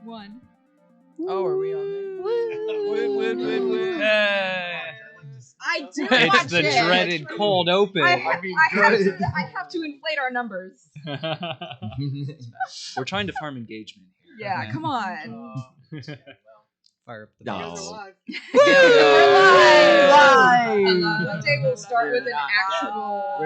1. Oh, are we on there? Woo. I do It's watch the it. dreaded cold open. I have to inflate our numbers. We're trying to farm engagement here. Yeah, come on. Fire up the No. live. Live. One day we'll start with an actual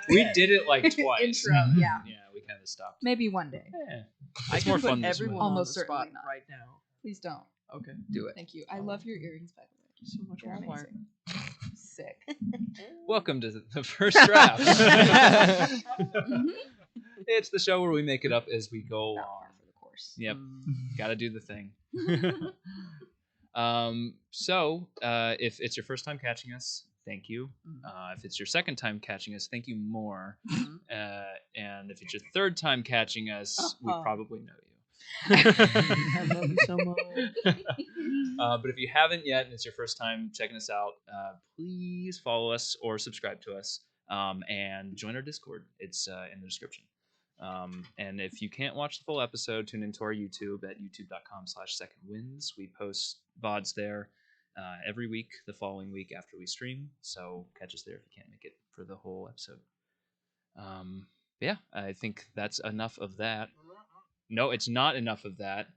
We did it like twice. intro. Yeah, Yeah, we kind of stopped. maybe one day. Yeah. I It's can more put fun this way. everyone Almost on the spot certainly not. right now. Please don't. Okay. Do it. Thank you. I love your earrings, by the way. Thank you so much, They're Walmart. amazing. Sick. Welcome to the first draft. Mhm. It's the show where we make it up as we go Not along. par for the course. Yep, gotta do the thing. So if it's your first time catching us, thank you. If it's your second time catching us, thank you more. And if it's your third time catching us, we probably know you. I love you so much. But if you haven't yet and it's your first time checking us out, please follow us or subscribe to us and join our Discord. It's in the description. And if you can't watch the full episode, tune into our YouTube at youtube.com/secondwinds. We post VODs there every week, the following week after we stream. So catch us there if you can't make it for the whole episode. Yeah, I think that's enough of that. No, it's not enough of that.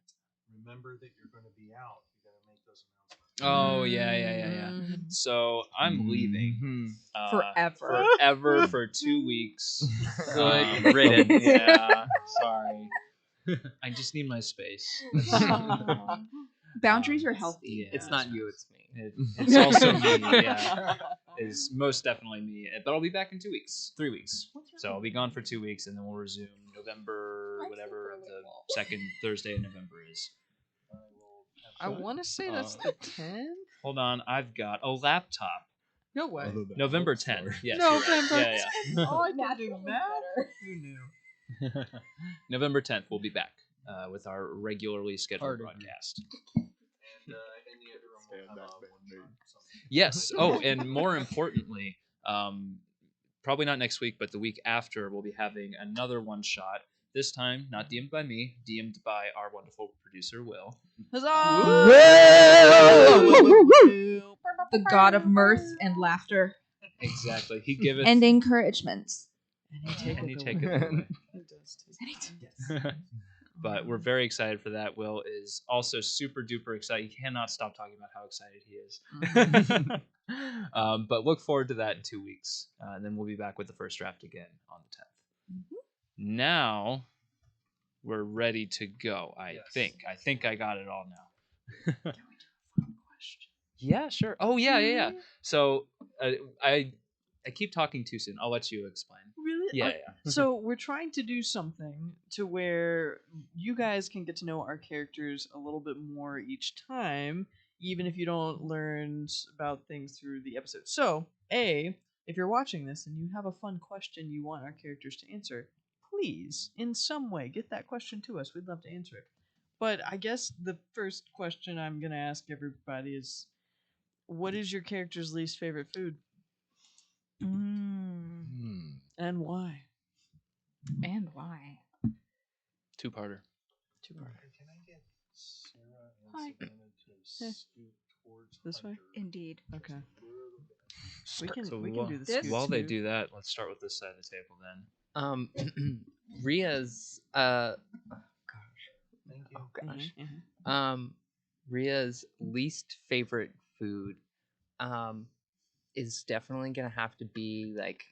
Remember that you're going to be out. You got to make those announcements. Oh, yeah. So I'm leaving. Forever. For 2 weeks. Good riddance. Yeah, sorry. I just need my space. Boundaries are healthy. Yeah. It's not you, it's me. It's also me, yeah. It's most definitely me. But I'll be back in 2 weeks, 3 weeks. So I'll be gone for 2 weeks and then we'll resume November, whatever the second Thursday in November is. I want to say that's the 10th. Hold on, I've got a laptop. No way. November 10th. Yes, November. you're right. Yeah. Oh, I can do math. Who knew? November 10th, we'll be back with our regularly scheduled Pardon. broadcast. And in the interim, we'll have a one-shot something. Yes. Oh, and more importantly, probably not next week, but the week after, we'll be having another one shot. This time, not DM'd by me, DM'd by our wonderful producer, Will. Huzzah! The god of mirth and laughter Exactly. He giveth and encouragement. and he taketh away. He does take But we're very excited for that. Will is also super duper excited. He cannot stop talking about how excited he is. But look forward to that in 2 weeks. And then we'll be back with the first draft again on the 10th. Now we're ready to go. I think I got it all now. Yeah, sure. Oh, yeah. So I keep talking too soon. I'll let you explain. Really? Yeah. So we're trying to do something to where you guys can get to know our characters a little bit more each time, even if you don't learn about things through the episode. So, if you're watching this and you have a fun question you want our characters to answer, please, in some way, get that question to us. We'd love to answer it. But I guess the first question I'm going to ask everybody is, what is your character's least favorite food? And why? And why? Two-parter. Can I get Sarah and Hi. Savannah to scoot towards This way? Hunter? Indeed. Okay. So We can do this. this- while they do that, let's start with this side of the table then. Ria's Thank you. oh gosh. Mhm. Ria's least favorite food is definitely gonna have to be like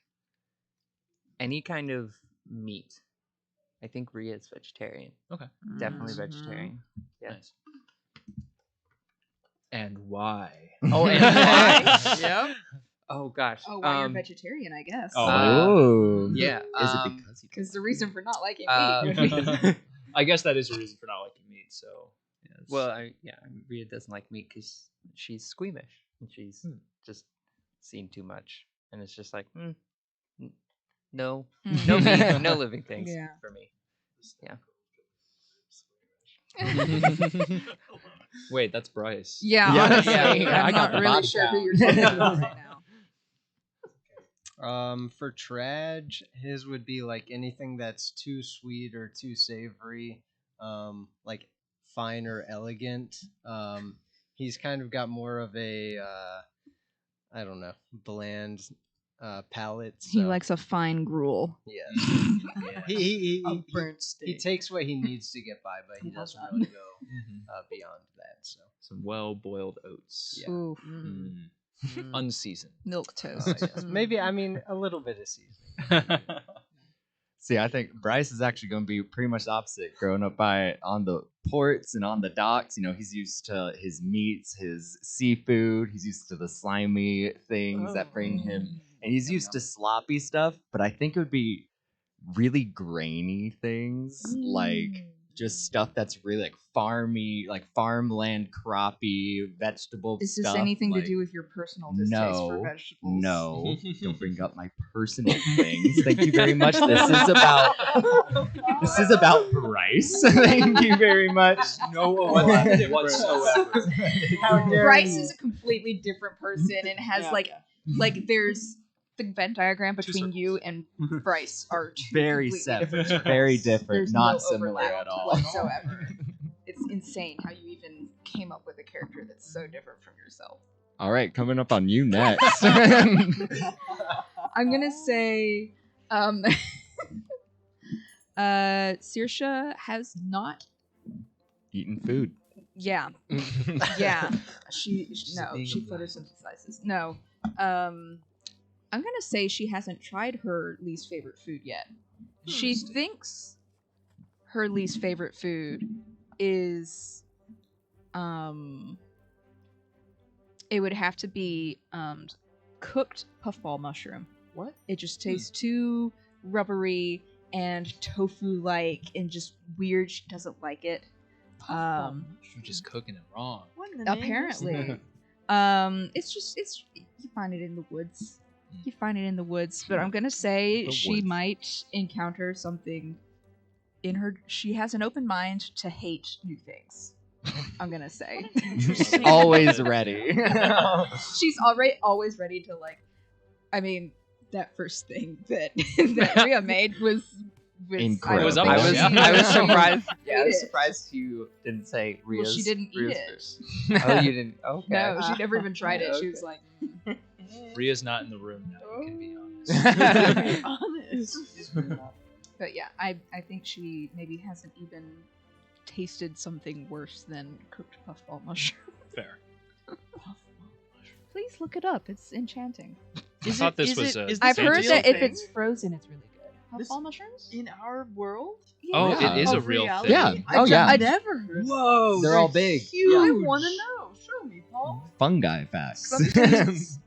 any kind of meat. I think Ria's vegetarian. Okay. Definitely Mhm. vegetarian. Yeah. Nice. And why? Oh, and why? Yep. Oh gosh. Oh, why you're vegetarian, I guess. Oh. Yeah. Is it because he Because the reason for not liking Uh, meat. I guess that is a reason for not liking meat. So, yeah, well, Ria doesn't like meat because she's squeamish and she's just seen too much, and it's just like, no, no meat, no living things Yeah. for me. wait, that's Bryce. Yeah, Yeah, honestly, yeah, I I'm got not the really body sure who count. you're talking about right now. For Tradj, his would be like anything that's too sweet or too savory, like finer, elegant. He's kind of got more of a I don't know, bland palate. He so- likes a fine gruel. Yes. Yeah. He burnt steak. he takes what he needs to get by, but he doesn't really go beyond that. So Some well-boiled oats. Yeah. Oof. Mm. Unseasoned. Milk toast. yes. Maybe I mean a little bit of seasoning. See, I think Bryce is actually going to be pretty much the opposite. Growing up on the ports and on the docks, he's used to his meats, his seafood. He's used to the slimy things that bring him, and he's used to sloppy stuff. But I think it would be really grainy things, like just stuff that's really like farmy, like farmland, croppy vegetable Is this stuff. anything like, to do with your personal distaste for vegetables? No, don't bring up my personal things. Thank you very much. This is about Bryce. Thank you very much. No whatsoever. Bryce is a completely different person and has like there's the Venn diagram between you and Bryce are two Very completely separate, different circles. very different, There's not no similar overlap at all. whatsoever. It's insane how you even came up with a character that's so different from yourself. All right, coming up on you next. I'm gonna say, Saoirse has not. Eating food. Yeah, yeah. She photosynthesizes. No, I'm gonna say she hasn't tried her least favorite food yet. She thinks her least favorite food is, it would have to be cooked puffball mushroom. What? It just tastes too rubbery and tofu-like and just weird. She doesn't like it. You're just cooking it wrong. What in the name of- Apparently. It's you find it in the woods. You find it in the woods, but I'm gonna say The she woods. might encounter something in her. She has an open mind to hate new things. I'm gonna say Always ready. she's always ready to like. I mean, that first thing that that Rhea made was Incredible. It was up I there, was- yeah. I was surprised. Ate Yeah, I was it. surprised you didn't say Well, Ria's. she didn't eat Ria's it. first. Oh, you didn't. Okay. No, she never even tried it. She Okay. was like, Rhea's not in the room now. You can be honest. Be honest. but yeah, I think she maybe hasn't even tasted something worse than cooked puffball mushroom. Fair. Please look it up. It's enchanting. I thought this was a. is I've this heard real that if thing? it's frozen, it's really good. This- Puffball mushrooms? in our world? Oh, Yeah. it is a Of real reality? thing. Yeah. Oh, yeah. I never heard. Whoa, they're all big. Huge. Yeah. I want to know. Show me, Paul. Fungi facts. Sometimes-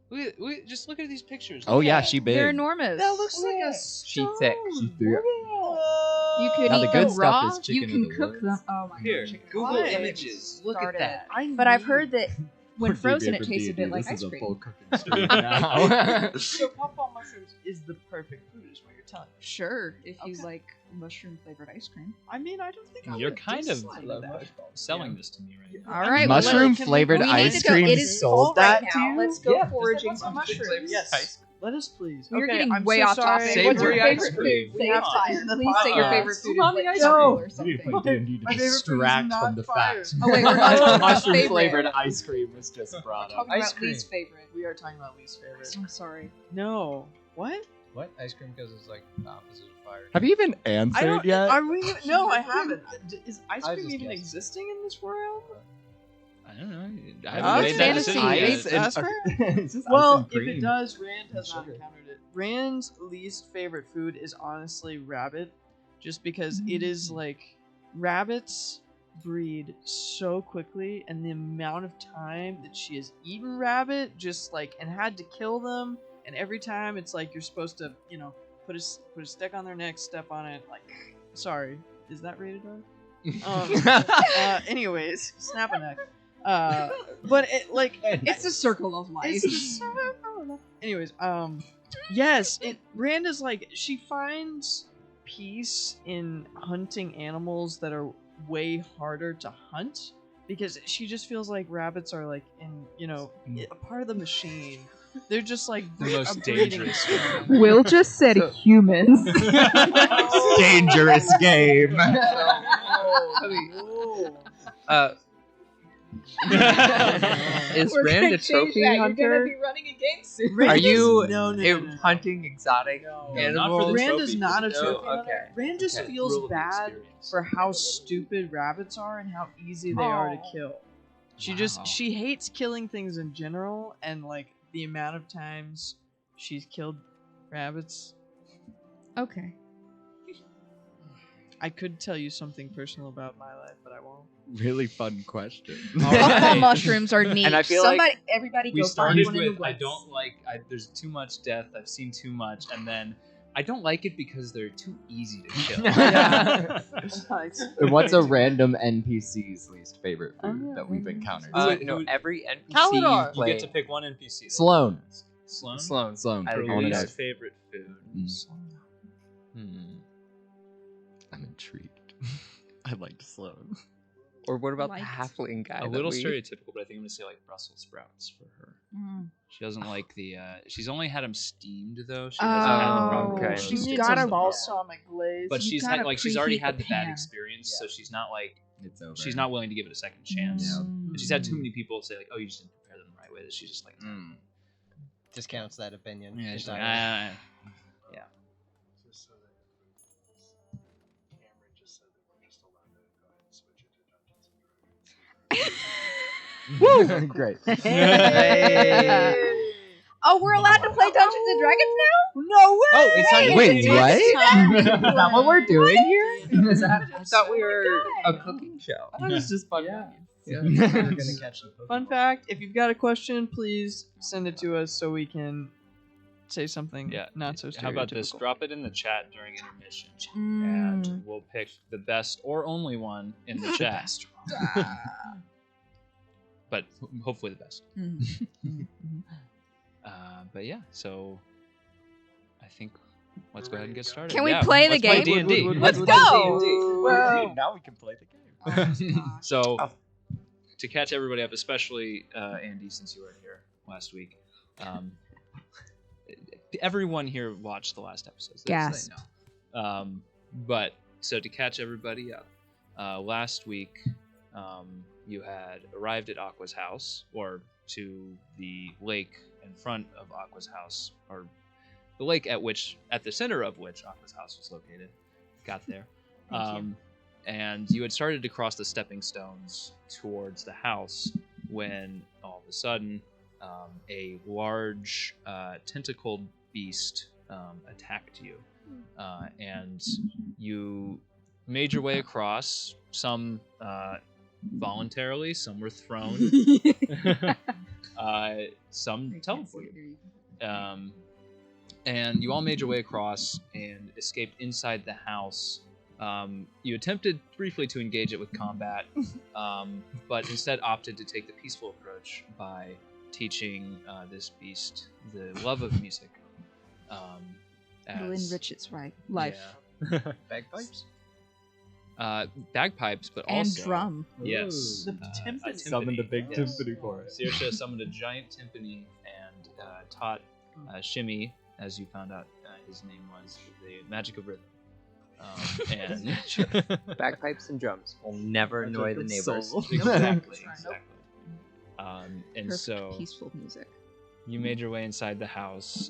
we just look at these pictures. Oh yeah, she big. They're enormous. That looks like a She stone. thick. She thick. You could Now, eat the good them stuff raw. is chicken You in can the cook woods. them. Oh my Here, god. chicken Google raw. images. Look at Started that. it. But I've heard that when frozen, it tastes a bit like ice cream. now. So puffball mushrooms is the perfect food, is what you're telling me. Sure, if you Okay. like mushroom flavored ice cream. I mean, I don't think I You're would kind of dislike that. selling this to me right now. All right, well, Mushroom can we- flavored we need ice to go. cream It is fall sold right that to now. you? Let's go Yeah. foraging Does that for sound good? mushrooms. Yes. Let us please. We're Okay, getting I'm way so off sorry. topic. What's your Savory favorite ice food? cream. Say Yeah. it's fire. In the Please say your podcast. favorite food. Umami Is like ice tofu cream. or something. My favorite food is distract not from the fire. fact. Oh wait, we're not talking about Mushroom favorite. flavored ice cream was just brought We're up. talking Ice about cream. least favorite. We are talking about least favorite. I'm sorry. No. What? What? Ice cream because it's like the opposite of fire. Have you even I answered don't. yet? Are we? No, I haven't. Is ice I cream just even guessed. existing in this world? I don't know. I Oh, haven't it's made that fantasy. decision It's yet. Asper? It's just ice Well, and if it cream. does, Rand has not Sugar. encountered it. Rand's least favorite food is honestly rabbit, just because it is like rabbits breed so quickly, and the amount of time that she has eaten rabbit, just like and had to kill them, and every time it's like you're supposed to, put a stick on their neck, step on it. Like, sorry, is that rated R? Anyways, snap a neck. But it like It's a circle of life. it's just so anyways, yes, Rand is like, she finds peace in hunting animals that are way harder to hunt, because she just feels like rabbits are like a part of the machine. They're just like The most a breeding dangerous experiment. Will just said humans. Dangerous game. Is We're Rand gonna a change trophy that. You're hunter? gonna be running a game soon. Rand Are is- you no. hunting exotic No, animals? not for the Rand trophy, is for not the a thrill. trophy Oh, hunter. okay. Rand just Okay. feels Thrill of the bad experience. for how stupid rabbits are and how easy they are to Aw. kill. Wow. She hates killing things in general, and like the amount of times she's killed rabbits. Okay. I could tell you something personal about my life, but I won't. Really fun question. Truffle mushrooms are neat. And I feel like everybody We go started find one in with the I woods. don't like. There's too much death. I've seen too much, and then I don't like it because they're too easy to kill. Yeah. And what's a random NPC's least favorite food that we've encountered? Every NPC Kaladar. you You play. get to pick one NPC. Sloan. Sloan. Sloan. I Her agree. wanna least know. favorite food. Mm. I'm intrigued. I liked Sloan. Or what about Liked. the halfling guy? A that little we- stereotypical, but I think I'm gonna say like Brussels sprouts for her. Mm. She doesn't like the. She's only had them steamed though. She Oh, hasn't had them raw. okay. She's She's got got a a balsamic glaze. But You she's gotta had like she's already preheat had the the bad pan. experience, Yeah. so she's not like It's over. she's not willing to give it a second chance. Yeah. And she's had too many people say like, "Oh, you just didn't prepare them the right way." That she's just like, Discounts that opinion. yeah, she's Just like, not- Just so that Cameron just said that we're just allowed to go ahead and switch it to Dungeons and Dragons. Great. Oh, we're allowed to play Dungeons and Dragons now? No way! "Oh, it's on your Wait, TV." what? Is that what we're doing here? Is that, I thought we were a cooking show. I thought it was just fun. Yeah. Yeah. We're gonna catch the Pokemon. Fun fact: if you've got a question, please send it to us so we can say something Yeah. not so stereotypical. How about this? Drop it in the chat during intermission, Mm. and we'll pick the best or only one in the chat. But hopefully the best. But yeah, so I think let's go ahead and get started. Can we Yeah, play the let's play game? D&D. Let's go! Well, now we can play the game. So, to catch everybody up, especially Andy, since you were here last week, everyone here watched the last episode. So Gasp. they know. But so to catch everybody up, last week you had arrived at Aqua's house, or to the lake in front of Aqua's house, or the lake at the center of which Aqua's house was located. Got there. And you had started to cross the stepping stones towards the house when all of a sudden a large tentacled beast attacked you. And you made your way across, some voluntarily, some were thrown, some teleported. And you all made your way across and escaped inside the house. You attempted briefly to engage it with combat, but instead opted to take the peaceful approach by teaching this beast the love of music. Will enrich its life. Yeah. Bagpipes? Bagpipes, but And also drum. Yes, The a timpani. Summoned a big Yes. timpani for it. Saoirse summoned a giant timpani and taught Shimmy, as you found out his name was, the magic of rhythm. And Bagpipes and drums will never annoy the neighbors. exactly. Nope. And Perfect so peaceful music. you made your way inside the house.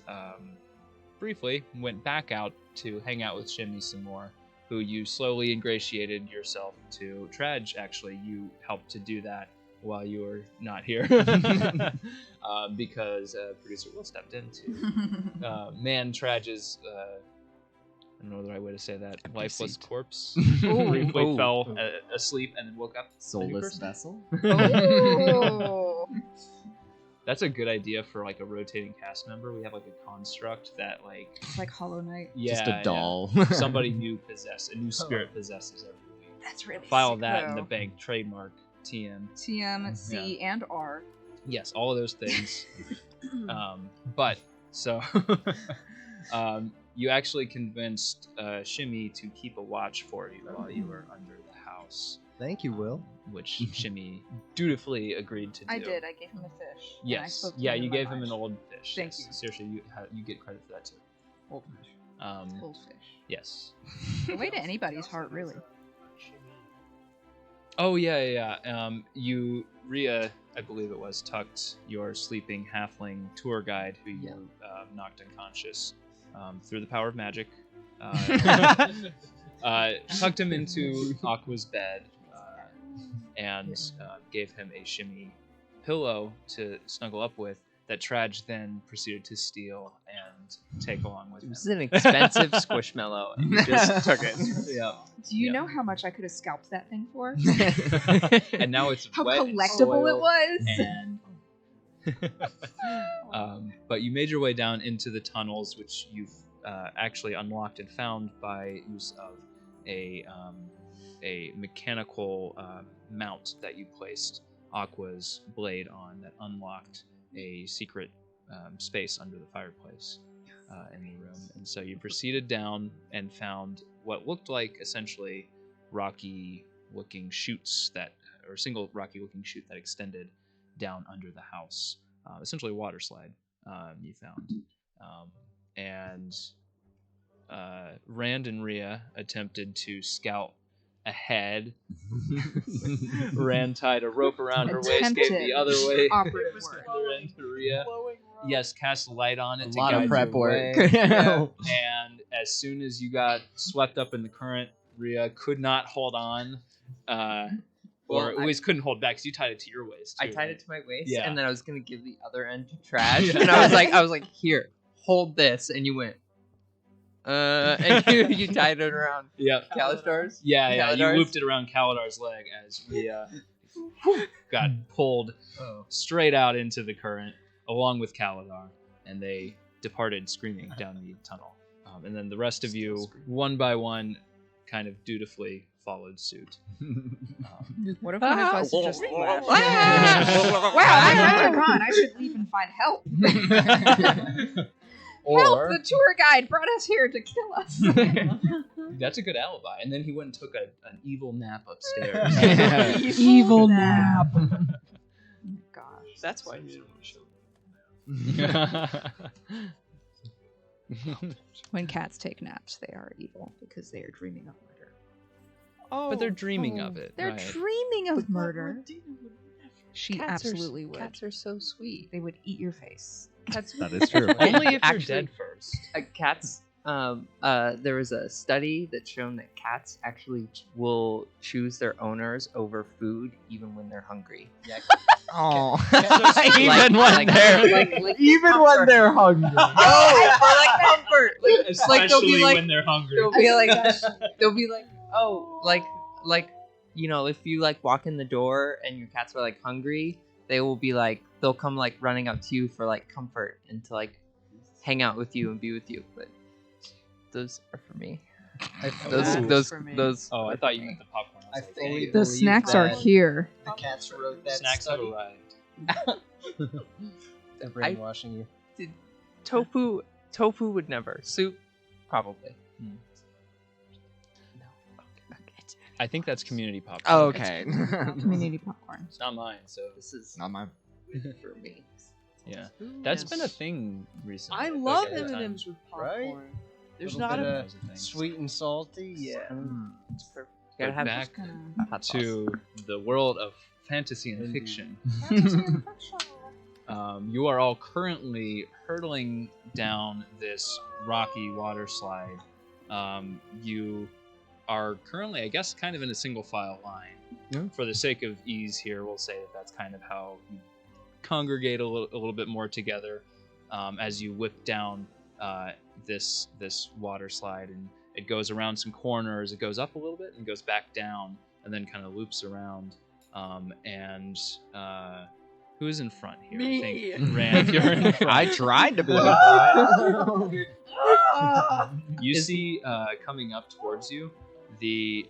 Briefly went back out to hang out with Shimmy some more, who you slowly ingratiated yourself to. Tradj, actually, you helped to do that while you were not here, because producer Will stepped in to man Tradj's I don't know the right way to say that, lifeless seat. corpse Ooh. briefly Ooh. fell asleep and then woke up. Soulless vessel? Oh. That's a good idea for like a rotating cast member. We have like a construct that like It's like Hollow Knight. Just a doll. Somebody new a new spirit possesses every week. That's really File sick, that in though. the bank, trademark TM. TM, C, and R. Yes, all of those things. But so you actually convinced Shimmy to keep a watch for you while you were under the house, Thank you, Will. which Shimmy dutifully agreed to do. I did. I gave him a fish. and I Yes. spoke to Yeah, him you in my gave him mind. an old fish. Thank yes. you. Seriously, you get credit for that too. Old fish. Um, Old fish. yes. The way to anybody's heart, really. Oh yeah. You, Rhea, I believe it was, tucked your sleeping halfling tour guide, who you knocked unconscious through the power of magic. Tucked him into Aqua's bed and gave him a shimmy pillow to snuggle up with. That Tradj then proceeded to steal and take along with him. This is an expensive squishmallow, and you just took it. Yeah. Do you know how much I could have scalped that thing for? And now it's How wet and collectible it soiled, was. And but you made your way down into the tunnels, which you've actually unlocked and found by use of a mechanical mount that you placed Aqua's blade on that unlocked a secret space under the fireplace in the room. And so you proceeded down and found what looked like essentially rocky-looking chutes or a single rocky-looking chute that extended down under the house. Essentially a water slide you found. And Rand and Rhea attempted to scout ahead. Rand tied a rope around her waist, gave the other way. Operative work. Rand to Rhea. Yes, cast light on it. A to lot of guide prep your way. work. Yeah. And as soon as you got swept up in the current, Rhea could not hold on. Or at least couldn't hold back because you tied it to your waist. I tied it to my waist, Yeah. and then I was gonna give the other end to Tradj, and I was like, here, hold this, and you went. And you tied it around Kalistar's? Yeah, you Kaladar's? looped it around Kaladar's leg as we got pulled straight out into the current along with Kaladar, and they departed screaming down the tunnel. And then the rest of you, one by one, kind of dutifully followed suit. What if one of us just left? Wow, I run. I should leave and find help. Help! The tour guide brought us here to kill us. That's a good alibi. And then he went and took an evil nap upstairs. Evil nap. Gosh. That's why he didn't show. When cats take naps, they are evil because they are dreaming of murder. Oh, But they're dreaming of it. They're right? dreaming of murder. She absolutely would. Cats are so sweet. They would eat your face. That is true. Only if Actually, you're dead first. Cats. There was a study that shown that cats actually will choose their owners over food even when they're hungry. Oh, Even when they're hungry. Oh, for like comfort. Especially they'll be like- when they're hungry. They'll be like, oh, like you know, if you like walk in the door and your cats are like hungry, they will be like, they'll come like running up to you for like comfort and to like hang out with you and be with you. But those are for me. Those. Oh, I thought you meant the popcorn. I was like, fully "Hey, The believe snacks are that here. The cats wrote that snacks have study. arrived. They're brainwashing you. Tofu would never. Soup, probably. I think that's community popcorn. Oh, okay. Community popcorn. It's not mine, so This is Not mine. for me. yeah. That's been a thing recently. I feel love like every time- M&M's with Right? popcorn. There's Little not bit a of Those are things. sweet and salty. Yeah. It's perfect. Gotta But have back hot sauce. to the world of fantasy and Indeed. fiction. You are all currently hurtling down this rocky water slide. You are currently, I guess, kind of in a single file line. Yeah. For the sake of ease here, we'll say that that's kind of how you congregate a little bit more together as you whip down this water slide, and it goes around some corners. It goes up a little bit and goes back down, and then kind of loops around. Who's in front here? I think Rand, you're in front. I tried to be. You see coming up towards you, the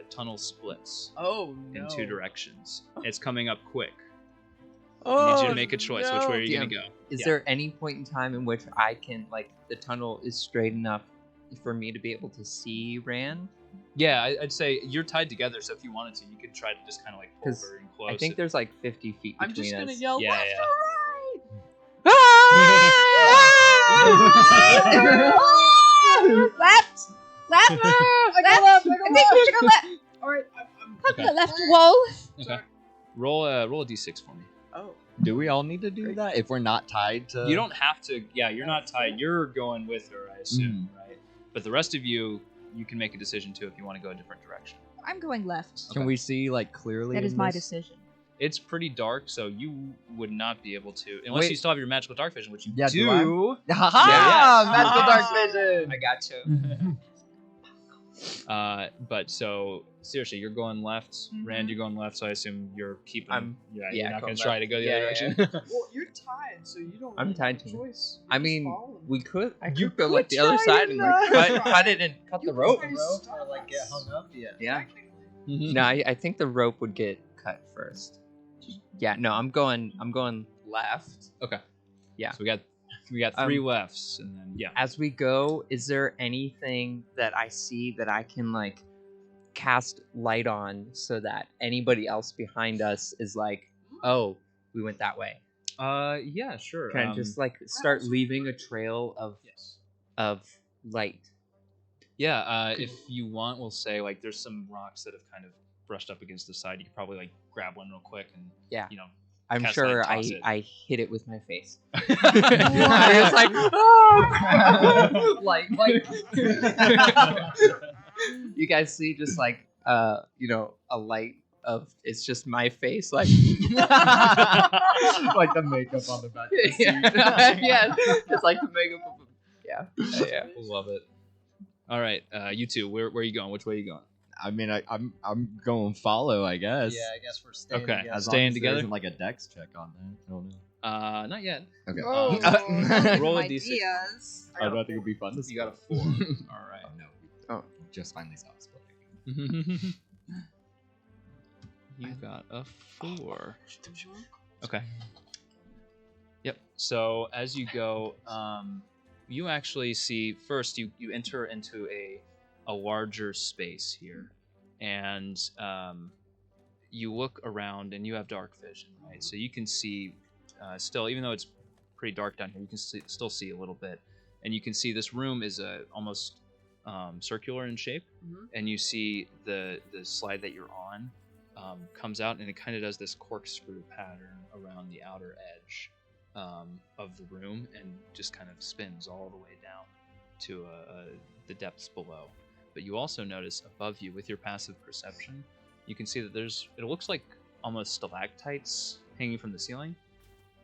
tunnel splits Oh no. in two directions. It's coming up quick. I Oh, need you to make a choice. Which way are you Damn. gonna go? Is Yeah. there any point in time in which I can, like, the tunnel is straight enough for me to be able to see Rand? Yeah, I'd say you're tied together, so if you wanted to, you could try to just kind of like pull 'Cause her in close. I think there's like 50 feet I'm between just gonna us. yell Yeah, left yeah. or right. Left! Left! I go left. I think we should go left! All right, I'm Okay. The left wall. Okay. Roll a d6 for me. Oh. Do we all need to do that if we're not tied to? You don't have to. Yeah, you're not tied. You're going with her, I assume, right? But the rest of you can make a decision too if you want to go a different direction. I'm going left. Can we see like clearly? That is in my this? decision. It's pretty dark, so you would not be able to, unless Wait. you still have your magical dark vision, which you Yeah, do. do Haha! Magical dark vision. I got you. But so seriously, you're going left. Mhm. Rand, you're going left. So I assume you're keeping. You're yeah, not going going to try left. to go the Yeah, other yeah, direction. Well, you're tied, so you don't. I'm really tied have a too. choice. I Just mean, follow them. we could. I You could go like could the other try side and like and, cut it and cut the You rope. could rope stop or like get us. hung up. Yeah. Yeah. Mhm. No, I think the rope would get cut first. Yeah. No, I'm going left. Okay. Yeah. So we got three lefts, and then As we go, is there anything that I see that I can like cast light on so that anybody else behind us is like, oh, we went that way? Yeah, sure. Can I just like start leaving a trail of light? Yeah, if you want, we'll say like there's some rocks that have kind of brushed up against the side. You could probably like grab one real quick and Yeah. I'm cast sure light, toss it. I hit it with my face. I was like, oh! like you guys see just like a light of it's just my face like like the makeup on the back. yeah, it's like the makeup of yeah. Love it. All right, you two, where are you going? Which way are you going? I mean, I'm going follow, I guess. Yeah, I guess we're staying Okay, together. As Staying long as there together? isn't, like a dex check on that. I don't know. Not yet. Okay. Oh, Roll a some d6. ideas. I don't think it'd be fun. You got a 4. All right. Oh no. Oh, just finally stopped splitting. You got a 4. Okay. Yep. So as you go, you actually see first you enter into a larger space here, and you look around and you have dark vision, right? So you can see still, even though it's pretty dark down here, you can still see a little bit, and you can see this room is almost circular in shape, and you see the slide that you're on comes out, and it kind of does this corkscrew pattern around the outer edge of the room, and just kind of spins all the way down to the depths below. But you also notice above you, with your passive perception, you can see that it looks like almost stalactites hanging from the ceiling,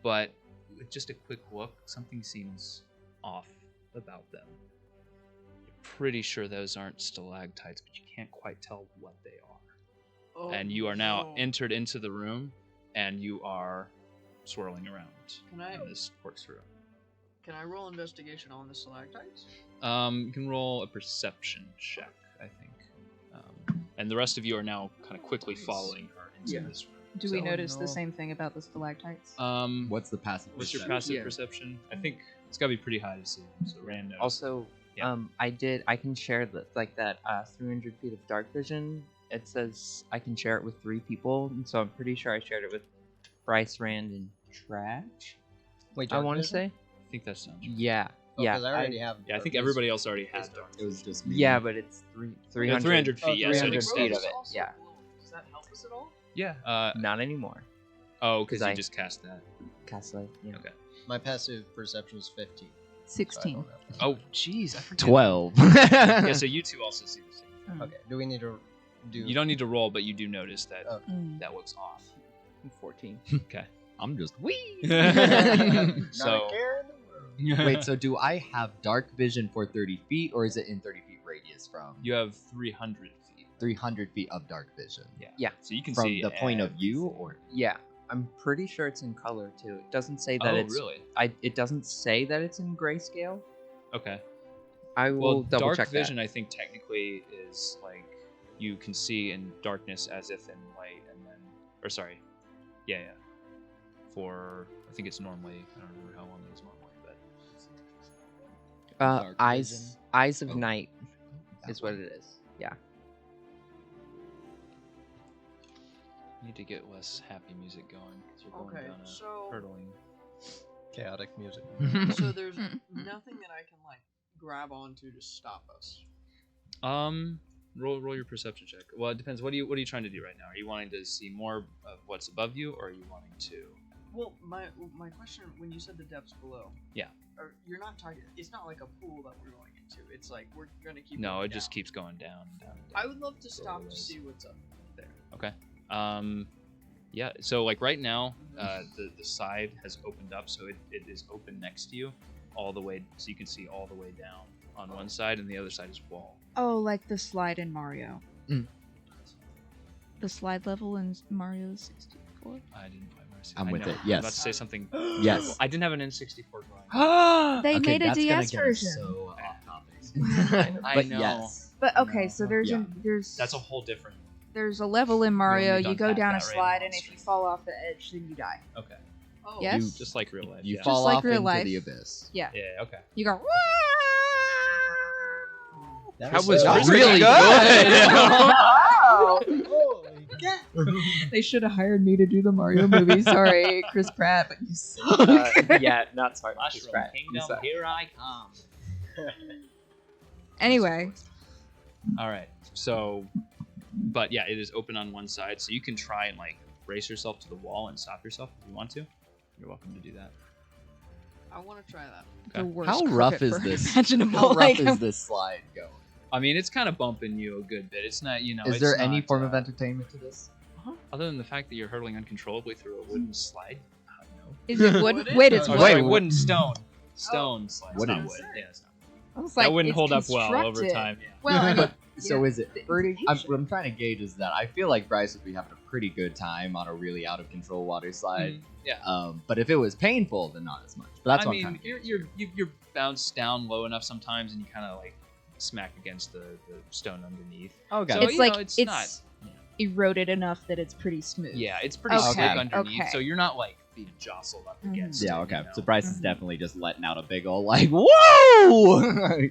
but with just a quick look, something seems off about them. You're pretty sure those aren't stalactites, but you can't quite tell what they are. Oh, And you are now no. entered into the room, and you are swirling around Can I- in this corkscrew. Can I roll investigation on the stalactites? You can roll a perception check, I think. And the rest of you are now kind of quickly following her into this room. Do we So, notice the same thing about the stalactites? What's the passive? what's your perception? passive perception? I think it's got to be pretty high to see. So Rand knows. Also, Yeah. I can share that 300 feet of dark vision. It says I can share it with 3 people, and so I'm pretty sure I shared it with Bryce, Rand, and Tradj. Wait, I dark want to vision? say, I think that sounds right. yeah, Oh, yeah, 'cause I already have. Yeah, I dark think vision. everybody else already has dark. It was just me. yeah, but it's 300. 300 feet, yeah, so it 300 extends. feet of it. Yeah, Does that help us at all? Yeah. not anymore. Oh, because 'Cause you I- just cast that. Cast light. Yeah. Okay. My passive perception is 15. so I 16. don't know. Oh, jeez, I forget. 12. Yeah, so you two also see the same thing. Okay. Do we need to do? You don't need to roll, but you do notice that Okay. Mm. that looks off. 14. Okay. I'm just wee. Not a So care in the world. Wait, so do I have dark vision for 30 feet, or is it in 30 feet radius from you have 300 feet. 300 feet of dark vision? Yeah. So you can From see the point of view, everything. or Yeah, I'm pretty sure it's in color too. It doesn't say that Oh, it's. really? It doesn't say that it's in grayscale. Okay. I will Well, double dark check vision, that. I think technically is like you can see in darkness as if in light, and then, or sorry, yeah. For I think it's normally. I don't remember how long it is normally, but Dark eyes of Oh. night That is what one. it is. Yeah. need to get less happy music going because you're going Okay, down a so- hurtling. Chaotic music. So there's nothing that I can like grab onto to stop us. Roll your perception check. Well, it depends. What are you trying to do right now? Are you wanting to see more of what's above you, or are you wanting to? Well, my question when you said the depths below. Yeah. You're not talking. It's not like a pool that we're going into. It's like we're gonna keep. No, going it just down. keeps going down, and down, and down. I would love to stop to see what's up there. Okay. Yeah. So like right now, the side has opened up, so it is open next to you, all the way, so you can see all the way down on one side, and the other side is wall. Oh, like the slide in Mario. Mm. The slide level in Mario 64. I didn't play Mercy. I'm I with know. it, I'm yes. about to say something. Yes. I didn't have an N64 drawing. They Okay, made a that's gonna DS get us version. So off topic. I But know. yes. But okay, so there's Yeah. That's a whole different. there's a level in Mario. only You done go half down a that right slide, now. and if you fall off the edge, then you die. Okay. Oh. Yes? Just like real life. You yeah. fall like off real into life. the abyss. Yeah. Yeah. Okay. You go. That was really good. They should have hired me to do the Mario movie. Sorry, Chris Pratt, but you suck. Yeah, not sorry. Mushroom Right. Kingdom, here I come. Anyway, All right. So, but yeah, it is open on one side, so you can try and like brace yourself to the wall and stop yourself if you want to. You're welcome to do that. I want to try that. the Okay. worst How rough crooked is this? imaginable. How rough Like, is this slide going? I mean, it's kind of bumping you a good bit. It's not, Is it's there any not, form of entertainment to this? other than the fact that you're hurtling uncontrollably through a wooden slide? No. Is it wood? Wood? Wait, it's Oh, wood. sorry, Wait, wooden stone. Stone slide. It's Wooden. not wood. Yeah, it's not. I was That like, wouldn't it's hold up well over constructed. time. Yeah. Well, I mean, So is it? pretty? What I'm trying to gauge is that I feel like Bryce would be having a pretty good time on a really out of control water slide. Yeah. But if it was painful, then not as much. But that's I what I'm mean, trying to you're bounced down low enough sometimes, and you kind of like smack against the stone underneath. Okay. So, It's you like know, it's it's not. eroded enough that it's pretty smooth. Yeah, it's pretty Okay, slick underneath, okay. so you're not like being jostled up Mhm. against. Yeah, it, okay. you know? So Bryce is Mhm. definitely just letting out a big ol' like, whoa!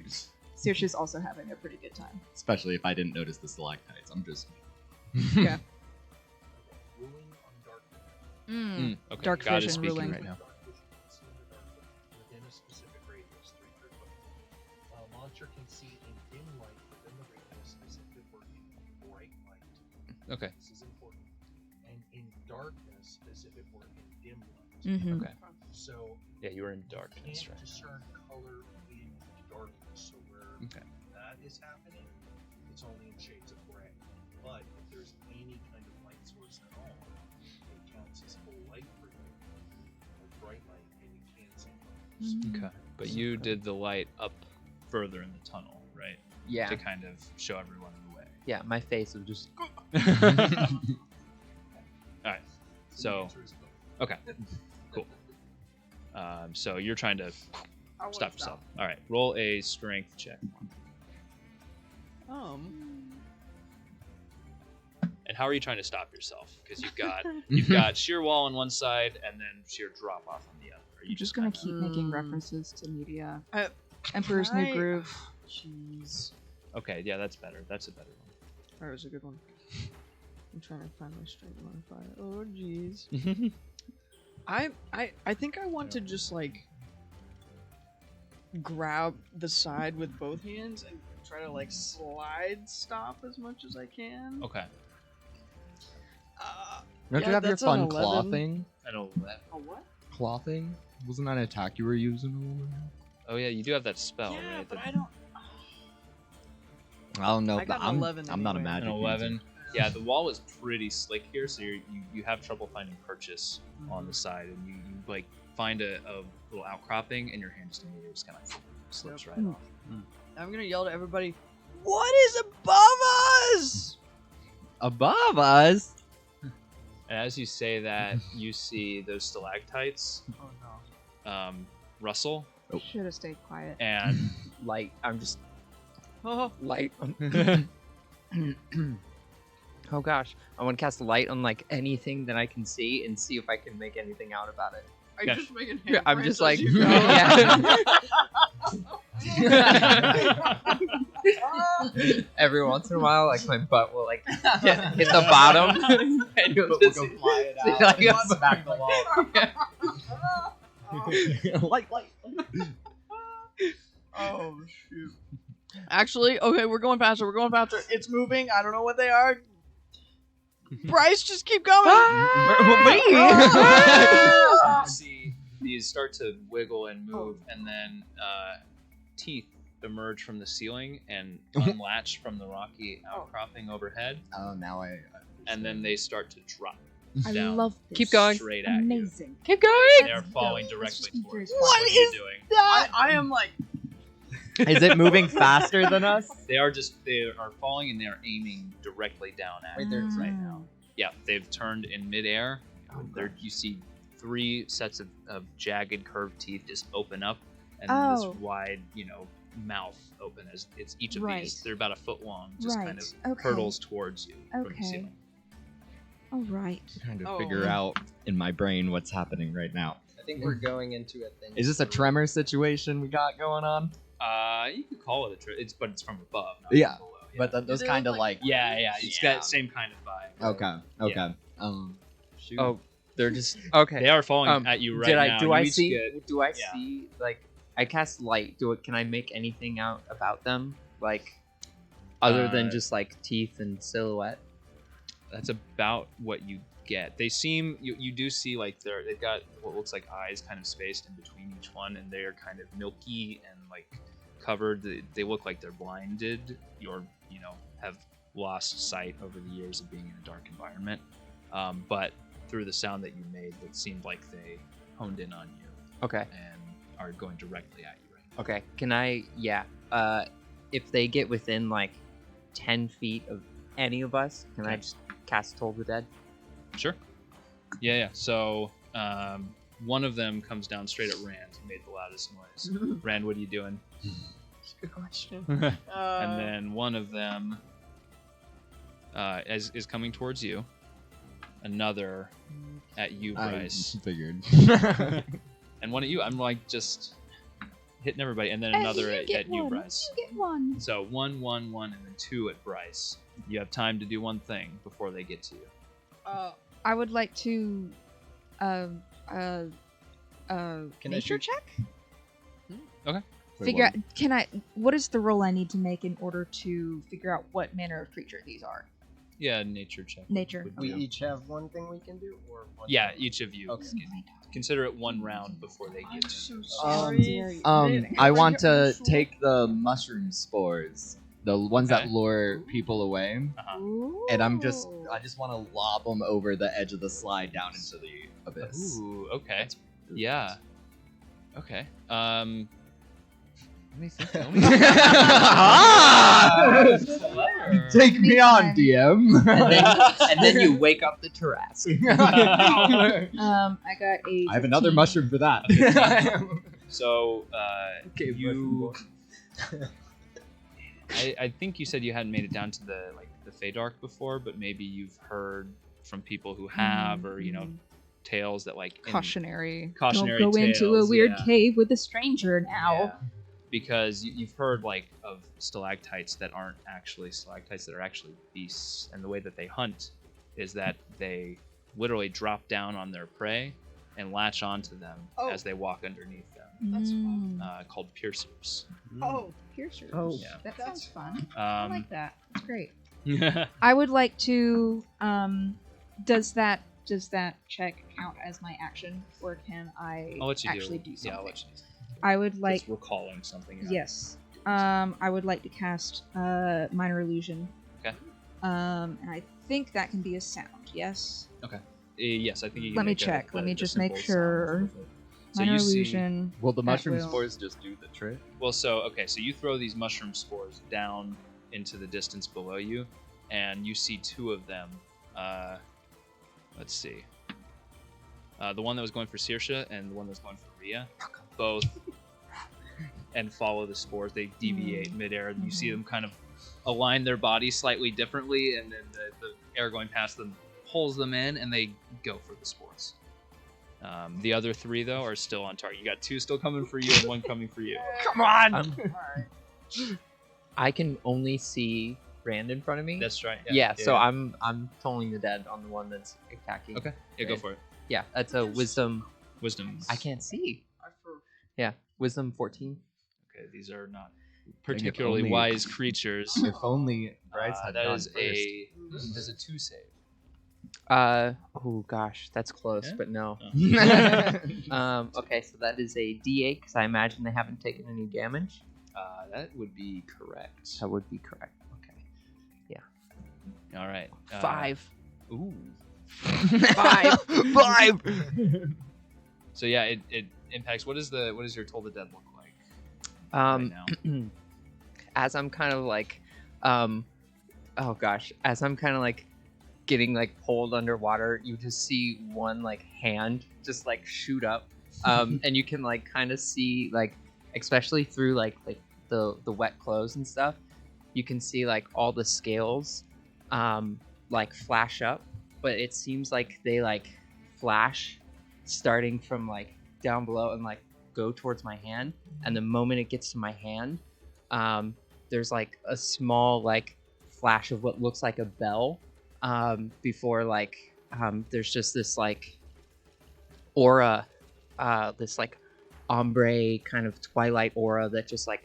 Saoirse's also having a pretty good time. Especially if I didn't notice the stalactites. I'm just. Yeah. Ruling on darkness. Okay. Dark God is vision speaking ruling. right now. Dark vision can see in the dark within a specific radius, 300 foot. A monster can see in dim light within the radius as if it were in bright light. Okay. This is important. And in darkness as if it were in dim light. Mm-hmm. Okay. So Yeah, you were in you darkness, can't right? discern color in darkness. So where Okay. that is happening, it's only in shades of gray. But if there's any kind of light source at all, it counts as full light for you, or bright light, and you can't see colors. Okay. But you did the light up further in the tunnel, right? Yeah. To kind of show everyone the way. Yeah, my face was just. All right. The So answer is both. okay, cool. So you're trying to I wanna stop yourself. All right. Roll a strength check. And how are you trying to stop yourself? Because you've got sheer wall on one side and then sheer drop off on the other. Are you You're just gonna kinda- keep making references to media. Uh, Emperor's New I- Groove. Jeez. Okay, yeah, that's better. That's a better one. That was a good one. I'm trying to find my straight modifier. Oh jeez. I think I want to just like grab the side with both hands and try to like slide stop as much as I can. Okay. Don't Yeah, you have your that's an fun 11. clothing? I don't. A what? Clothing? Wasn't that an attack you were using a moment ago? Oh yeah, you do have that spell, Yeah, right? but The- I don't. I don't know. I got an I'm 11 I'm not a anyway. magic An user. 11. Yeah, the wall is pretty slick here, so you have trouble finding purchase on the side, and you like find a little outcropping, and your hand just immediately just kind of slips Yep. right off. I'm gonna yell to everybody. What is above us? Above us? And as you say that, you see those stalactites Oh no. rustle, Should have stayed quiet. and Light. I'm just. Oh, Light. Oh gosh. I want to cast light on like anything that I can see and see if I can make anything out about it. are you Yeah. just making Yeah, I'm handprints just as like. you go? Yeah. Every once in a while, like my butt will like hit the bottom, and you'll just see, fly it see, like, a smack the wall. light. Oh shoot. Actually, okay, we're going faster. It's moving. I don't know what they are. Bryce, just keep going. You see these start to wiggle and move, and then teeth emerge from the ceiling and unlatch from the rocky outcropping overhead. Oh, now I. And then they start to drop I down. love this. Keep going. Straight at you. Amazing. Keep going. They are falling directly towards you. What What are you is doing? I am like, Is it moving faster than us? They are falling and they are aiming directly down at Wait, you they're right now. Yeah, they've turned in midair. You see 3 sets of jagged curved teeth just open up, and then this wide, mouth open as it's each of these. They're about a foot long, just kind of hurtles towards you from the ceiling. All right. Trying to figure out in my brain what's happening right now. I think we're going into a thing. Is this a tremor situation we got going on? You could call it a but it's from above, not Yeah. from below. But those kind of like. Yeah, it's that same kind of vibe. Okay. Shoot. Oh, they're just okay. They are falling at you right now. Do I You each see? get- Do I see like I cast light? Can I make anything out about them? Like other than just like teeth and silhouette? That's about what you get. They seem you do see like they've got what looks like eyes kind of spaced in between each one, and they are kind of milky and like covered. They look like they're blinded or have lost sight over the years of being in a dark environment. But through the sound that you made, it seemed like they honed in on you. Okay. And are going directly at you right now. Okay. Can I? Yeah. If they get within like 10 feet of any of us, can I just cast Toll the Dead? Sure. Yeah. So one of them comes down straight at Rand, who made the loudest noise. Rand, what are you doing? That's a good question. And then one of them is coming towards you. Another at you, Bryce. I figured. And one at you. I'm like just hitting everybody. And then another at you, Bryce. You get one. So 1, 1, 1, and then 2 at Bryce. You have time to do one thing before they get to you. I would like to nature check. Okay. Figure out. What is the roll I need to make in order to figure out what manner of creature these are? Yeah, nature check. Nature. would We be- each have one thing we can do, or one Yeah, thing? each of you. Okay. Consider it one round before they get to you. I want to take the mushroom spores, the ones that Okay. lure people away, Uh-huh. and I just want to lob them over the edge of the slide down into the abyss. Ooh, okay. Yeah. Okay. Let me think. Clever. Take me on, DM. And then you wake up the Tarrasque. I got a. I have another 15. mushroom for that. So, Okay, you. I think you said you hadn't made it down to the Feydark before, but maybe you've heard from people who have, or tales that Cautionary. Cautionary Don't go into a tales, weird yeah. cave with a stranger now. Yeah. Because you've heard of stalactites that aren't actually stalactites, that are actually beasts, and the way that they hunt is that they literally drop down on their prey and latch onto them as they walk underneath them. That's fun. Called piercers. Oh, piercers. Oh. Yeah. That sounds fun. I like that. That's great. Yeah. I would like to. Does that check count as my action, or can I I'll let you actually do Yeah, something? I'll let you do. I would like. Just recalling something. Yeah. Yes. I would like to cast minor illusion. Okay. And I think that can be a sound. Yes. Yes, I think you can. Let me make check. Let me a just make simple sure. sound. So Minor you see- illusion. Will the At mushroom will. spores just do the trick? Well, so you throw these mushroom spores down into the distance below you, and you see 2 of them. Let's see. The one that was going for Saoirse and the one that was going for Rhea, both, and follow the spores. They deviate midair, and you see them kind of align their bodies slightly differently, and then the air going past them pulls them in, and they go for the spores. The other 3, though, are still on target. You got 2 still coming for you and 1 coming for you. Come on. I can only see Rand in front of me. That's right. Yeah, so I'm tolling the dead on the one that's attacking. Okay. Yeah, go for it. Yeah, that's a wisdom. Wisdom. I can't see. Yeah, wisdom 14. Okay, these are not. particularly only- wise creatures. If only Bryce had That gone is first. does a 2 save. Oh gosh, that's close, Yeah? but no. Oh. Okay, so that is a D8 because I imagine they haven't taken any damage. That would be correct. That would be correct. Okay. All right. 5. Ooh. 5. 5. So yeah, it impacts. What is your Toll the Dead look like Um, right now? as I'm kind of like, oh gosh, as I'm kind of like getting like pulled underwater, you just see one like hand just like shoot up, and you can like kind of see like, especially through like the wet clothes and stuff, you can see like all the scales, like flash up, but it seems like they like flash starting from like down below and like go towards my hand, and the moment it gets to my hand, there's like a small like flash of what looks like a bell, before like there's just this like aura, this like ombre kind of twilight aura that just like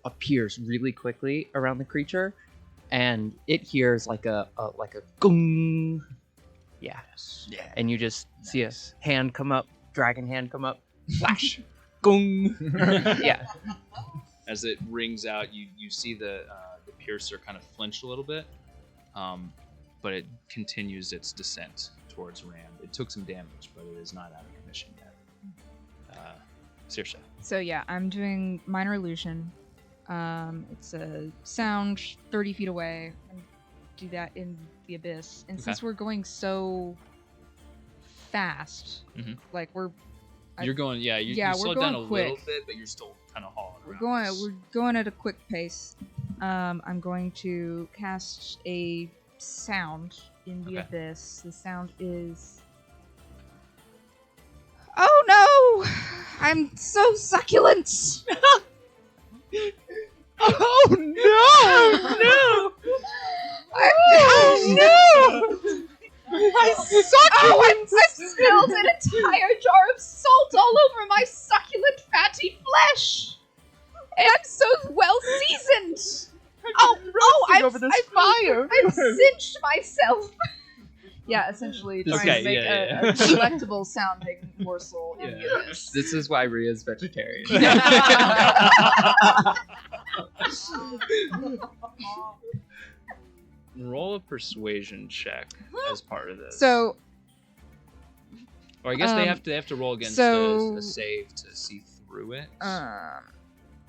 appears really quickly around the creature, and it hears like a gong. Yeah. And you just see a hand come up, dragon hand come up, flash, gong. Yeah. As it rings out, you see the piercer kind of flinch a little bit, but it continues its descent towards Rand. It took some damage, but it is not out of commission yet. Saoirse. So yeah, I'm doing minor illusion. It's a sound 30 feet away. I'm gonna do that in the abyss. And since we're going so fast, like You're going, you we're slowed going down a quick. little bit, but you're still kind of hauling around. we're going at a quick pace. I'm going to cast a sound in the abyss. The sound is, oh no! I'm so succulent! Oh no! No! Oh no! My succulent! I've spilled an entire jar of salt all over my succulent fatty flesh! And I'm so well seasoned! I've cinched myself! Yeah, essentially trying to make a delectable sounding morsel in the abyss. This is why Rhea's vegetarian. Roll a persuasion check as part of this. So, or I guess they have to roll against a save to see through it.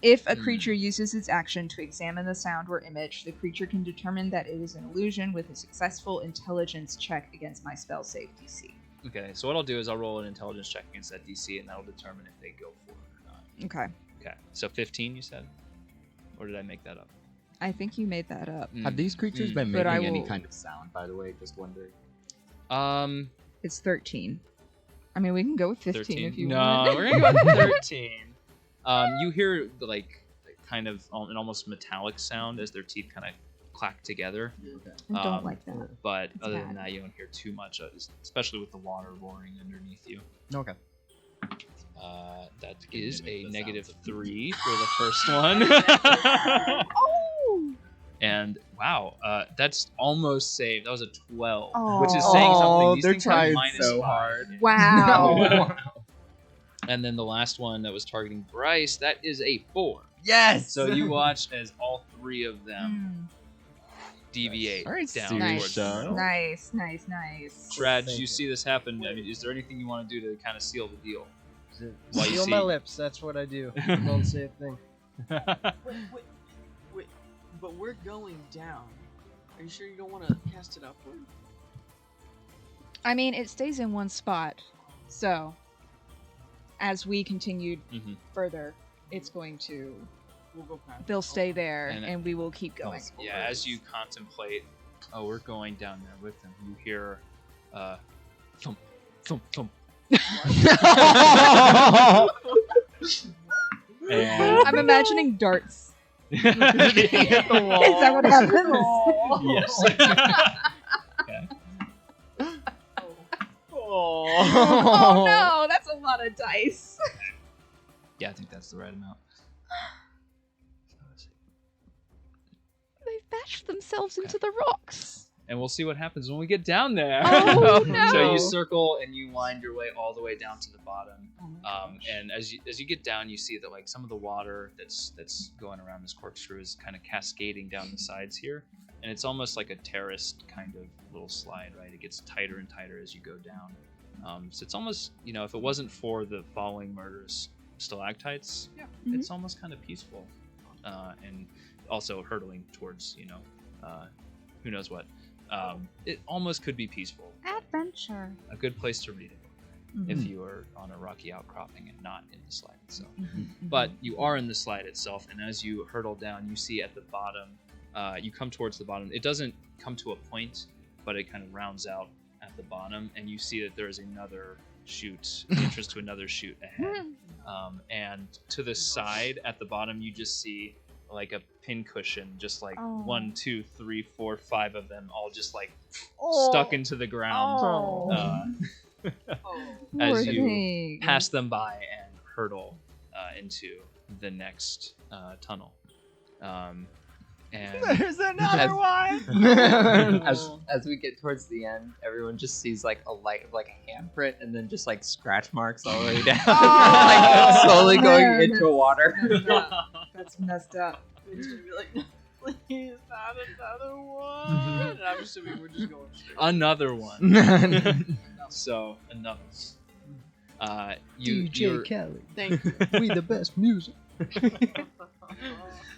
if a creature uses its action to examine the sound or image, the creature can determine that it is an illusion with a successful intelligence check against my spell save DC. Okay, so what I'll do is I'll roll an intelligence check against that DC, and that'll determine if they go for it or not. Okay. Okay, so 15 you said? Or did I make that up? I think you made that up. Have these creatures been But making I any will- kind of sound, by the way? Just wondering. It's 13. I mean, we can go with 15 if you want. No, we're gonna go with 13. You hear like kind of an almost metallic sound as their teeth kind of clack together. I don't like that. But It's other bad. than that, you don't hear too much, especially with the water roaring underneath you. Okay. That is a the negative sounds of 3 for the first one. Oh! And wow, that's almost saved. That was a 12, Oh. which is saying something. These they're things are trying minus so 5. hard. Wow. And then the last one that was targeting Bryce, that is a 4. Yes. So you watch as all 3 of them deviate All right, down Saoirse. towards Nice, nice, nice. Tradj, you see this happen. I mean, is there anything you want to do to kind of seal the deal? While you Seal see- my lips. That's what I do. Don't say a thing. Wait, but we're going down. Are you sure you don't want to cast it upward? I mean, it stays in one spot. So, as we continue Mhm. further, it's going to... We'll go past. They'll stay there, And- and we will keep going. Yeah, as you contemplate, oh, we're going down there with them. You hear, thump, thump, thump. And I'm imagining darts. They hit the wall. Is that what happens? Yes. Oh no, that's a lot of dice. Yeah, I think that's the right amount. they've bashed themselves into the rocks. And we'll see what happens when we get down there. Oh, no. So you circle and you wind your way all the way down to the bottom. And as you get down, you see that like some of the water that's going around this corkscrew is kind of cascading down the sides here. And it's almost like a terraced kind of little slide, right? It gets tighter and tighter as you go down. So it's almost, if it wasn't for the falling murderous stalactites, it's almost kind of peaceful. And also hurtling towards, who knows what. It almost could be peaceful. Adventure. A good place to read it if you are on a rocky outcropping and not in the slide itself. But you are in the slide itself, and as you hurtle down, you see at the bottom, you come towards the bottom. It doesn't come to a point, but it kind of rounds out at the bottom, and you see that there is another chute, entrance to another chute ahead. And to the side at the bottom, you just see like a pin cushion, just like 1, 2, 3, 4, 5 of them, all just like stuck into the ground. As you pass them by and hurtle into the next tunnel. And there's another one. As we get towards the end, everyone just sees like a light of like a handprint, and then just like scratch marks all the way down, like slowly going into water. That's messed up. It's gonna be like, please, not another one. And I'm assuming we're just going straight. Another one. So another. DJ Kelly. Thank you. We the best music.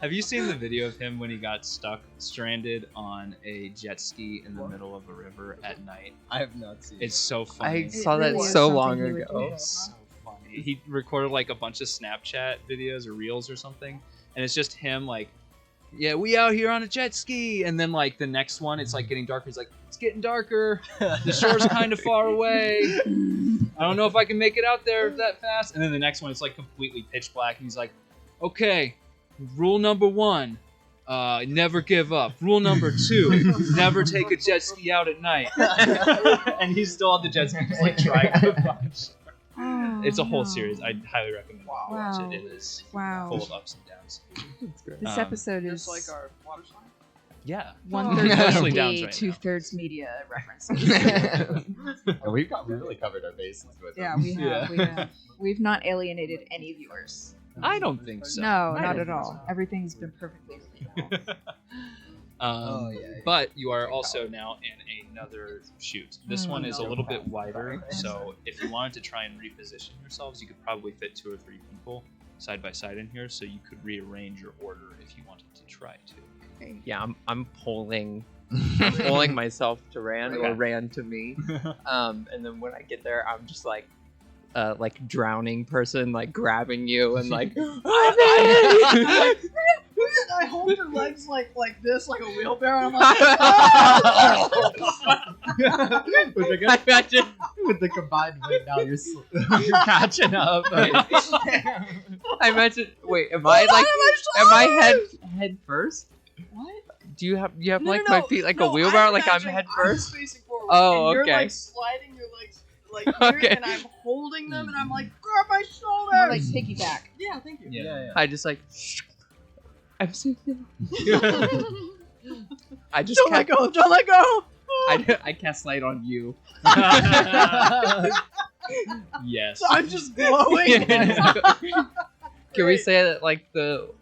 Have you seen the video of him when he got stuck, stranded on a jet ski in the middle of a river at night? I have not seen It's so funny. I saw that really is so something long he would ago. do. It's so funny. He recorded like a bunch of Snapchat videos or reels or something, and it's just him like, yeah, we out here on a jet ski, and then like the next one, it's like getting darker. He's like, it's getting darker. The shore's kind of far away. I don't know if I can make it out there that fast. And then the next one, it's like completely pitch black, and he's like, okay, rule number 1, never give up. Rule number 2, never take a jet ski out at night. And he's still on the jet ski, just like trying to find shore. It's a whole series. I highly recommend you watch it. It is full of ups and downs. This episode is Just like our water slide. Yeah. 1/3 Especially D&D, downs right now. 2/3 media references. We really covered our bases with Yeah, them. we have. We've not alienated any viewers. I don't think so. No, I not don't at think all. so. Everything's been perfectly reasonable. But you are also now in another chute. This one is a little bit wider, so if you wanted to try and reposition yourselves, you could probably fit 2 or 3 people side by side in here, so you could rearrange your order if you wanted to try to. Yeah, I'm pulling myself to Rand or Rand to me. And then when I get there, I'm just like drowning person, like grabbing you and like I hold your legs like this, like a wheelbarrow. I'm like, I imagine with the combined weight now you're catching up. I imagine. Wait, am I head first? what? Do you have No, like no, my feet like no, a wheelbarrow, like I'm imagining head I'm first? facing forward, Oh, and you're okay. like sliding your legs like here, Okay. and I'm holding them, and I'm like, grab my More shoulders. like piggyback. Yeah, thank you. Yeah. I just like. I'm so I just Don't let go! Don't let go! I cast light on you. Yes. I'm just glowing. Can we say that like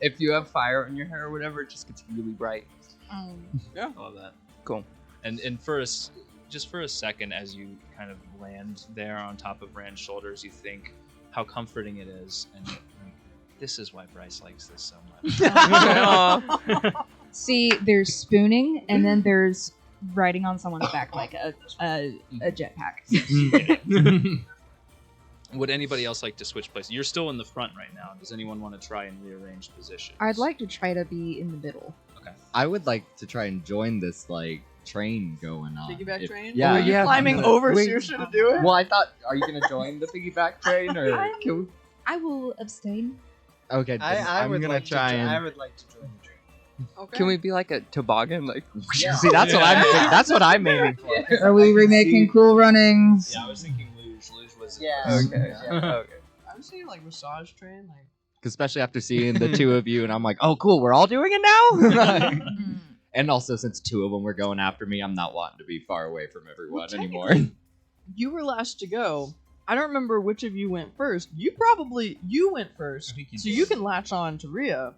if you have fire in your hair or whatever, it just gets really bright? Yeah. I love that. Cool. And just for a second, as you kind of land there on top of Rand's shoulders, you think how comforting it is, and this is why Bryce likes this so much. See, there's spooning, and then there's riding on someone's back like a jetpack. Would anybody else like to switch places? You're still in the front right now. Does anyone want to try and rearrange positions? I'd like to try to be in the middle. Okay. I would like to try and join this like train going on. Piggyback train? Yeah, Are you climbing over Wait. Saoirse to do it? Well, I thought, are you gonna join the piggyback train or? Can we... I will abstain. Okay, then I I'm would gonna like try to, and. I would like to join the train. Okay. Can we be like a toboggan? Like, See, that's what I'm. That's what I'm aiming for. Are we remaking Cool Runnings? Yeah, I was thinking luge. Luge was Yeah. okay. Okay. I'm seeing like massage train, like. Especially after seeing the two of you, and I'm like, oh, cool, we're all doing it now. And also, since 2 of them were going after me, I'm not wanting to be far away from everyone anymore. You were last to go. I don't remember which of you went first. You went first, so you can latch on to Rhea.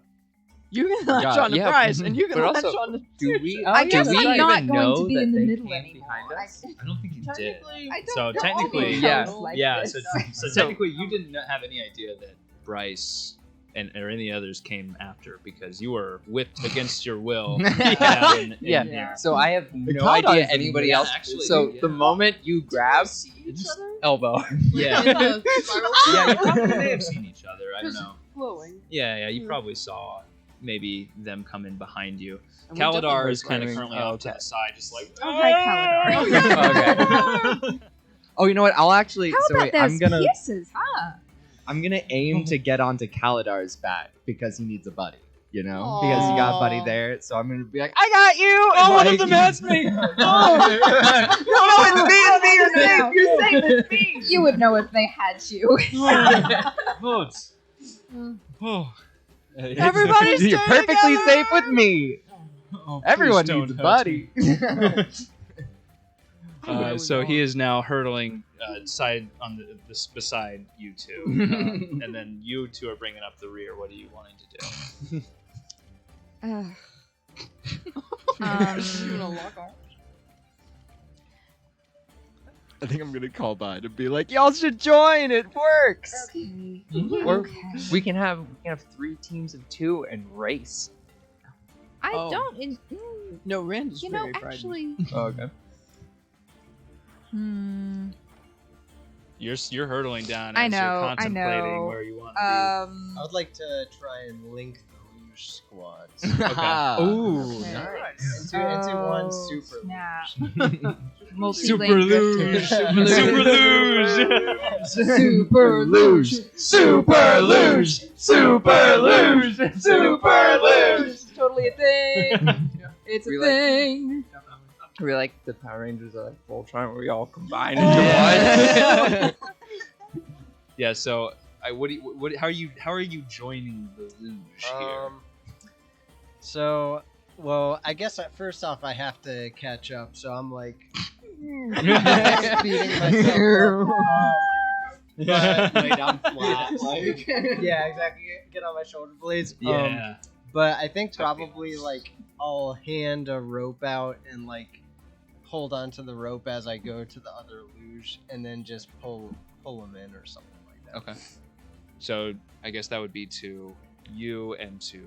You can latch on to Bryce, and you can but latch also, on to do we? I guess do we I'm not even going know to be that in the they middle came anymore. behind us? I don't think you did. Technically, I don't So know technically, all yeah. shows like Yeah, this. so technically you didn't have any idea that Bryce or any others came after because you were whipped against your will. down in Yeah. there. So I have no Cloud idea Eyes anybody yeah, else. actually, So yeah. the moment you grab, elbow. Yeah. Yeah, Yeah, you probably may have seen each other. I don't know. flowing. Yeah, you probably saw maybe them come in behind you. And we definitely Kaladar were is kind of screaming. currently Oh, off to okay. the side, just like. Oh, hi, Kaladar. Okay. Oh, you know what? I'll actually. How so about wait, those I'm gonna kisses, huh? aim to get onto Kaladar's back because he needs a buddy. You know, because he got a buddy Aw. there. So I'm gonna be like, I got you. Oh, one of Like- them has me! No, it's me. You're safe. You're safe with me. You would know if they had you. Votes. Oh. Everybody You're stay perfectly together! safe with me. Oh, Everyone please needs a don't buddy. So he is now hurtling side on this beside you two, and then you two are bringing up the rear. What are you wanting to do? You gonna lock arms? I think I'm gonna call by to be like, y'all should join. It works. Okay. Or Okay. we can have 3 teams of 2 and race. I Oh. don't. No, Rand is You know, very frightened. actually. Okay. You're hurtling down. I As know, You're I contemplating know. where you want to I would like to try and link the luge squads Okay. Ooh, Okay. nice. into one Oh, super snap. Super luge. Super luge. Super luge. Super luge. Super luge. Super luge. Totally a thing. It's a We like- thing. We're like the Power Rangers are like Voltron, where we all combine Yeah. into one. Yeah. So, how are you joining the luge here? So, well, I guess first off, I have to catch up. So I'm like speeding myself up. Yeah. Lay down flat. Like. Yeah, exactly. Get on my shoulder blades. Yeah. But I think probably like I'll hand a rope out and like hold onto the rope as I go to the other luge, and then just pull them in or something like that. Okay. So I guess that would be to you and to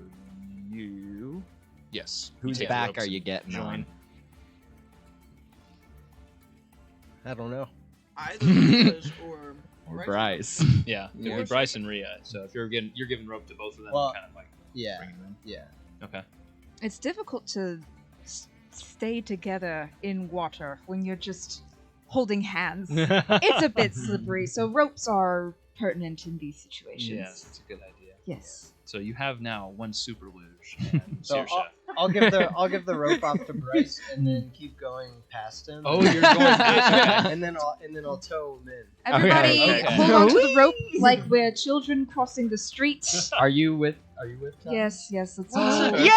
you. Yes. You Whose take the back ropes are and you getting join. on? I don't know. Either Liz or Bryce. Yeah. It'd Yeah. be Bryce and Rhea. So if you're giving rope to both of them, Well, kind of like Yeah, bringing them yeah. in. Okay. It's difficult to stay together in water when you're just holding hands. It's a bit slippery, so ropes are pertinent in these situations. Yes, it's a good idea. Yes. So you have now one super luge and So Saoirse. I'll give the rope off to Bryce and then keep going past him. Oh, you're going past him. and then I'll tow him in. Everybody, okay. hold on to the rope like we're children crossing the street. Are you with? Tom? Yes, let's all. Yay!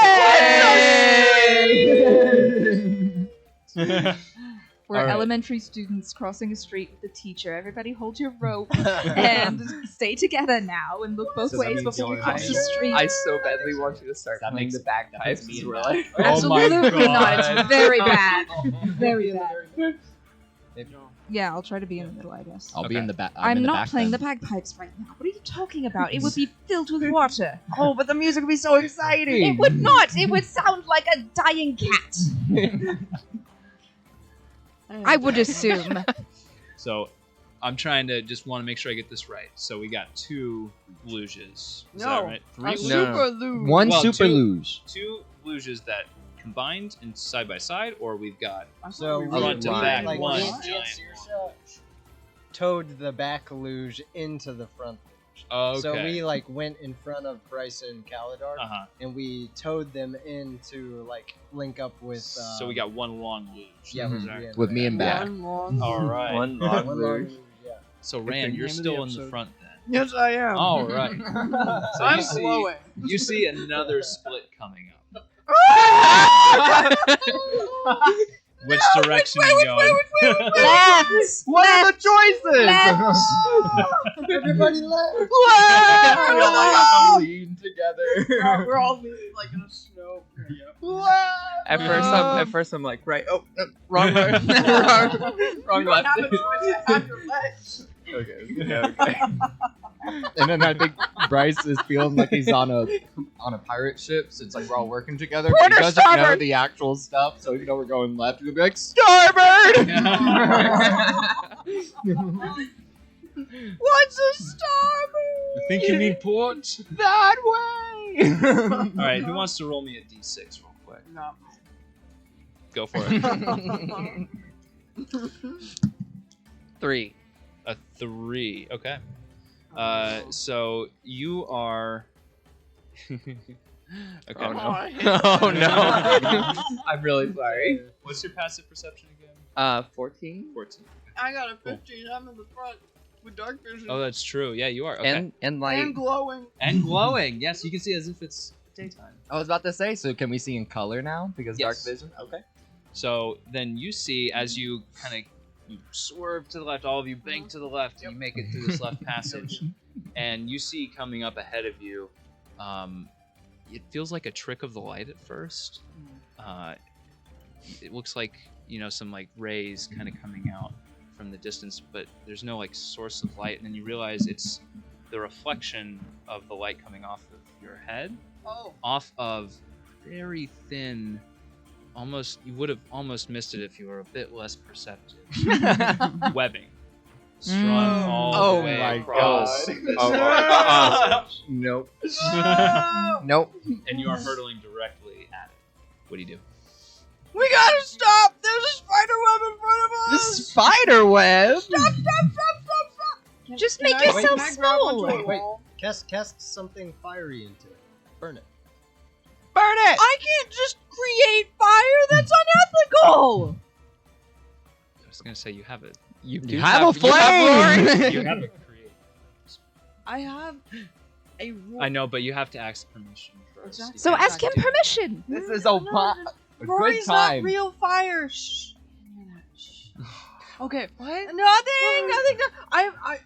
We're All right. elementary students crossing a street with a teacher. Everybody hold your rope and stay together now and look both So that ways means before we going cross the there? street. I so badly want you to start That playing makes- the bagpipes. me as we're mad. like, Absolutely not. It's very bad. Very Be in the bad. very- Yeah, I'll try to be in the middle, I guess. I'll be Okay. in the back. I'm in the not back playing then. the bagpipes right now. What are you talking about? It would be filled with water. Oh, but the music would be so exciting. It would not. It would sound like a dying cat. I would assume. So I'm trying to just want to make sure I get this right. So we got 2 luges. Is that No. right? A 3 super luge. One Well, super two- luge. 2 luges that combined and side by side, or we've got So we we, front to we- back, like, one me and giant Saoirse towed the back luge into the front luge. okay. So we like went in front of Bryce and Kaladar, Uh-huh. and we towed them in to like link up with. So we got one long luge. Yeah, Is with that- me and With me and back. One long. All right. one Yeah, long one long luge. luge, yeah. So Pick Rand, the you're name of the still in the episode. front then. Yes, I am. All right. So I'm you see, glowing. you see another split coming up. Which direction are you going? Left! What are the choices? Everybody left. We all have to lean together. We're all leaning like in a snow. At first I'm like, right. Oh, wrong way. wrong left. Have a choice. I have your legs. Okay. And then I think Bryce is feeling like he's on a pirate ship, so it's like we're all working together. But he doesn't know the actual stuff, so even though we're going left, he'll be like, starboard! What's a starboard? You think you need port? That way! All right, who wants to roll me a d6 real quick? Not Go for it. 3. A 3. Okay. So you are. Okay. Oh no! Oh no! I'm really sorry. What's your passive perception again? 14. 14. I got a 15. I'm in the front with dark vision. Oh, that's true. Yeah, you are. Okay. And like And glowing. And glowing. Yes, you can see as if it's daytime. I was about to say, so can we see in color now? Because Yes. dark vision? Okay. So then you see as you kind of you swerve to the left, all of you bank to the left, and you make it through this left passage, and you see coming up ahead of you, it feels like a trick of the light at first. It looks like some like rays kind of coming out from the distance, but there's no like source of light, and then you realize it's the reflection of the light coming off of your head, off of very thin. You would have almost missed it if you were a bit less perceptive. Webbing. Strung all the way my across. God. Nope. Nope. And you are hurtling directly at it. What do you do? We gotta stop! There's a spider web in front of The us! spider web? Stop! Just Can make I- yourself can I grab onto small. a wall? Cast something fiery into it. Burn it. Burn it! I can't just create fire. That's unethical. I was gonna say you have it. you have a flame! You have a create. I have a rule. I know, but you have to ask permission first. Exactly. You So can't ask him do it. permission. This is a good Rory's not time. real fire. Shh. Okay. What? Nothing.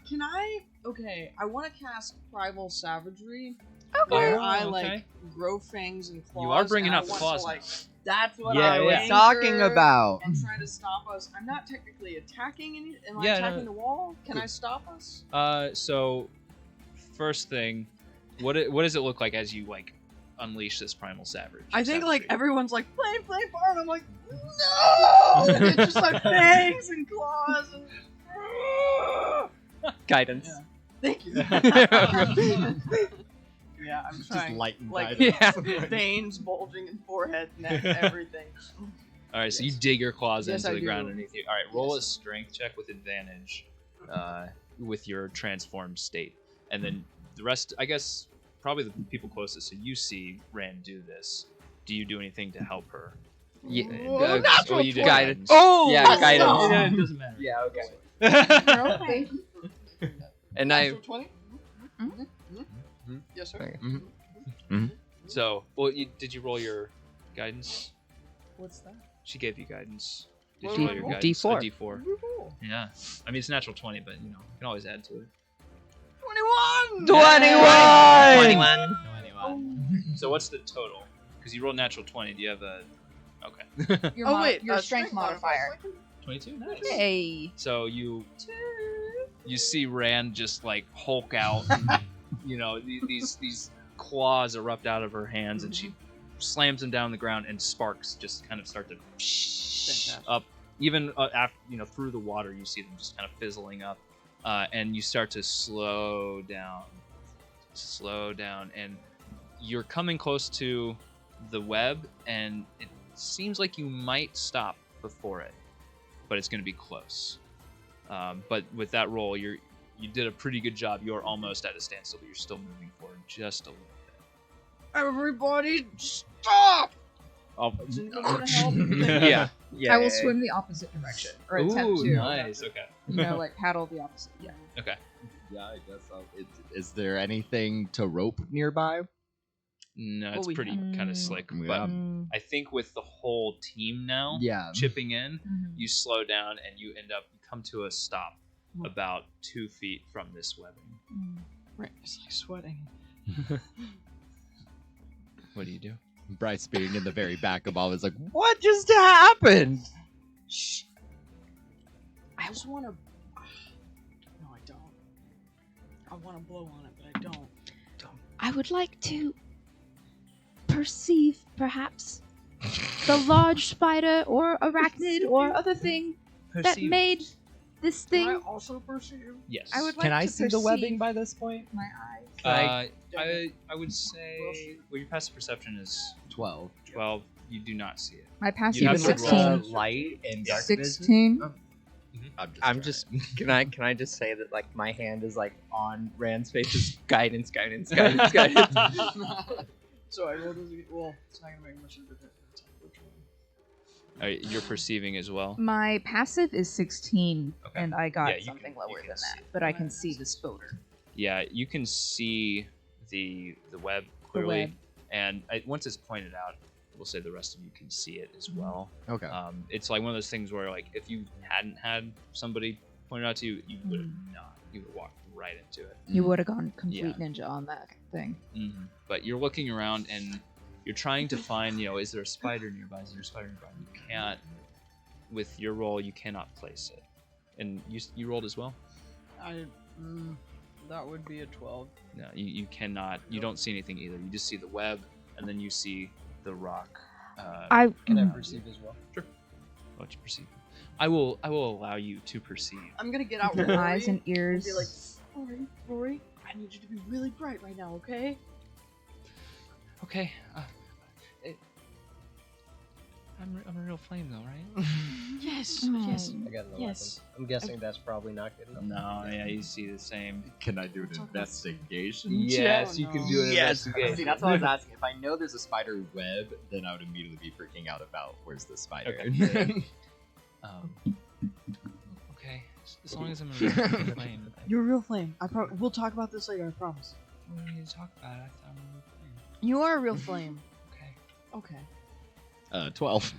Can I? Okay. I want to cast Primal Savagery. Okay. Where I okay. like grow fangs and claws. You are bringing and I out the want claws to, now. like, that's what Yeah, I we're anger talking about. and try to stop us. I'm not technically attacking any. Am I Yeah, attacking no. the wall? Can I stop us? So first thing, what does it look like as you like unleash this primal savage? I think like savagery? everyone's like flame, fire, and I'm like, no! And it's just like fangs and claws and. Guidance. Yeah. Thank you. Yeah, I'm trying. lighten like guidance. veins bulging in forehead, neck, everything. All right, so you Yes. dig your claws Yes, into I the ground do. underneath you. All right, roll Yes. a strength check with advantage, with your transformed state, and then the rest. I guess probably the people closest. So you see Rand do this. Do you do anything to help her? Yeah. Well, you did guidance. guidance. Yeah, Yes. guidance. Oh. It doesn't matter. Yeah. Okay. Okay. And I. Natural 20? Yes, sir. Okay. So, did you roll your guidance? What's that? She gave you guidance. Did What you did roll I your roll? guidance? D4. A D4. Yeah. I mean, it's natural 20, but you can always add to it. 21! 21. So what's the total? Because you rolled natural 20. Do you have a? Okay. Your, Oh, wait. your strength modifier. 22. Nice. Hey. So you see Rand just like Hulk out. These claws erupt out of her hands, and she slams them down on the ground, and sparks just kind of start to up. Even after through the water, you see them just kind of fizzling up, and you start to slow down, and you're coming close to the web, and it seems like you might stop before it, but it's going to be close. But with that roll, you did a pretty good job. You're almost at a standstill, but you're still moving forward just a little bit. Everybody, stop! Oh, Is anyone gonna help? yeah. Yeah. I will swim the opposite direction, or attempt Ooh, to. nice. Okay. Like paddle the opposite. Yeah. Okay. Yeah, I guess. Is there anything to rope nearby? No, Well, it's we pretty have- kind of slick. Yeah. But I think with the whole team now Yeah. chipping in, Mhm. you slow down and you come to a stop about 2 feet from this webbing. Right, it's like sweating. What do you do? Bryce being in the very back of all is like, what just happened? Shh. I just want to. No, I don't. I want to blow on it, but I don't. I would like to perceive, perhaps, the large spider or arachnid or other thing that made this Can I thing. also perceive? Yes. I would like Can I to see the perceive webbing by this point? my eyes. I would say well, your passive perception is 12. 12. You do not see it. My passive You is have to 16. roll. light and dark 16. I'm just. Can I just say that like my hand is like on Rand's face, just guidance. So I rolled as well. It's not gonna make much of a difference. You're perceiving as well. My passive is 16, Okay. and I got Yeah, you something can- lower you can than that, see. but I can see the spoder. Yeah, you can see the web clearly, web. and once it's pointed out, we'll say the rest of you can see it as well. Okay. It's like one of those things where, like, if you hadn't had somebody point it out to you, you would have not. You would have walked right into it. You would have gone complete Yeah. ninja on that thing. But you're looking around and you're trying to find, is there a spider nearby? Is there a spider nearby? You can't. With your roll, you cannot place it. And you rolled as well? That would be a 12. No, you cannot. You don't see anything either. You just see the web, and then you see the rock. Can I perceive as well? Sure. What you perceive? I will allow you to perceive. I'm gonna get out Your Rory eyes and and ears. be like, Rory, I need you to be really bright right now, okay? Okay. I'm a real flame though, right? Yes, Oh. yes. I got an 11. Yes. I'm guessing that's probably not good enough. No, yeah, you see the same. Can I do an investigation? Yes, you can do an investigation. See, that's what I was asking. If I know there's a spider web, then I would immediately be freaking out about where's the spider. Okay. Okay. As long as I'm a real flame. You're a real flame. We'll talk about this later, I promise. We don't need to talk about it. I thought I'm a real flame. You are a real flame. Okay. Okay. 12.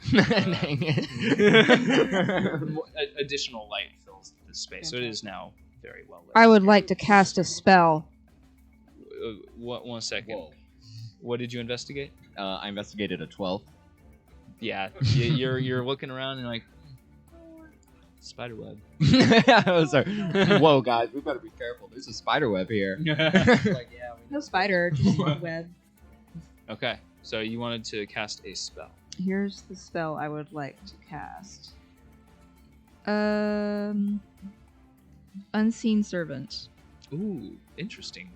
Additional light fills the space, so it is now very well lit. I would like to cast a spell. One second. Whoa. What did you investigate? I investigated a 12. Yeah, you're looking around and like spider web. I was like, whoa, guys, we better be careful. There's a spider web here. Like, yeah, we No spider, just a web. Okay, so you wanted to cast a spell. Here's the spell I would like to cast. Unseen Servant. Ooh, interesting.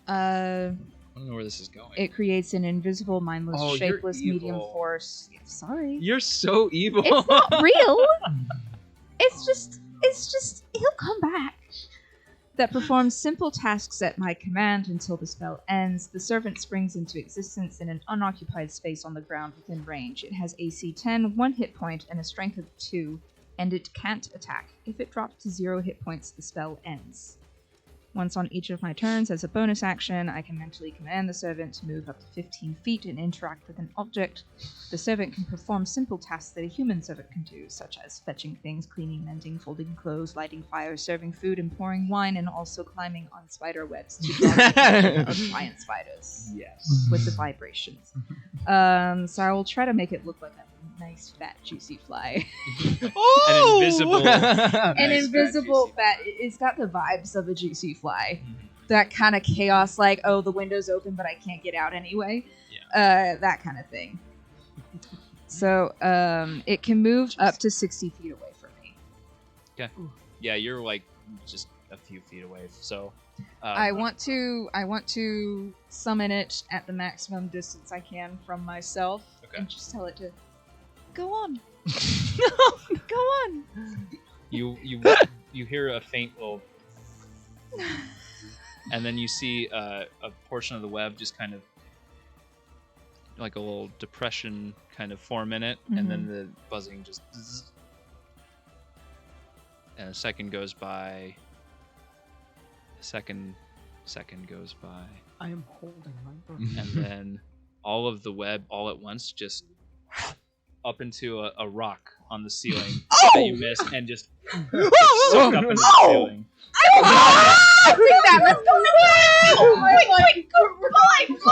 Uh, I don't know where this is going. it creates an invisible, mindless, Oh, you're shapeless medium evil. force. Sorry. You're so evil. It's not real. It's just he'll come back. That performs simple tasks at my command until the spell ends. The servant springs into existence in an unoccupied space on the ground within range. It has AC 10, 1 hit point, and a strength of 2, and it can't attack. If it drops to 0 hit points, the spell ends. Once on each of my turns, as a bonus action, I can mentally command the servant to move up to 15 feet and interact with an object. The servant can perform simple tasks that a human servant can do, such as fetching things, cleaning, mending, folding clothes, lighting fires, serving food, and pouring wine, and also climbing on spider webs to draw the attention of giant spiders Yes. with the vibrations. So I will try to make it look like a nice, fat, juicy fly. An invisible. An invisible fat. It's got the vibes of a juicy fly. That kind of chaos, like, oh, the window's open, but I can't get out anyway. That kind of thing. So it can move up to 60 feet away from me. Okay. Yeah, you're like just a few feet away. So I want to summon it at the maximum distance I can from myself, Okay. and just tell it to go on. No, go on. you hear a faint little, and then you see a portion of the web just kind of like a little depression kind of form in it, and then the buzzing just zzz. And a second goes by, a second second goes by. I am holding my book. And then all of the web all at once just up into a rock on the ceiling that you missed and just sucked up into the ceiling. I think that was quick,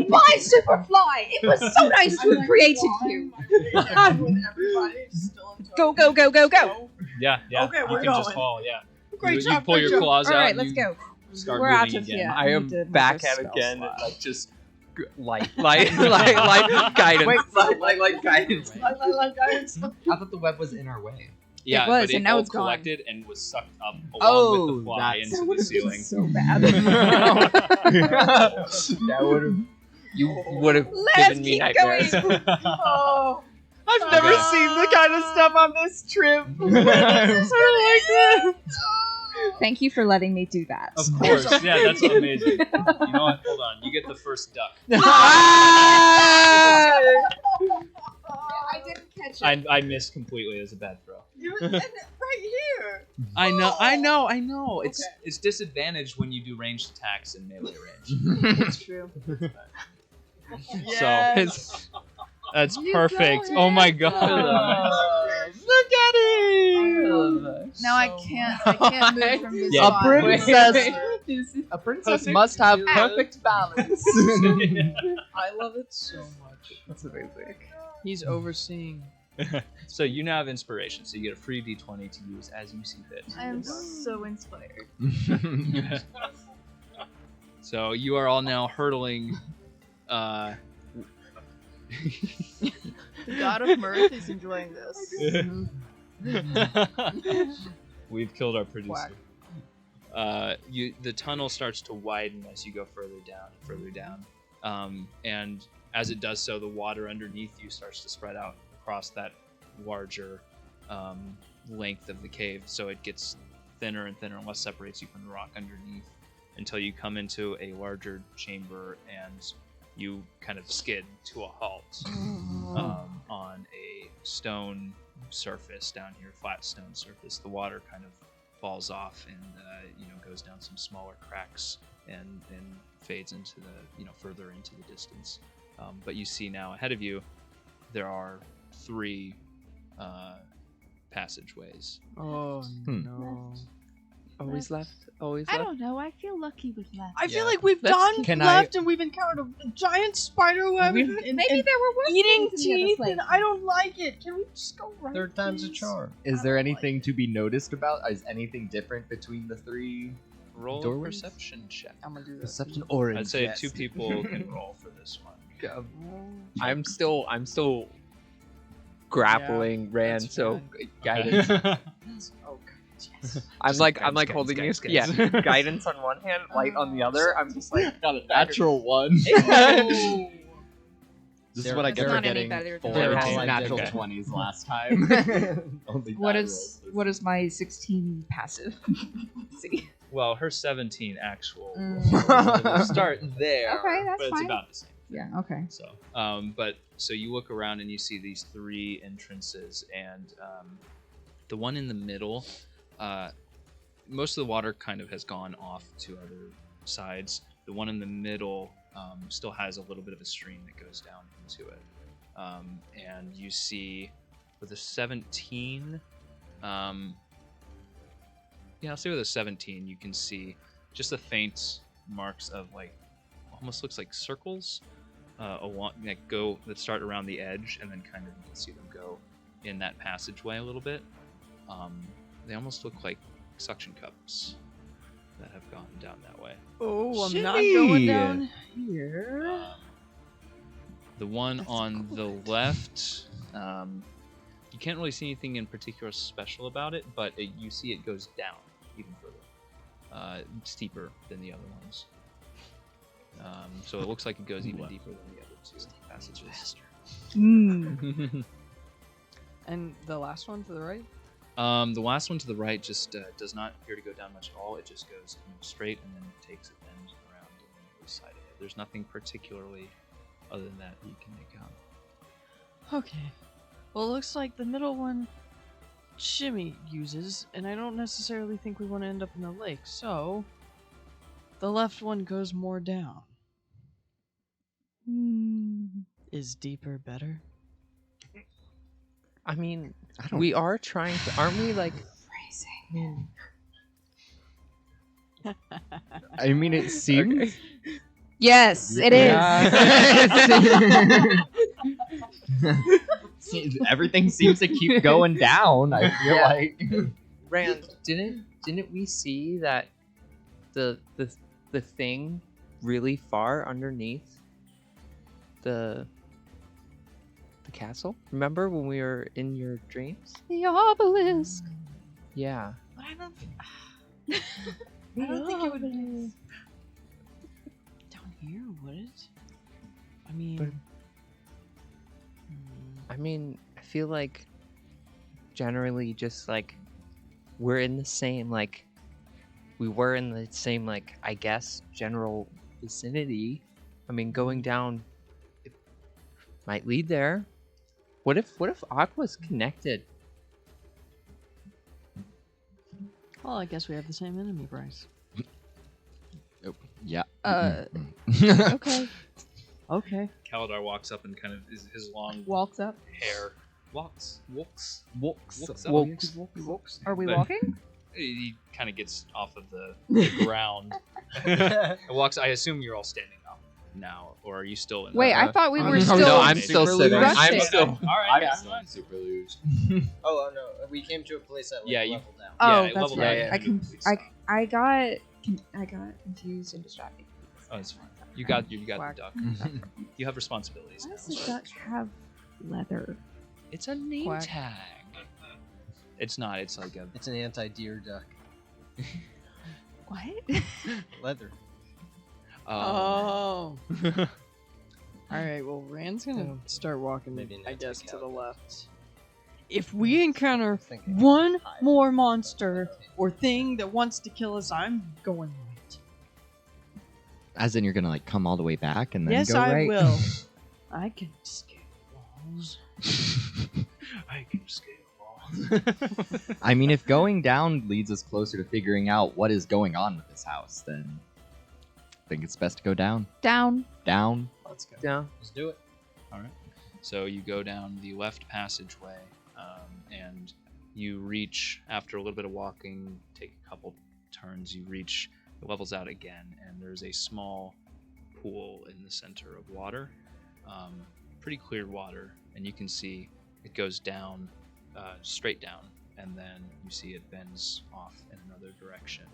fly, super fly! It was so nice to have created you. Go! Yeah. Okay, you we're can just going. fall. Yeah. Great you job, pull great your job. claws All out. right, and let's you go. Start We're out moving of again. here. I am need to back make a at spell again, slot. like just like guidance, like guidance. Like guidance. I thought the web was in our way. Yeah, It was, but it and now all it's gone. collected and was sucked up along with Oh, the fly that's- into the ceiling. So bad. That would have you would have Let's given me keep nightmares. going. Oh, I've never Okay. seen the kind of stuff on this trip. Thank you for letting me do that. Of course, yeah, that's amazing. You know what? Hold on, you get the first duck. I didn't catch it. I missed completely. It was a bad throw. you were right here. I know. It's disadvantaged when you do ranged attacks in melee range. That's true. So that's perfect. Oh my god. Look at it. Now I can't move from this Yeah. spot. A princess must have perfect balance. I love it so much. That's amazing. He's overseeing. So you now have inspiration, so you get a free d20 to use as you see fit. I am so inspired. So you are all now hurtling. The god of mirth is enjoying this. We've killed our producer. The tunnel starts to widen as you go further down, and as it does so, the water underneath you starts to spread out across that larger length of the cave. So it gets thinner and thinner, and less separates you from the rock underneath, until you come into a larger chamber and you kind of skid to a halt on a stone surface down here, flat stone surface. The water kind of falls off and goes down some smaller cracks and fades into the further into the distance. But you see now ahead of you, there are 3 passageways. Oh no. Always left. Always I left. don't know. I feel lucky with left. I feel Yeah. like we've Let's gone keep- Can left and we've encountered a giant spider web and Maybe there were worse eating things in the other teeth, place. and I don't like it. Can we just go right? Third time's a please? charm. Is there anything to be noticed about? Is anything different between the 3 Roll a doorways? perception check. I'm gonna do this. Perception or I'd say ingest? 2 people can roll for this one. I'm still grappling Rand, that's so fine. guidance. Oh god, yes. I'm like holding guidance, you. Yeah, guidance on one hand, light on the other. I'm just like Got a natural 1. This is what I get It's for not any getting better than 4 that. two Okay. natural Okay. 20s last time. Only What die is rolls. my 16 passive? Let's see. Well, her 17 actual. Mm. We'll start there. Okay, that's but it's fine. about the same. Yeah. Okay. So you look around and you see these 3 entrances, and the one in the middle, most of the water kind of has gone off to other sides. The one in the middle still has a little bit of a stream that goes down into it, and you see with a 17. I'll say with a 17, you can see just the faint marks of almost looks like circles along that start around the edge, and then kind of you can see them go in that passageway a little bit. They almost look like suction cups that have gone down that way. Oh, I'm not Shimmy. going down here. The one That's on cool. the left, you can't really see anything in particular special about it, but you see it goes down even further, steeper than the other ones. So it looks like it goes even deeper than the other 2 passages. And the last one to the right? The last one to the right just does not appear to go down much at all. It just goes straight and then takes a bend around on the other side of it. There's nothing particularly other than that you can make out. Okay. Well, it looks like the middle one Shimmy uses, and I don't necessarily think we want to end up in the lake, so The left one goes more down. Is deeper better? I mean, don't- we are trying to, aren't we? Like, I mean, it seems. Yes, it is. Everything seems to keep going down. I feel like. Rand, didn't we see that the thing really far underneath the castle? Remember when we were in your dreams? The obelisk. Yeah. But I don't think it would be down here, would it? I mean, I feel like generally just like we're in the same like we were in the same like I guess general vicinity. I mean, going down it might lead there. What if Aqua's connected? well, I guess we have the same enemy, Bryce. Yeah. Okay. Okay. Kaladar walks up and kind of his long Walks up. hair walks. Are we But- walking? He kind of gets off of the ground and walks. I assume you're all standing up now, or are you still in? Wait, I thought we were no, still. No, I'm still super sitting. rushed I'm it. still. All right, I'm yeah, still fine. super luge. Oh no, we came to a place that Yeah, you- leveled down. Oh, Yeah, that's level right. down. I got confused and distracted. Oh, that's fine. You got the Quack. duck. You have responsibilities. Why now. does the duck have leather? It's a name Quack. tag. It's not. It's like a. It's an anti-deer duck. What? Leather. Oh. All right. Well, Rand's gonna start walking. Maybe I not guess take to out the the- left. If we encounter Thinking. one more monster or thing that wants to kill us, I'm going right. As in, you're gonna like come all the way back and then Yes, go I right. will. I can scale walls. I can scale walls. I mean, if going down leads us closer to figuring out what is going on with this house, then I think it's best to go down. Down. Down. Let's go. Yeah. Let's do it. All right. So you go down the left passageway, and you reach after a little bit of walking. Take a couple turns. You reach. It levels out again, and there's a small pool in the center of water. Pretty clear water, and you can see it goes down, straight down, and then you see it bends off in another direction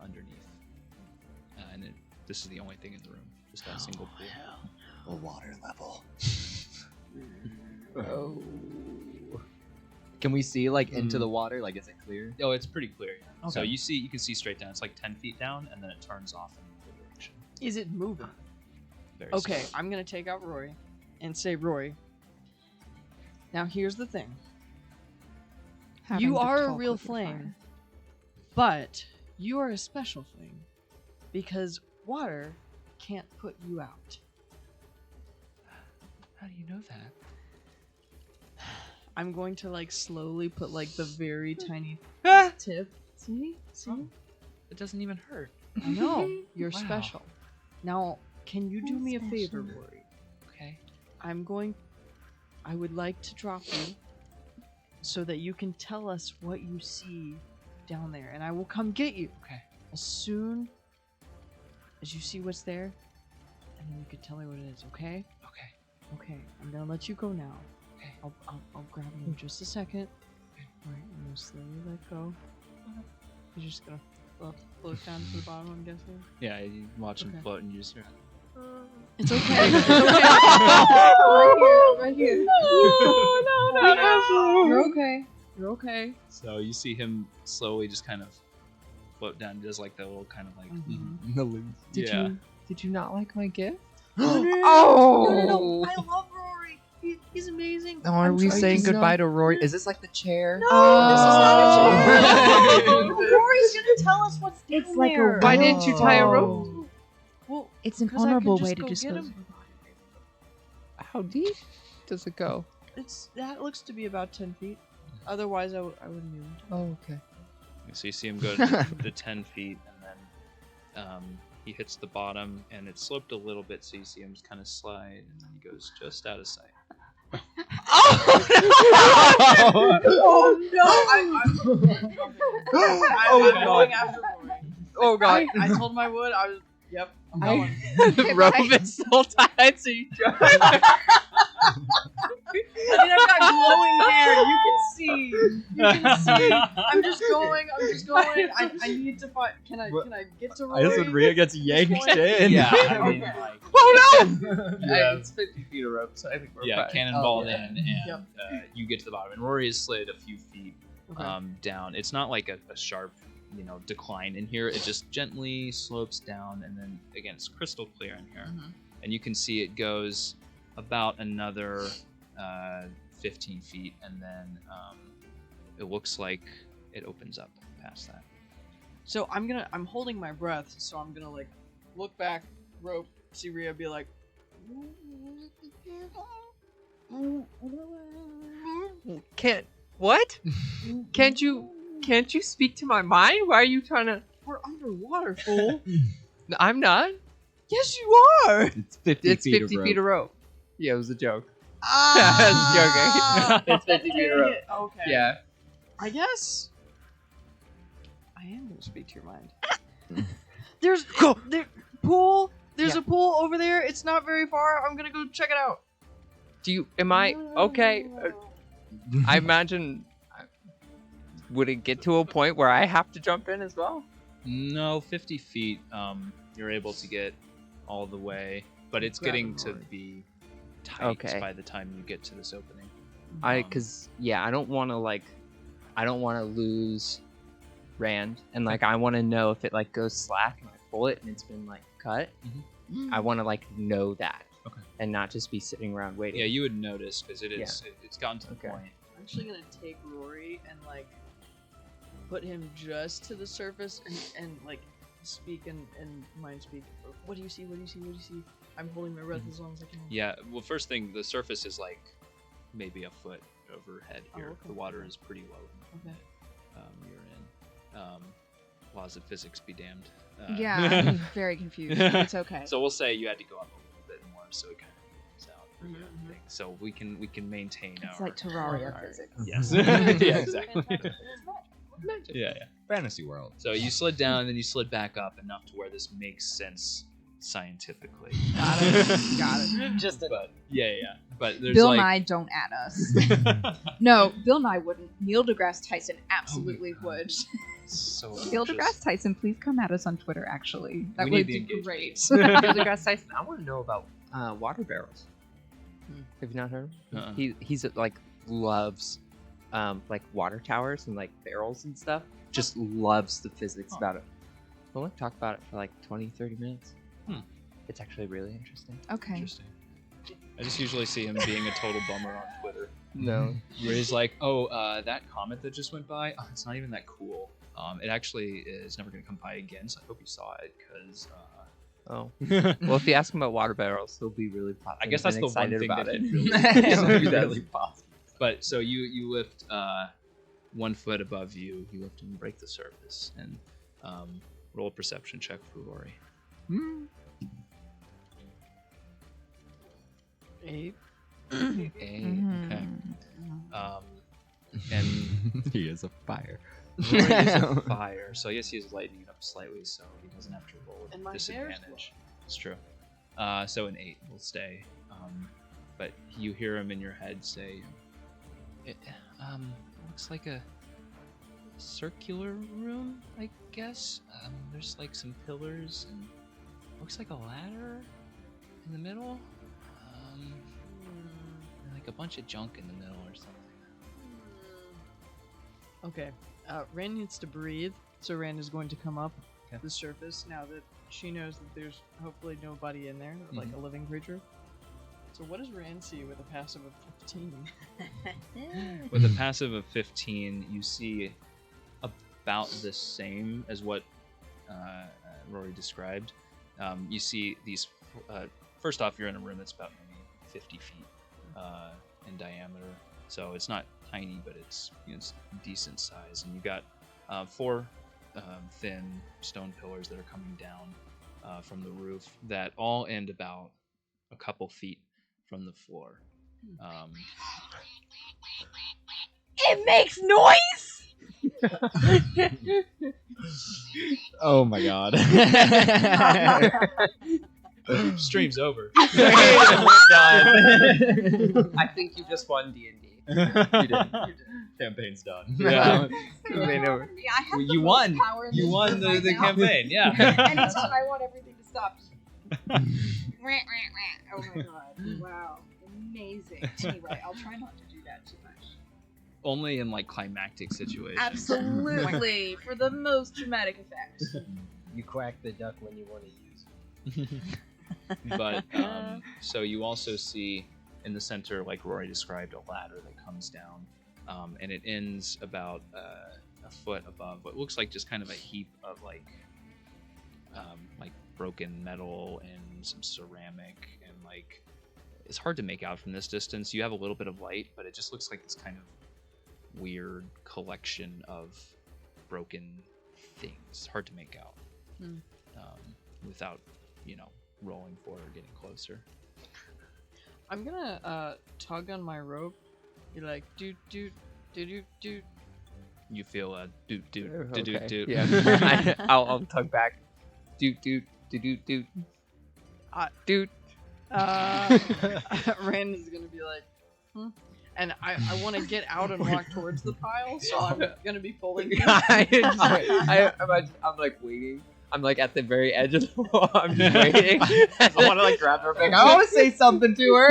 underneath. This is the only thing in the room, just that single pool. A water level. Oh. Can we see like into the water? Like, is it clear? Oh, it's pretty clear. Yeah. So Okay. you can see straight down. It's like 10 feet down, and then it turns off in another direction. Is it moving? Very Okay, slow. I'm gonna take out Roy and say, Roy. Now here's the thing. Having You to are a talk real with your flame, fire. but you are a special flame because water can't put you out. How do you know that? I'm going to like slowly put like the very tiny tip. See? It doesn't even hurt. I know. You're Wow. special. Now, can you do I'm me a favor, special. Rory? Okay. I would like to drop you so that you can tell us what you see down there, and I will come get you Okay. as soon as you see what's there, and then you can tell me what it is, okay? Okay. Okay, I'm gonna let you go now. Okay. I'll grab you in just a second. Alright, I'm gonna slowly let go. You're just gonna float down to the bottom, I'm guessing? Yeah, you watch him Okay. float, and you just hear. It's okay. It's Right here. No. You're okay. You're okay. So you see him slowly just kind of float down. He does like that little kind of like. Mhm. Did you not like my gift? Oh. I love Rory. He's amazing. Oh, are we trying saying to goodbye to Rory? Is this like the chair? Oh. Rory's gonna tell us what's down It's like a there. Why didn't you tie a rope? Well, It's an 'cause I could honorable just way to go get dispose him. of a body. How deep does it go? that looks to be about 10 feet. Otherwise, I wouldn't be able to. Oh, okay. So you see him go to 10 feet, and then he hits the bottom, and it's sloped a little bit, so you see him kind of slide, and then he goes just out of sight. Oh no! I'm going after Rory. Oh god. I told him I would. I was. Yep. I'm going. The rope is still tied, so you try. I mean, I've got glowing hair. You can see. I'm just going. I need to find. Can I get to Rory? I guess when Rhea gets yanked in. Yeah, I mean, Okay. like, Oh no! Yeah. It's 50 feet of rope, so I think we're yeah, fine. cannonball Oh, yeah. in, and Yep. you get to the bottom. And Rory has slid a few feet Okay. down. It's not like a sharp, decline in here. It just gently slopes down, and then again, it's crystal clear in here, and you can see it goes about another 15 feet, and then it looks like it opens up past that. So I'm holding my breath. So I'm gonna like look back, rope, see Rhea, be like, What? Can't you speak to my mind? Why are you trying to? "We're underwater, fool." I'm not. Yes, you are. It's 50 It's feet 50 of feet rope. of rope. Yeah, it was a joke. Ah, It's 50 feet of dang rope. it. Okay. Yeah. I guess I am gonna speak to your mind. There's pool. There's Yeah. a pool over there. It's not very far. I'm gonna go check it out. Am I okay? I imagine. Would it get to a point where I have to jump in as well? No, 50 feet. You're able to get all the way, but it's Grab getting him, to Rory. be tight Okay. by the time you get to this opening. I don't want to lose Rand, and I want to know if it goes slack and I pull it and it's been cut. I want to know that. Okay. And not just be sitting around waiting. Yeah, you would notice because it's gotten to the Okay. point. I'm actually gonna take Rory and put him just to the surface and speak and mind speak. What do you see? What do you see? What do you see? I'm holding my breath as long as I can. Yeah, well, first thing, the surface is maybe a foot overhead here. okay. The water is pretty low. Okay. You're in. Laws of physics be damned. Yeah, I'm very confused. But it's okay. So we'll say you had to go up a little bit more, so it kind of evens out. Mhm, Yeah, mhm. thing. So we can maintain It's our. like Terraria physics. Yes. Yeah, exactly. Yeah. Fantasy world. So you slid down, and then you slid back up enough to where this makes sense scientifically. Got it. Got it. Just a, But yeah. But there's Bill Nye, don't add us. No, Bill Nye wouldn't. Neil deGrasse Tyson absolutely God. would. so Neil just- deGrasse Tyson, please come at us on Twitter. Actually, that We would need the be engagement. great. Neil deGrasse Tyson, I want to know about water barrels. Have you not heard? Uh-uh. He's loves water towers and barrels and stuff. Just loves the physics about it. We'll only talk about it for 20-30 minutes. It's actually really interesting. Okay. Interesting. I just usually see him being a total bummer on Twitter. No. Where he's like, that comet that just went by, it's not even that cool. It actually is never going to come by again, so I hope you saw it, because... Oh. Well, if you ask him about water barrels, he'll be really positive. I guess that's and the one excited thing about that it. he really Really possible. But so you lift 1 foot above you, you lift and break the surface, and roll a perception check for Rory. 8. Okay. Mhm. And He is a fire. Rory is a fire, so I guess he's lightening it up slightly, so he doesn't have to roll And my hair's disadvantage. It's true. So an 8 will stay. But you hear him in your head say, "It looks like a circular room, I guess. There's some pillars and looks like a ladder in the middle. And a bunch of junk in the middle or something." Okay. Rand needs to breathe, so Rand is going to come up Okay. the surface now that she knows that there's hopefully nobody in there, like a living creature. So what does Rand see with a passive of 15? With a passive of 15, you see about the same as what Rory described. You see these. First off, you're in a room that's about maybe 50 feet in diameter, so it's not tiny, but it's decent size. And you got 4 thin stone pillars that are coming down from the roof that all end about a couple feet from the floor. It makes noise. Oh my god. Stream's over. I think you just won D&D. You did. Campaign's done. Yeah. I have You the won. most power in You this won room the right now. campaign. Yeah. Anytime I want everything to stop. Oh my god! Wow, amazing. Anyway, I'll try not to do that too much. Only in like climactic situations. Absolutely, for the most dramatic effect. You quack the duck when you want to use it. But so you also see in the center, like Rory described, a ladder that comes down, and it ends about a foot above what looks like just kind of a heap of like broken metal and some ceramic, and like it's hard to make out from this distance. You have a little bit of light, but it just looks like this kind of weird collection of broken things. Hard to make out without rolling forward or getting closer. I'm gonna tug on my rope. Be like, doot doot doot doot. You feel a doot doot Okay. doot doot. Yeah. I'll tug back. Doot doot doot doot doot. Doot. Rand is gonna be like, and I want to get out and walk towards the pile, so I'm gonna be pulling. I'm like waiting. I'm like at the very edge of the wall. I'm just waiting. I want to like grab her back. I always say something to her.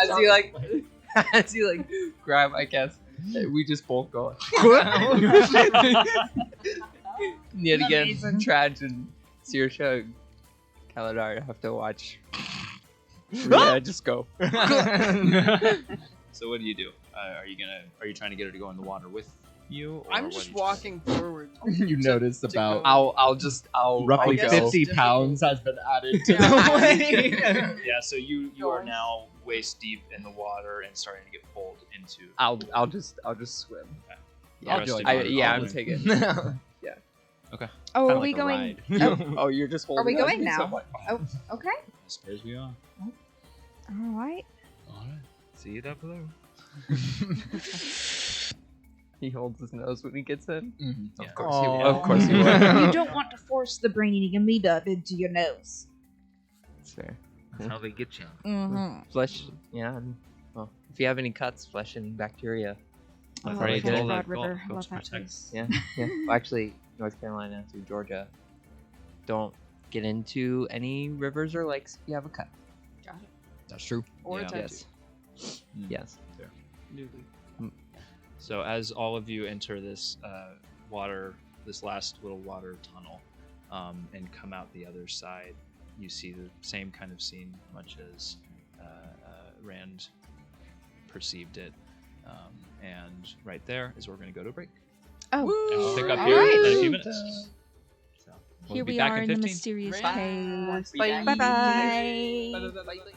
as you like grab, I guess we just both go. Yet again, Tradj and Saoirse and Kaladar have to watch. Yeah, just go. So what do you do? Are you trying to get her to go in the water with you? Or I'm what just are you walking forward. You notice about go. roughly I'll go. 50 pounds has been added to the Yeah. weight. Yeah, so you are now waist deep in the water and starting to get pulled into. I'll just swim. Yeah, I'll join I'm taking. Oh, Kinda are we like a going? ride. Oh, you're just holding. Are we on going me now? somewhat. Oh, okay. I suppose we are. All right. All right. See you down below. He holds his nose when he gets in. Yeah. Of course, Aw. of course he would. You don't want to force the brain-eating amoeba into your nose. That's fair. That's how they get you. Mm-hmm. Flesh, yeah. Well, if you have any cuts, flesh and bacteria. Oh, Very okay. good. Broad River. Go Love that protect. place. Yeah, yeah. Well, actually, North Carolina through Georgia, don't get into any rivers or lakes if you have a cut. Got it. That's true. Or Yeah. a tattoo. Yes. Yes. Newly. So as all of you enter this this last little water tunnel, and come out the other side, you see the same kind of scene, much as Rand perceived it. And right there is where we're going to go to a break. Oh, And we'll pick up All here right. in a few minutes. So, we'll here be we back are in the 15. mysterious Bye. cave. Bye. Bye-bye. Bye.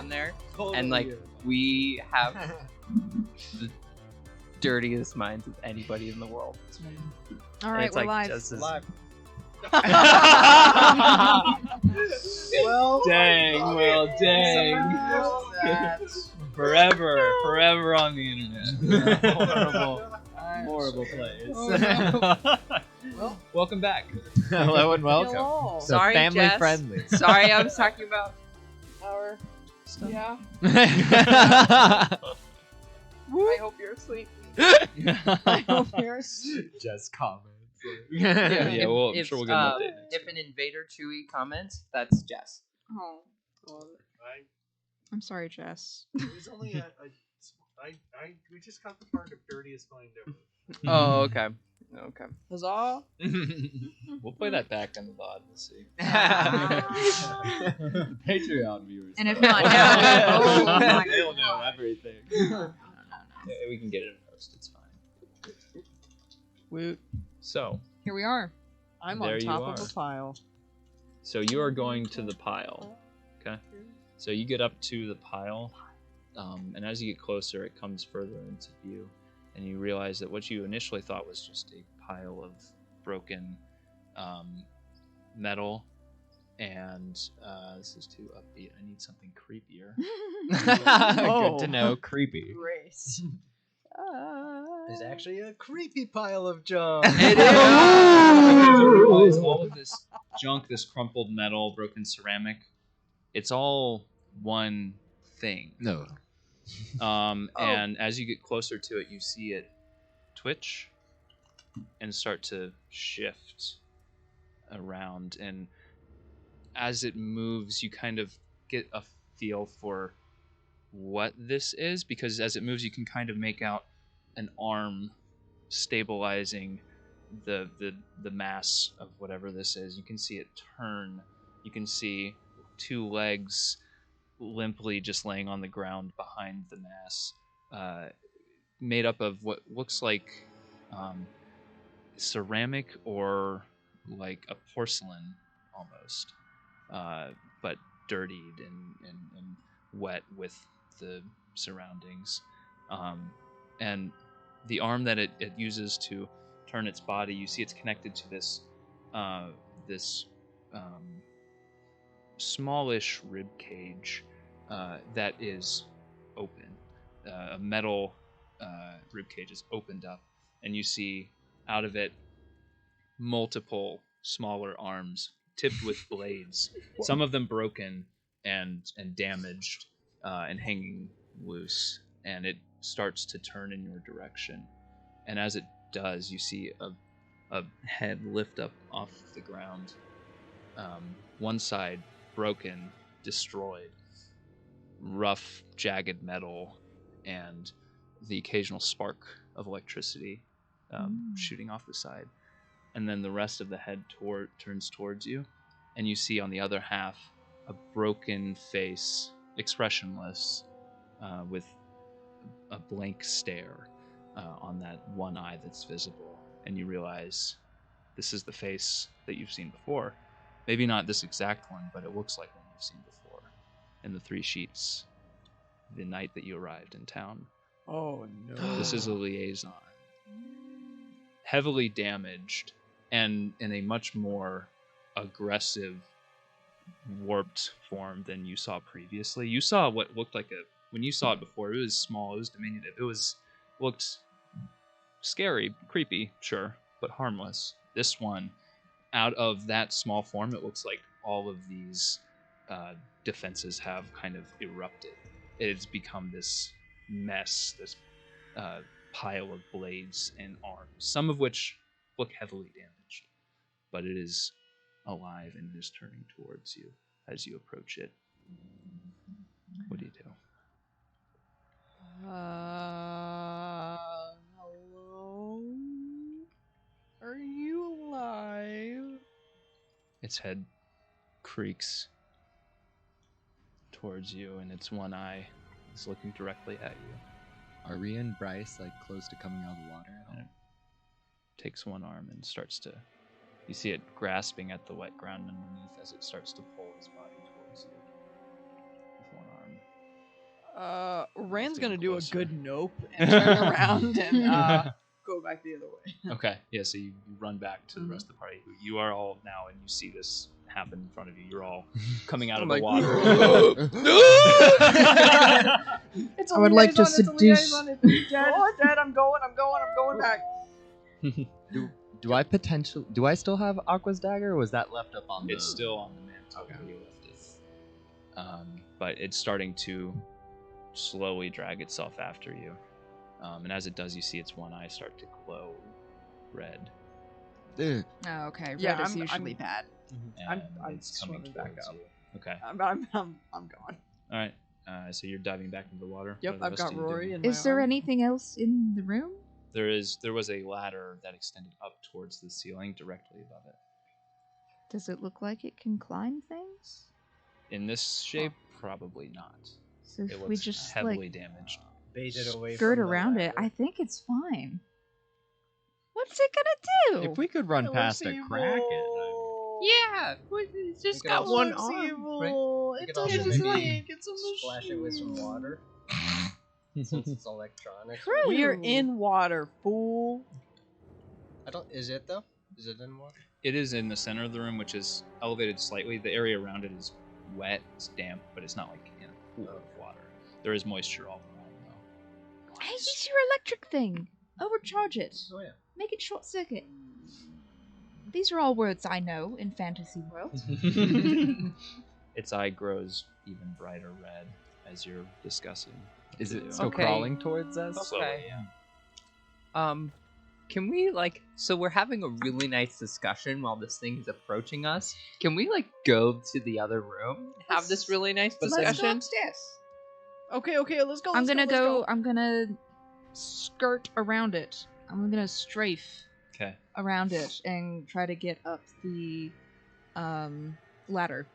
on there, and like we have the dirtiest minds of anybody in the world. All And right, it's we're like live. just as Well, Dang, well, dang. Forever on the internet. Horrible place. Well, welcome back. Hello and welcome. Hello. So Sorry, family Jess. friendly. Sorry, I was talking about our stuff. Yeah. I hope you're asleep. I hope you're Just comments. Yeah, well, I'm sure we'll get an update. If an Invader Chewy comments, that's Jess. Oh, I'm sorry, Jess. It was only we just got the part of dirtiest mind ever. Oh, okay. Okay. Huzzah! We'll play that back on the VOD. Let's see. The Patreon viewers. And if though. not, oh my they'll know God. everything. Yeah, we can get it in post. It's fine. Woot. So Here we are. I'm There on you top of are. a pile. you are going to the pile. Okay. So you get up to the pile, and as you get closer, it comes further into view, and you realize that what you initially thought was just a pile of broken metal, and this is too upbeat. I need something creepier. Good to know. Creepy. Grace. there's actually a creepy pile of junk. It You realize all of this junk, this crumpled metal, broken ceramic, it's all one thing. No. And as you get closer to it, you see it twitch and start to shift around. And as it moves, you kind of get a feel for what this is, because as it moves, you can kind of make out an arm stabilizing the mass of whatever this is. You can see it turn. You can see two legs limply just laying on the ground behind the mass, made up of what looks like ceramic or like a porcelain almost, but dirtied and wet with the surroundings. And the arm that it uses to turn its body, you see it's connected to this smallish rib cage that is open. A metal rib cage is opened up, and you see out of it multiple smaller arms tipped with blades, some of them broken and damaged and hanging loose. And it starts to turn in your direction. And as it does, you see a head lift up off the ground. One side broken, destroyed, rough, jagged metal, and the occasional spark of electricity shooting off the side. And then the rest of the head turns towards you, and you see on the other half a broken face, expressionless, with a blank stare on that one eye that's visible. And you realize this is the face that you've seen before. Maybe not this exact one, but it looks like one you've seen before. In the 3 sheets, the night that you arrived in town. Oh no. This is a liaison. Heavily damaged and in a much more aggressive, warped form than you saw previously. You saw what looked like when you saw it before, it was small, it was diminutive, looked scary, creepy, sure, but harmless. This one, out of that small form, it looks like all of these defenses have kind of erupted. It's become this mess, this pile of blades and arms, some of which look heavily damaged, but it is alive and is turning towards you as you approach it. What do you do? Hello? Are you alive? Its head creaks towards you, and its one eye is looking directly at you. Are we and Bryce like close to coming out of the water at all? And it takes one arm and starts to... You see it grasping at the wet ground underneath as it starts to pull its body towards you with one arm. Rand's getting gonna do a closer. good nope and turn around and go back the other way. Okay, yeah, so you run back to the rest of the party. You are all now, and you see this happen in front of you. You're all coming out of the water. It's I would like to Liaison, it's a seduce- Liaison, it's dead, I'm going back. Do I still have Aqua's dagger, or was that left up on It's the... still on the mantle where you left it. But it's starting to slowly drag itself after you. And as it does, you see its one eye start to glow red. Ugh. Oh, okay. Red Yeah, is I'm- usually bad. And I'm it's coming swimming back towards up. you. Okay. I'm gone. All right. So you're diving back into the water. Yep, What are the I've rest got of you Rory doing? in my Is there arm. anything else in the room? There was a ladder that extended up towards the ceiling directly above it. Does it look like it can climb things? In this shape, probably not. So if It we looks just heavily damaged. Baited away skirt from the around it, ladder. I think it's fine. What's it gonna do? If we could run It past looks a kraken... evil. Yeah, it's just could got also one Looks arm. Right? evil. We It's could also a maybe snake. It's a Splash it with some machine. water. Since it's electronic. True. We are in water, fool. Is it though? Is it in water? It is in the center of the room, which is elevated slightly. The area around it is wet, it's damp, but it's not like in a pool of water. There is moisture all around, though. Hey, use your electric thing. Overcharge it. Oh yeah. Make it short circuit. These are all words I know in fantasy world. Its eye grows even brighter red as you're discussing. Is it Yeah. still Okay. crawling towards us? Slowly, Okay. yeah. Can we so we're having a really nice discussion while this thing is approaching us. Can we go to the other room and have this really nice Let's go discussion? upstairs. Okay, let's go. I'm let's gonna let's go. I'm gonna skirt around it. I'm gonna strafe Okay. around it and try to get up the ladder.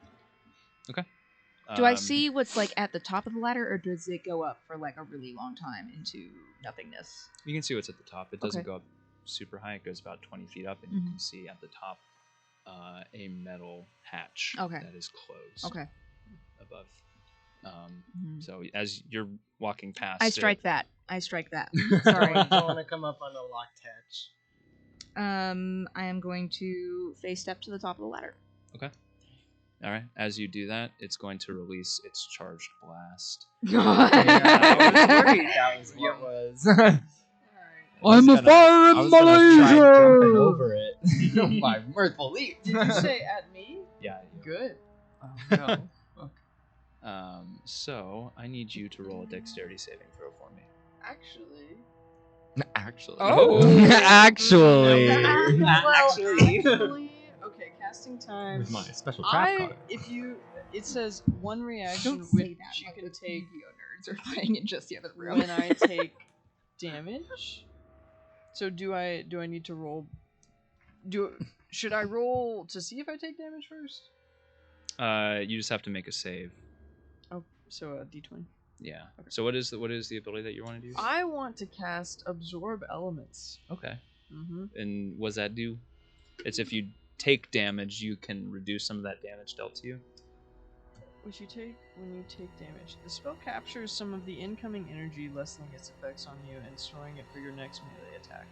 Do I see what's at the top of the ladder, or does it go up for a really long time into nothingness? You can see what's at the top. It doesn't Okay. go up super high. It goes about 20 feet up, and you Mhm. can see at the top a metal hatch Okay. that is closed Okay. above. Mhm. So as you're walking past, I strike that. Sorry. I don't want to come up on a locked hatch. I am going to face step to the top of the ladder. All right. As you do that, it's going to release its charged blast. Yeah, I was worried that was what it was. I'm a fire in I was gonna try Malaysia! jumping over it. My mirthful leap. Did you say at me? Yeah. Good. Oh, no. So I need you to roll a dexterity saving throw for me. Actually. Actually. Oh. Actually. Actually. Okay, casting time. With my special trap card. It says one reaction Don't say which that. you like can the take nerds are playing in just the other room. when I take damage. So do I need to roll? Should I roll to see if I take damage first? You just have to make a save. Oh, so a d20. Yeah. Okay. So what is the ability that you want to do? I want to cast absorb elements. Okay. Mm-hmm. And what does that do? It's if you take damage, you can reduce some of that damage dealt to you. When you take damage, the spell captures some of the incoming energy, lessening its effects on you and storing it for your next melee attack.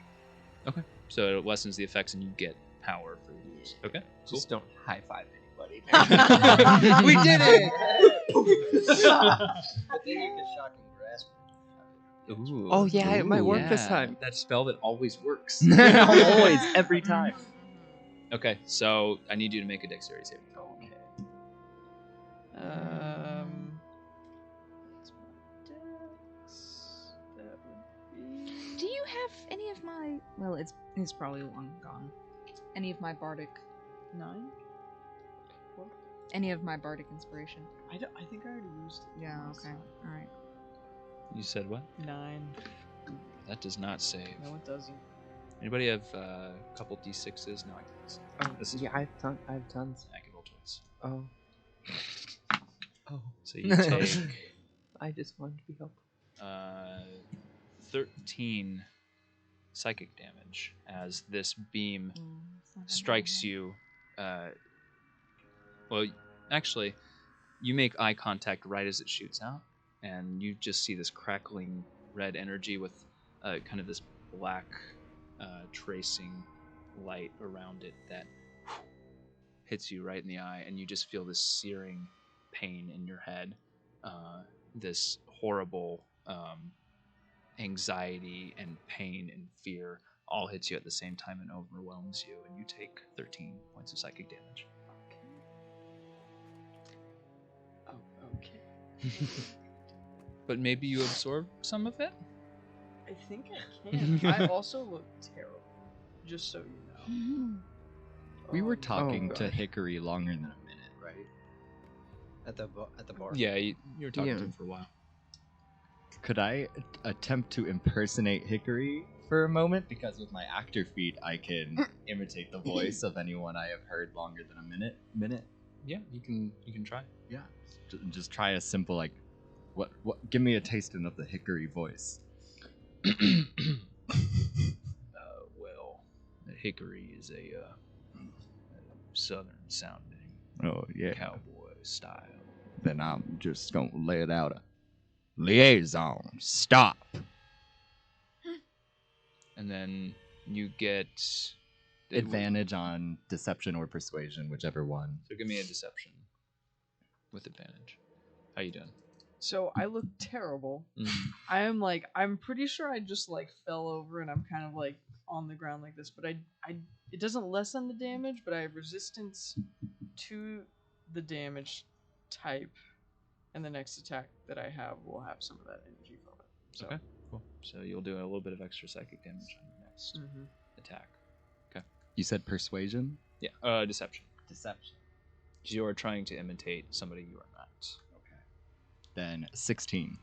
Okay. So it lessens the effects, and you get power for your use. Okay. Cool. Just don't high five anybody. We did it! But then you could shock and grasp it. Ooh. Oh, yeah, it might work this yeah. time. That spell that always works. Always, every time. Okay, so I need you to make a dexterity saving throw. Okay. That's my dex. That would be. Do you have any of my? Well, it's probably long gone. Any of my bardic? 9? Any of my bardic inspiration? I think I already used it. Yeah. last Okay. time. All right. You said what? 9. That does not save. No, it doesn't. Anybody have a couple d6s? No, I can. This is Yeah, I have tons. I can roll twice. Oh. Oh. So you take I just wanted to be helpful. 13 psychic damage as this beam It's not strikes you. Well, actually, you make eye contact right as it shoots out, and you just see this crackling red energy with kind of this black tracing light around it that hits you right in the eye, and you just feel this searing pain in your head, this horrible anxiety and pain and fear all hits you at the same time and overwhelms you, and you take 13 points of psychic damage. Okay. But maybe you absorb some of it? I think I can. I also look terrible, just so you know. We were talking Oh, to gosh. Hickory longer than a minute, right? At the bar. Yeah, you were talking Yeah. to him for a while. Could I attempt to impersonate Hickory for a moment? Because with my actor feat, I can imitate the voice of anyone I have heard longer than a minute. Yeah, you can try. Yeah. Just try a simple like, what? Give me a taste of the Hickory voice. Well, Hickory is a southern sounding Oh yeah. cowboy style. Then I'm just gonna lay it out. Liaison, stop. And then you get Advantage on deception or persuasion, whichever one. So give me a deception with advantage. How you doing? So I look terrible. I'm pretty sure I just like fell over and I'm kind of like on the ground like this, but it doesn't lessen the damage, but I have resistance to the damage type, and the next attack that I have will have some of that energy from it. So. Okay, cool. So you'll do a little bit of extra psychic damage on your next attack. Okay. You said persuasion? Yeah. Deception. Deception. You are trying to imitate somebody you are not. Okay. Then 16.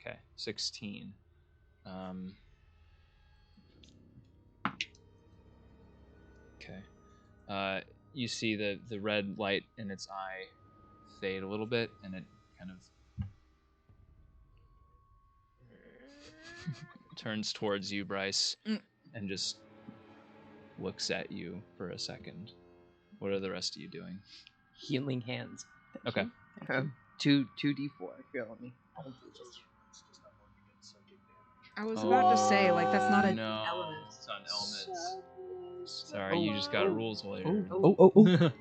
Okay. 16. Okay. You see the red light in its eye fade a little bit, and it kind of turns towards you, Bryce, and just looks at you for a second. What are the rest of you doing? Healing hands. Okay. 2d4. Feel me. I was about to say, like, that's not an no, element. it's not an element. Sorry, you just got rules later. Oh.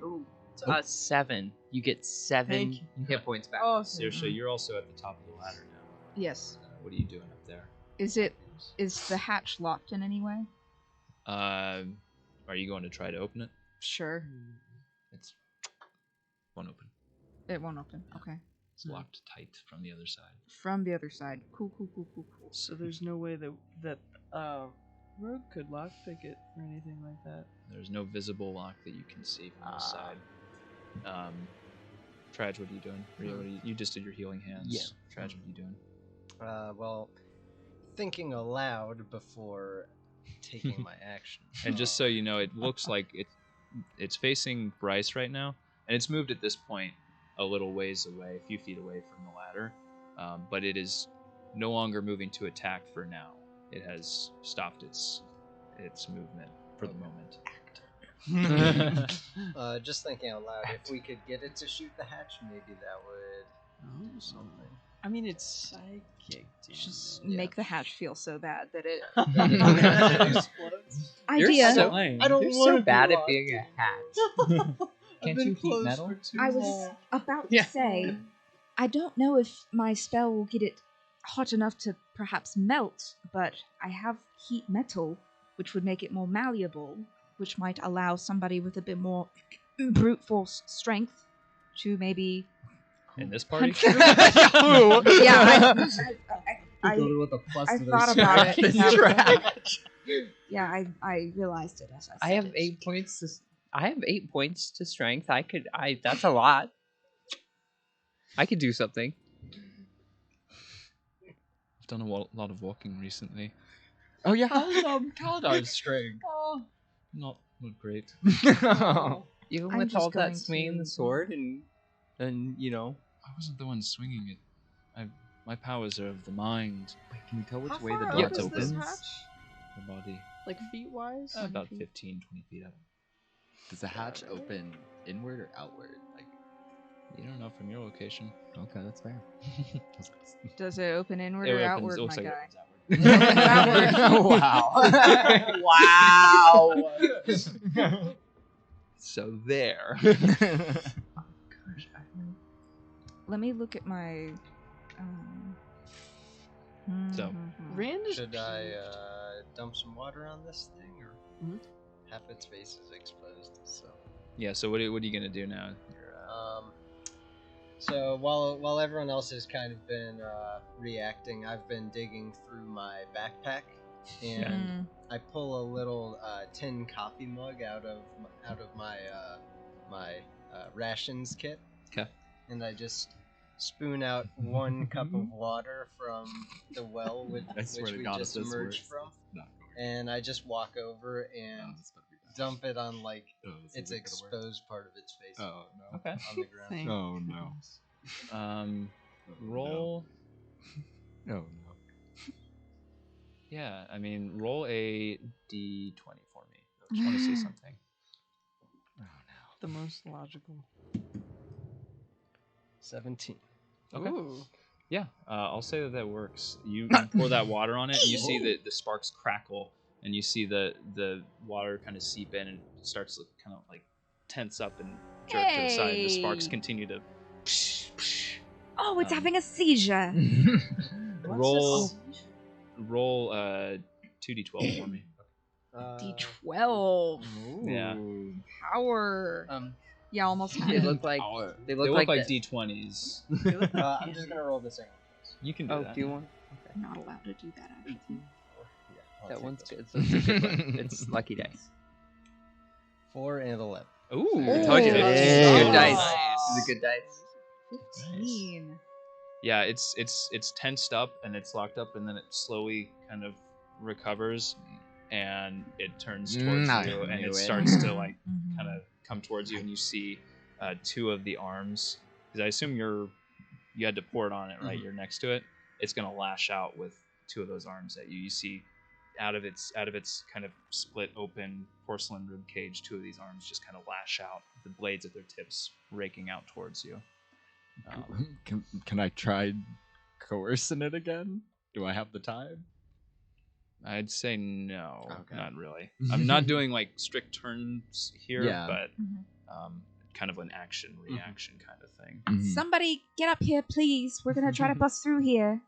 7. You get 7 Thank you. hit points back. Oh, Saoirse, you're also at the top of the ladder now. Yes. What are you doing up there? Is the hatch locked in any way? Are you going to try to open it? Sure. It's won't open. It won't open. Okay. It's locked tight from the other side. From the other side. Cool. So there's no way that Rogue could lockpick it or anything like that. There's no visible lock that you can see from this side. Tradj, what are you doing? You just did your healing hands. Yeah. Tradj, what are you doing? Well, thinking aloud before taking my action. And just so you know, it looks like it's facing Bryce right now, and it's moved at this point a little ways away, a few feet away from the ladder, but it is no longer moving to attack for now. It has stopped its movement for the moment. Just thinking out loud, if we could get it to shoot the hatch, maybe that would do something. I mean, it's psychic. Just make the hatch feel so bad that it. You're Idea. so, I don't you're want so to bad be at being a hat. Can't you heat metal? I was about to say, I don't know if my spell will get it hot enough to perhaps melt, but I have heat metal, which would make it more malleable, which might allow somebody with a bit more brute force strength to maybe. In this party? Yeah, I with a plus I to thought their about it. strength. Yeah, I realized it as I I said have it. 8 points to. I have 8 points to strength. That's a lot. I could do something. I've done a lot of walking recently. Oh yeah, Kaladar's strength. Not great. Even I'm with just all going that swinging to- the sword and you know. I wasn't the one swinging it. My powers are of the mind, Wait, can you tell which How way the far door up is this opens? hatch? the body. Like feet wise? About 15, 20 feet up. Does the hatch open inward or outward? Like, You don't know from your location. Okay, that's fair. Does it open inward It or opens- outward, it looks my like it guy? opens outward. Wow. So there. Let me look at my. So- Rand is Should I dump some water on this thing, or Mhm. half its face is exposed? So, Yeah. So what are you gonna do now? so while everyone else has kind of been reacting, I've been digging through my backpack, and I pull a little tin coffee mug out of my rations kit. 'Kay. And I just spoon out 1 cup of water from the well I swear which to we God, if just this emerged works, from, it's not going. and I just walk over and dump it on like Oh, this its isn't gonna work. exposed part of its face Oh no. Okay. on the ground. Thank Oh no. Roll. Oh no. Yeah. I mean, roll a d20 for me. I just want to see something. Oh the most logical. 17. Okay. Ooh. Yeah, I'll say that works. You pour that water on it, and you see the sparks crackle, and you see the water kind of seep in and starts to kind of like tense up and jerk to the side. The sparks Hey. continue to. Oh, it's having a seizure. roll 2d12 for me. D12 Yeah. power. Yeah, almost had They it. look like They look like the- d20s. I'm just gonna roll the same one. You can do Oh, that. do you want? I'm not allowed to do that actually. I'll That take one's this good. So it's a good one. It's lucky dice. 4 and 11. Ooh, I told you. Nice. Good dice. Nice. It's a good dice. 15. Yeah, it's tensed up and it's locked up, and then it slowly kind of recovers, and it turns towards I you, and knew it it. starts to like Mhm. kind of come towards you, and you see 2 of the arms. Because I assume you had to pour it on it, right? You're next to it. It's gonna lash out with 2 of those arms at you. You see out of its kind of split open porcelain rib cage, 2 of these arms just kind of lash out, the blades at their tips raking out towards you. Can I try coercing it again? Do I have the time? I'd say no, Okay. not really. I'm not doing like strict turns here, Yeah. but Mhm. kind of an action reaction kind of thing. Somebody get up here, please. We're gonna try to bust through here.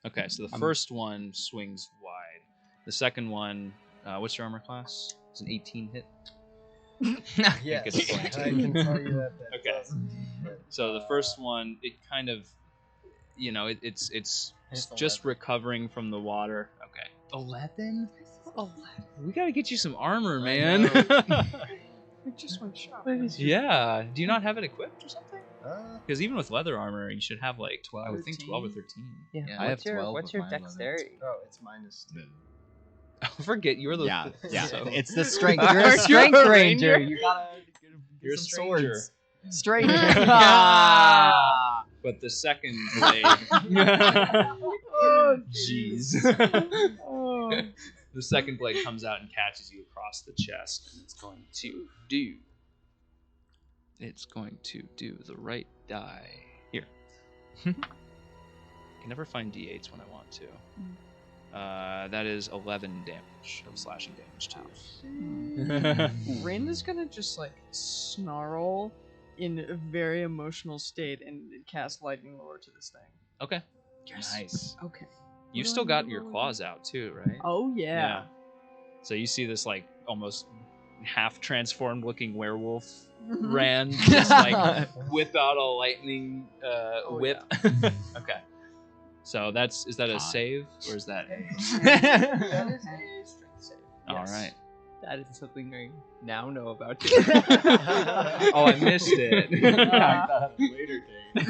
Okay, so the first one swings wide. The second one, what's your armor class? It's an 18 hit. Yes, It's a 22. I can tell you that. Okay. So the first one, it kind of, it's It's just 11. recovering from the water. Okay. 11? Oh, We gotta get you some armor, I man. We just went shopping. Yeah. Do you not have it equipped or something? Uh, Because even with leather armor, you should have like 12. I would think 12 or 13. Yeah. Yeah, I have 12 What's with your my leather. dexterity? oh, it's -2. Oh, forget you're the Yeah, yeah. so- It's the strength. Aren't You're a you strength a ranger. ranger? You gotta You're a some stranger. swords. Stranger. But the second blade. Jeez. The second blade comes out and catches you across the chest, and it's going to do. It's going to do the right die. Here. I can never find d8s when I want to. That is 11 damage of slashing damage to you. Rand is gonna just like snarl in a very emotional state and cast lightning lore to this thing. Okay. Yes. Nice. Okay. You've still got your claws out too, right? Oh yeah. So you see this like almost half transformed looking werewolf Mhm. Rand just like whip out a lightning whip. Okay. So is that a save or is that all right? That is something I now know about you. Oh, I missed it. Later date.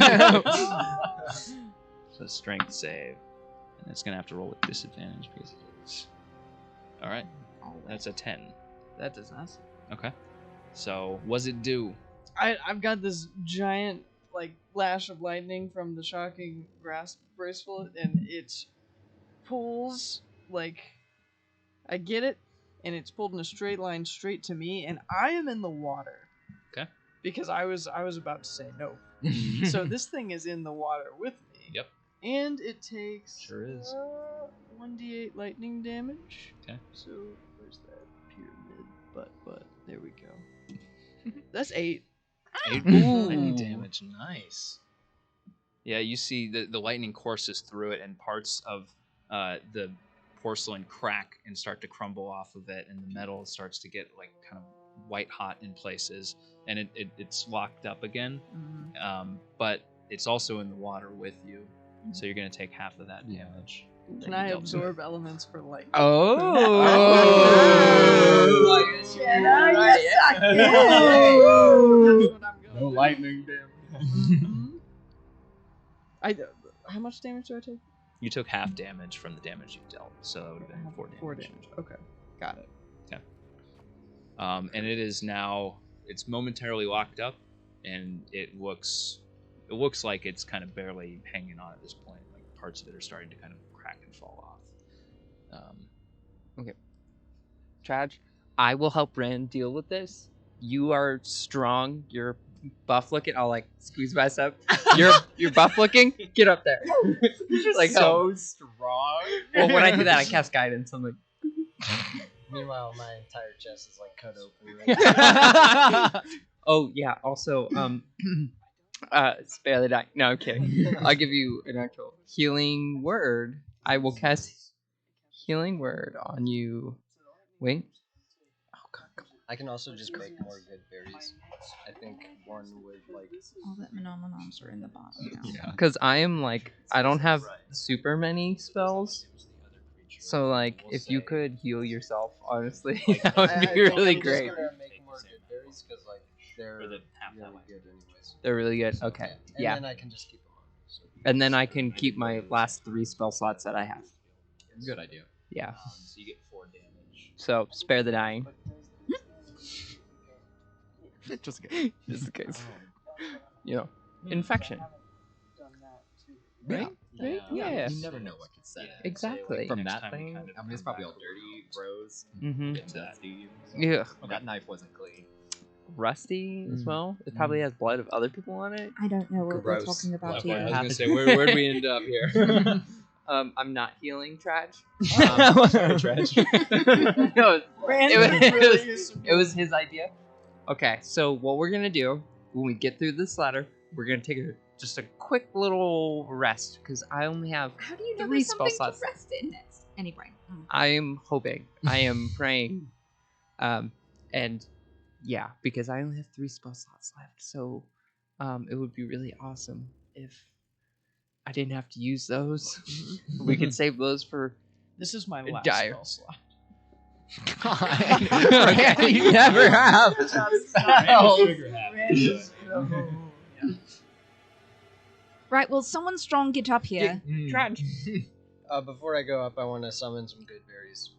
So strength save, and it's gonna have to roll with disadvantage because it is. All right. That's a 10. That does not. Okay. So what's it do? I've got this giant like flash of lightning from the shocking grasp bracelet, and it pulls like I get it, and it's pulled in a straight line straight to me, and I am in the water. Okay. because I was about to say no. So this thing is in the water with me. Yep. And it takes Sure is. 1d8 lightning damage. Okay. So where's that pyramid? But there we go. That's 8. 8 lightning damage. Nice. Yeah, you see the lightning courses through it, and parts of the porcelain crack and start to crumble off of it, and the metal starts to get like kind of white hot in places, and it's locked up again. But it's also in the water with you, so you're gonna take half of that damage. Can I absorb elements for light? No lightning damage. How much damage do I take? You took half damage from the damage you dealt, so that would have been 4 damage. 4 damage. Okay, got it. Okay. And it is now, it's momentarily locked up, and it looks like it's kind of barely hanging on at this point. Like parts of it are starting to kind of crack and fall off. Okay. Tradj, I will help Rand deal with this. You are strong. You're buff looking. I'll like squeeze myself. You're buff looking. Get up there. You're like so help. strong. Well, when I do that, I cast guidance. I'm like. Meanwhile, my entire chest is like cut open. Right Oh yeah. Also, spare the die. No, I'm kidding. I'll give you an actual healing word. I will cast healing word on you. Wait. Oh God. Come on. I can also just make more good berries. I think one would like. All the phenomenons are in the bottom now. Yeah. Because I am like I don't have super many spells. So like if you could heal yourself, honestly, that would be really great. I'm just gonna make more good berries because like they're really good anyways. They're really good. Okay. And Yeah. then I can just keep them on. So. And then I can keep my last 3 spell slots that I have. Good idea. Yeah. So you get 4 damage. So spare the dying. Just in case. You know, infection. Right? Right? Yeah. You never know what could set it. Exactly. From Next that time we thing, kind of I mean, it's come probably all back dirty, bros. Mm-hmm. It's nasty. Yeah. That knife wasn't clean. Rusty as well. It probably has blood of other people on it. I don't know what we're Gross. talking about Okay, I was here. gonna say, where'd we end up here? I'm not healing Tradj. Tradj. No, it was his idea. Okay, so what we're gonna do when we get through this ladder, we're gonna take just a quick little rest because I only have How do you know 3 there's spell something slots. to rest in this? Anyway. I am hoping. I am praying. And yeah, because I only have 3 spell slots left, so it would be really awesome if I didn't have to use those. We could save those for This is my last Dire. spell slot. Okay, you never have. Right, well, someone strong get up here. Tradj. Before I go up, I want to summon some good berries.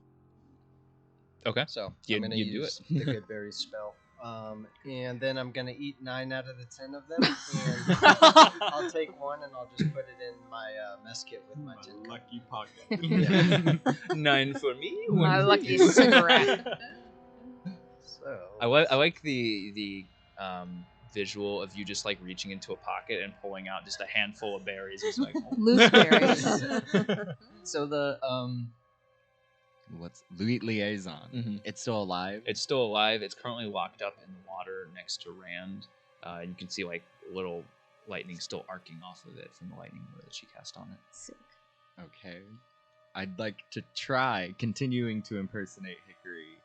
Okay. So You- I'm gonna you do use the good berries spell. And then I'm gonna eat 9 out of the 10 of them, and I'll take one and I'll just put it in my mess kit with my 10. Lucky pocket. 9 for me. My 1 for lucky you. cigarette. So I like the visual of you just like reaching into a pocket and pulling out just a handful of berries. It's like, Loose berries. So the what's Liaison? Mhm. It's still alive. It's still alive. It's currently locked up in the water next to Rand. You can see like little lightning still arcing off of it from the lightning word that she cast on it. Sick. Okay. I'd like to try continuing to impersonate Hickory,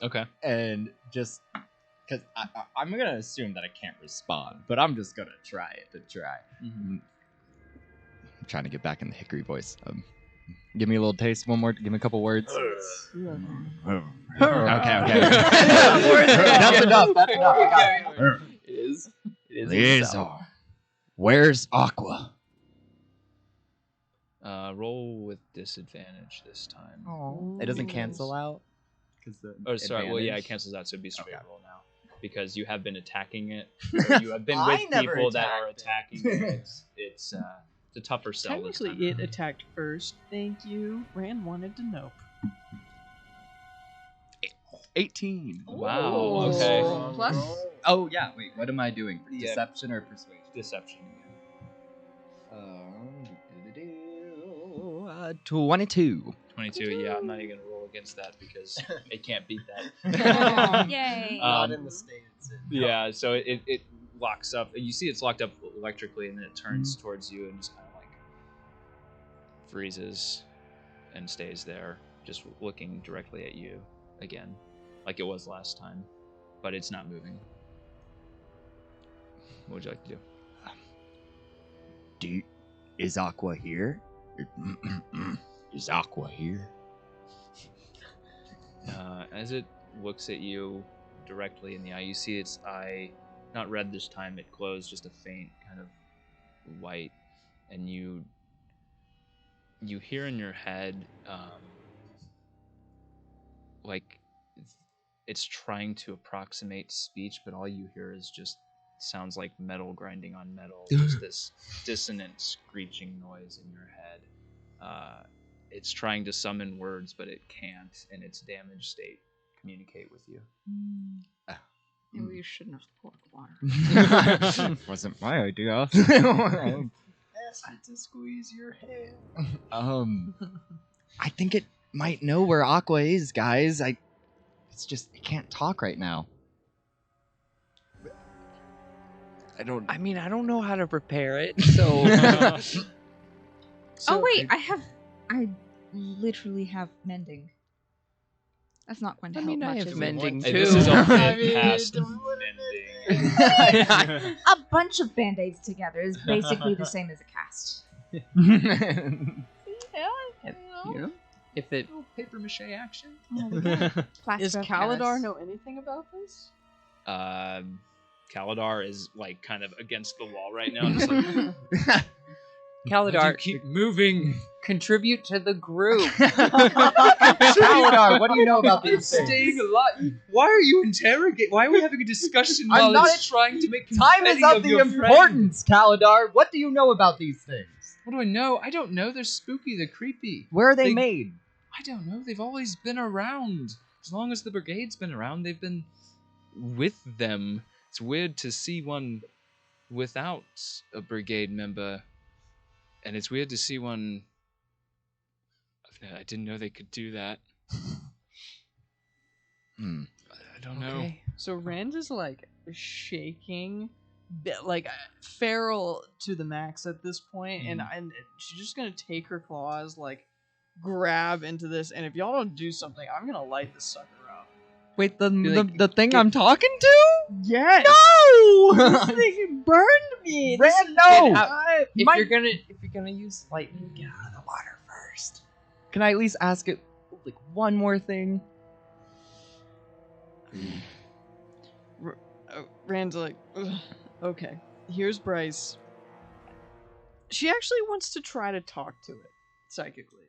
Okay. and just because I'm gonna assume that I can't respond, but I'm just gonna try it to try. Mm-hmm. I'm trying to get back in the Hickory voice. Give me a little taste. One more. Give me a couple words. Okay. That's enough. That's enough. I got it. It is. Liaison. Where's Aqua? Roll with disadvantage this time. It doesn't cancel out. Oh, sorry. Well, yeah, it advantage? cancels out, so it'd be straight Okay. roll now because you have been attacking it. Or you have been with people that are attacking it. It's a tougher sell this time. Technically, it attacked first. Thank you. Rand wanted to know. 18. Wow. Okay. Plus? Oh yeah. Wait. What am I doing? Yeah. Deception or persuasion? Deception. 22. 22. Yeah, I'm not even gonna roll against that because it can't beat that. Oh, yay. Not in the state it's in. Yeah, so it locks up. You see it's locked up electrically, and then it turns towards you and just kind of like freezes and stays there, just looking directly at you again, like it was last time, but it's not moving. What would you like to do? Is Aqua here? Is Aqua here? As it looks at you directly in the eye, you see its eye, not red this time, it glows just a faint kind of white, and you hear in your head, like it's trying to approximate speech, but all you hear is just sounds like metal grinding on metal, just this dissonant screeching noise in your head. It's trying to summon words, but it can't, in its damaged state, communicate with you. Maybe you shouldn't have poured water. Wasn't my idea. Ask it to squeeze your hand. I think it might know where Aqua is, guys. It's just it can't talk right now. I don't know how to prepare it, so. Oh wait, I literally have mending. That's not going to help much. I have is it? mending Hey, too. this is a I bit past don't wanna mending. A bunch of band-aids together is basically the same as a cast. If it Paper mache action. Does Kaladar know anything about this? Kaladar is like kind of against the wall right now, just like Kaladar, keep moving. contribute to the group. Kaladar, what do you know about these things? Staying alive. Why are you interrogating? Why are we having a discussion I'm while not- it's trying to make Time is confetti of the your friend? importance, Kaladar. What do you know about these things? What do I know? I don't know. They're spooky. They're creepy. Where are they They- made? I don't know. They've always been around. As long as the brigade's been around, they've been with them. It's weird to see one without a brigade member, and it's weird to see one. I didn't know they could do that. I don't know. Okay. So Rand is like shaking, like feral to the max at this point, and she's just gonna take her claws, like grab into this, and if y'all don't do something, I'm gonna light this sucker up. Wait, the thing I'm talking to? Yes. No! This thing burned me. This Rand, is- no! If you're gonna use lightning, get out of the water first. Can I at least ask it like one more thing? Rand's like, "Ugh, okay, here's Bryce. She actually wants to try to talk to it psychically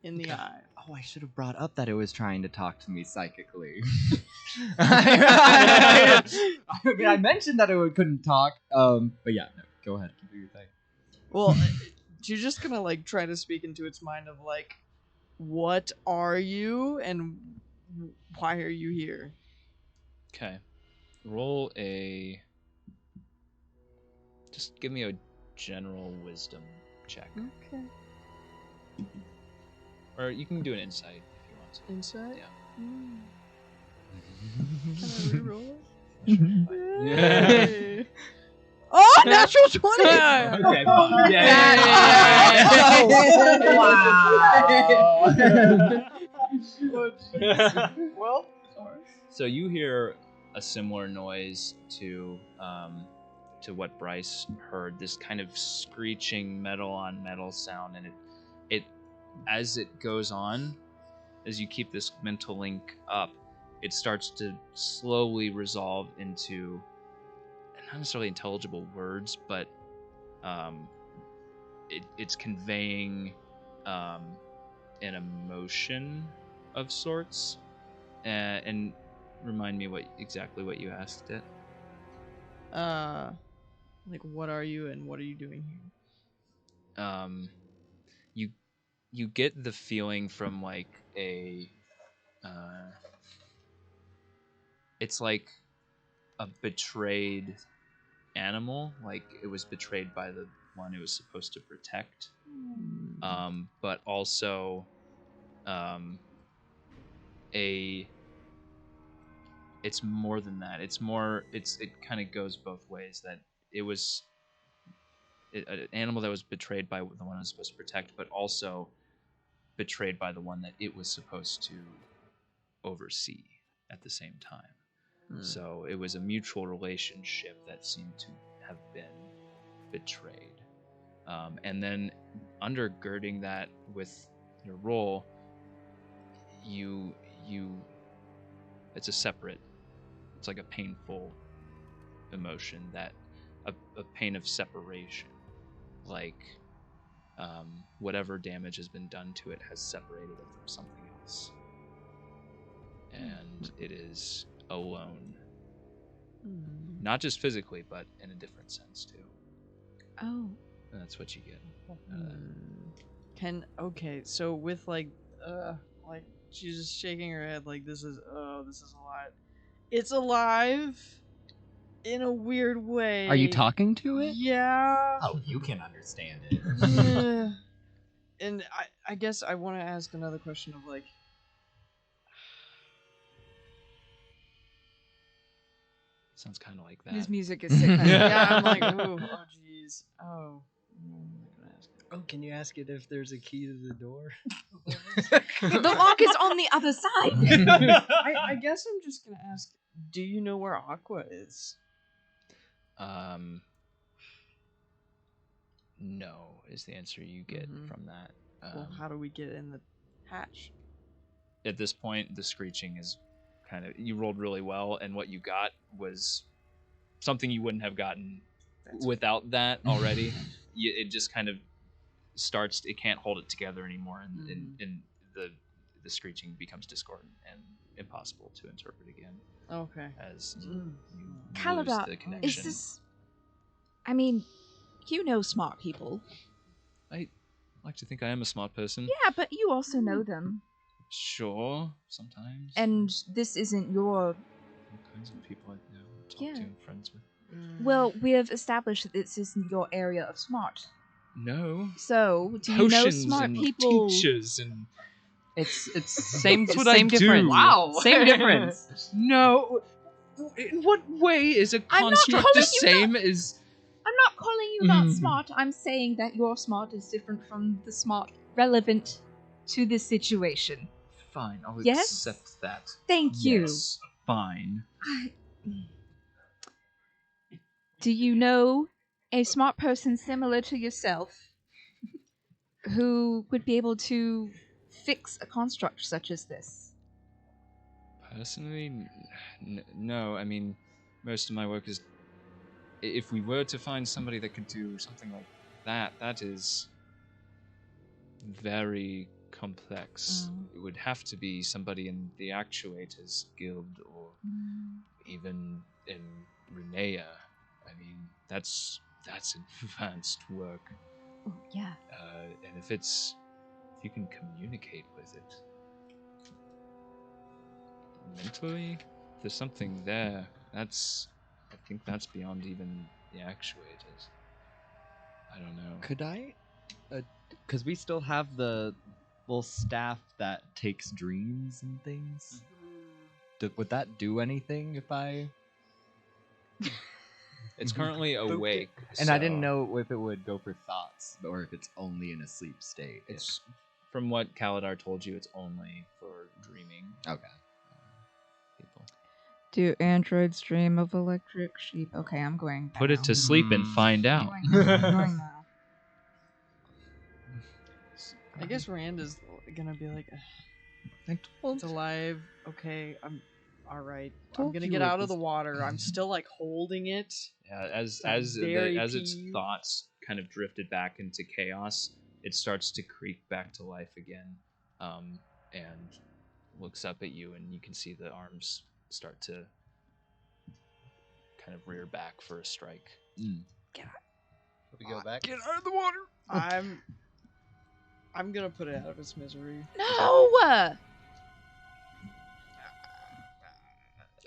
in the eye. Oh, I should have brought up that it was trying to talk to me psychically. I mentioned that it couldn't talk. But yeah, no, go ahead, do your thing. Well, she's just gonna like try to speak into its mind of like, what are you and why are you here? Okay. Roll a. Just give me a general wisdom check. Okay. Or you can do an insight if you want to. Insight? Yeah. Can I reroll it? Yeah. Oh, natural 20! Okay, fine. Well, So you hear a similar noise to what Bryce heard. This kind of screeching metal on metal sound, and it as it goes on, as you keep this mental link up, it starts to slowly resolve into not necessarily intelligible words, but it's conveying an emotion of sorts. And remind me exactly what you asked it. like, what are you and what are you doing here? You get the feeling from like it's like a betrayed animal, like it was betrayed by the one it was supposed to protect, but also it's more than that. It kind of goes both ways, that it was an animal that was betrayed by the one it was supposed to protect, but also betrayed by the one that it was supposed to oversee at the same time. So it was a mutual relationship that seemed to have been betrayed. And then undergirding that with your role, it's it's like a painful emotion, that a pain of separation, like whatever damage has been done to it has separated it from something else, and it is alone, not just physically but in a different sense too. Oh, And that's what you get. So with like she's just shaking her head like this is a lot. It's alive in a weird way. Are you talking to it? Yeah. Oh, you can understand it. Yeah. And I guess I want to ask another question of like, Sounds kind of like that. this music is sick. yeah, I'm like, ooh, oh jeez, oh. Oh, can you ask it if there's a key to the door? The lock is on the other side. I guess I'm just gonna ask, do you know where Aqua is? No is the answer you get from that. Well, how do we get in the hatch? At this point, the screeching is you rolled really well, and what you got was something you wouldn't have gotten without that already. It just kind of starts, it can't hold it together anymore, and the screeching becomes discordant and impossible to interpret again. Okay. As you lose Calibra, the connection. is this... I mean, you know smart people. I like to think I am a smart person. Yeah, but you also know them. Sure, sometimes. And this isn't your... All kinds of people I know, talk to, and friends with. Well, we have established that this isn't your area of smart. No. So, do you know Potions smart and people? Teachers and It's same That's what I same do. difference. Wow. Same difference. no. In what way is a I'm not construct the calling you same as? I'm not calling you not smart. I'm saying that your smart is different from the smart relevant to this situation. Fine, I'll Yes? accept that. Thank you. Yes, fine. Do you know a smart person similar to yourself who would be able to fix a construct such as this? Personally, no. I mean, most of my work is. If we were to find somebody that could do something like that, that is very complex. It would have to be somebody in the Actuators Guild, or even in Renea. I mean, that's advanced work. Oh, yeah. And if you can communicate with it mentally, there's something there. I think that's beyond even the Actuators. I don't know. Could I? Because we still have the little staff that takes dreams and things. Would that do anything if I? It's currently awake, And I so didn't know if it would go for thoughts or if it's only in a sleep state. It's from what Kaladar told you. It's only for dreaming. Okay. People. Do androids dream of electric sheep? Okay, I'm going. Put it to sleep and find out. I'm going now. I guess Rand is gonna be like, it's alive. Okay, I'm all right. I'm gonna get out of the water. I'm still like holding it. Yeah, as very its peeved. thoughts kind of drifted back into chaos, it starts to creak back to life again, and looks up at you, and you can see the arms start to kind of rear back for a strike. We go back. Get out of the water. I'm gonna put it out of its misery. No!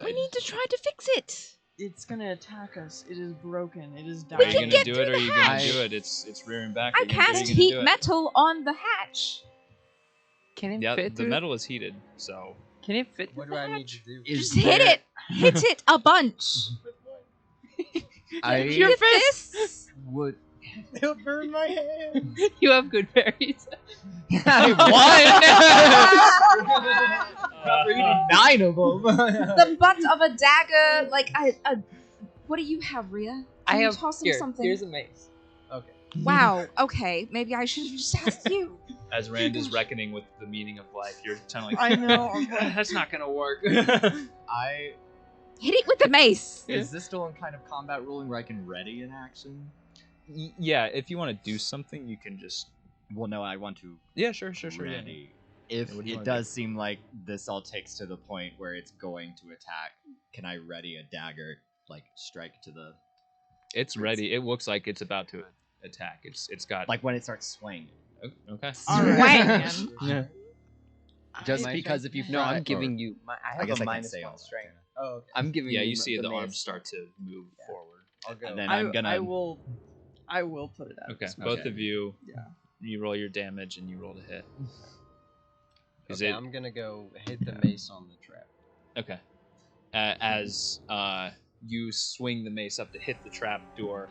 We need to try to fix it. It's gonna attack us. It is broken. It is Are dying. you can gonna get do through it? Or are the you gonna hatch. do it? It's rearing back. I Are you gonna do it? cast Are you gonna heat do it? metal on the hatch. Can it Yeah, fit the through? metal is heated, so Can it fit? What through do the I need to hatch? do? Just hit it. Hit it a bunch. Your Hit fist. this. Would It'll burn my hand. You have good berries. After eating 9 of them. The butt of a dagger, like a. What do you have, Rhea? I Can you have toss him here. something? Here's a mace. Okay. Wow. Okay. Maybe I should have just asked you. as Rand is reckoning with the meaning of life, you're kind of like, I know. that's not gonna work. I Hit it with the mace. is this still in kind of combat ruling where I can ready an action? Yeah, if you want to do something, you can just. Well, no, I want to Yeah, sure. Yeah. ready. If Yeah, what do you it wanna does seem like this all takes to the point where it's going to attack, can I ready a dagger, like strike to the It's ready. It looks like it's about to attack. It's got like when it starts swinging? okay. All right. Yeah. Just I- because if you No, fry, I'm giving you. I have guess a I can't minus say one all that, strength. can Oh, okay. I'm giving Yeah, you you see the mace. arms start to move forward. I'll go. And then I, I'm gonna. I will put it out. Okay, It's both Okay. of you. Yeah. You roll your damage and you roll to hit. Is Okay, it I'm gonna go hit the mace on the trap. okay? As you swing the mace up to hit the trap door,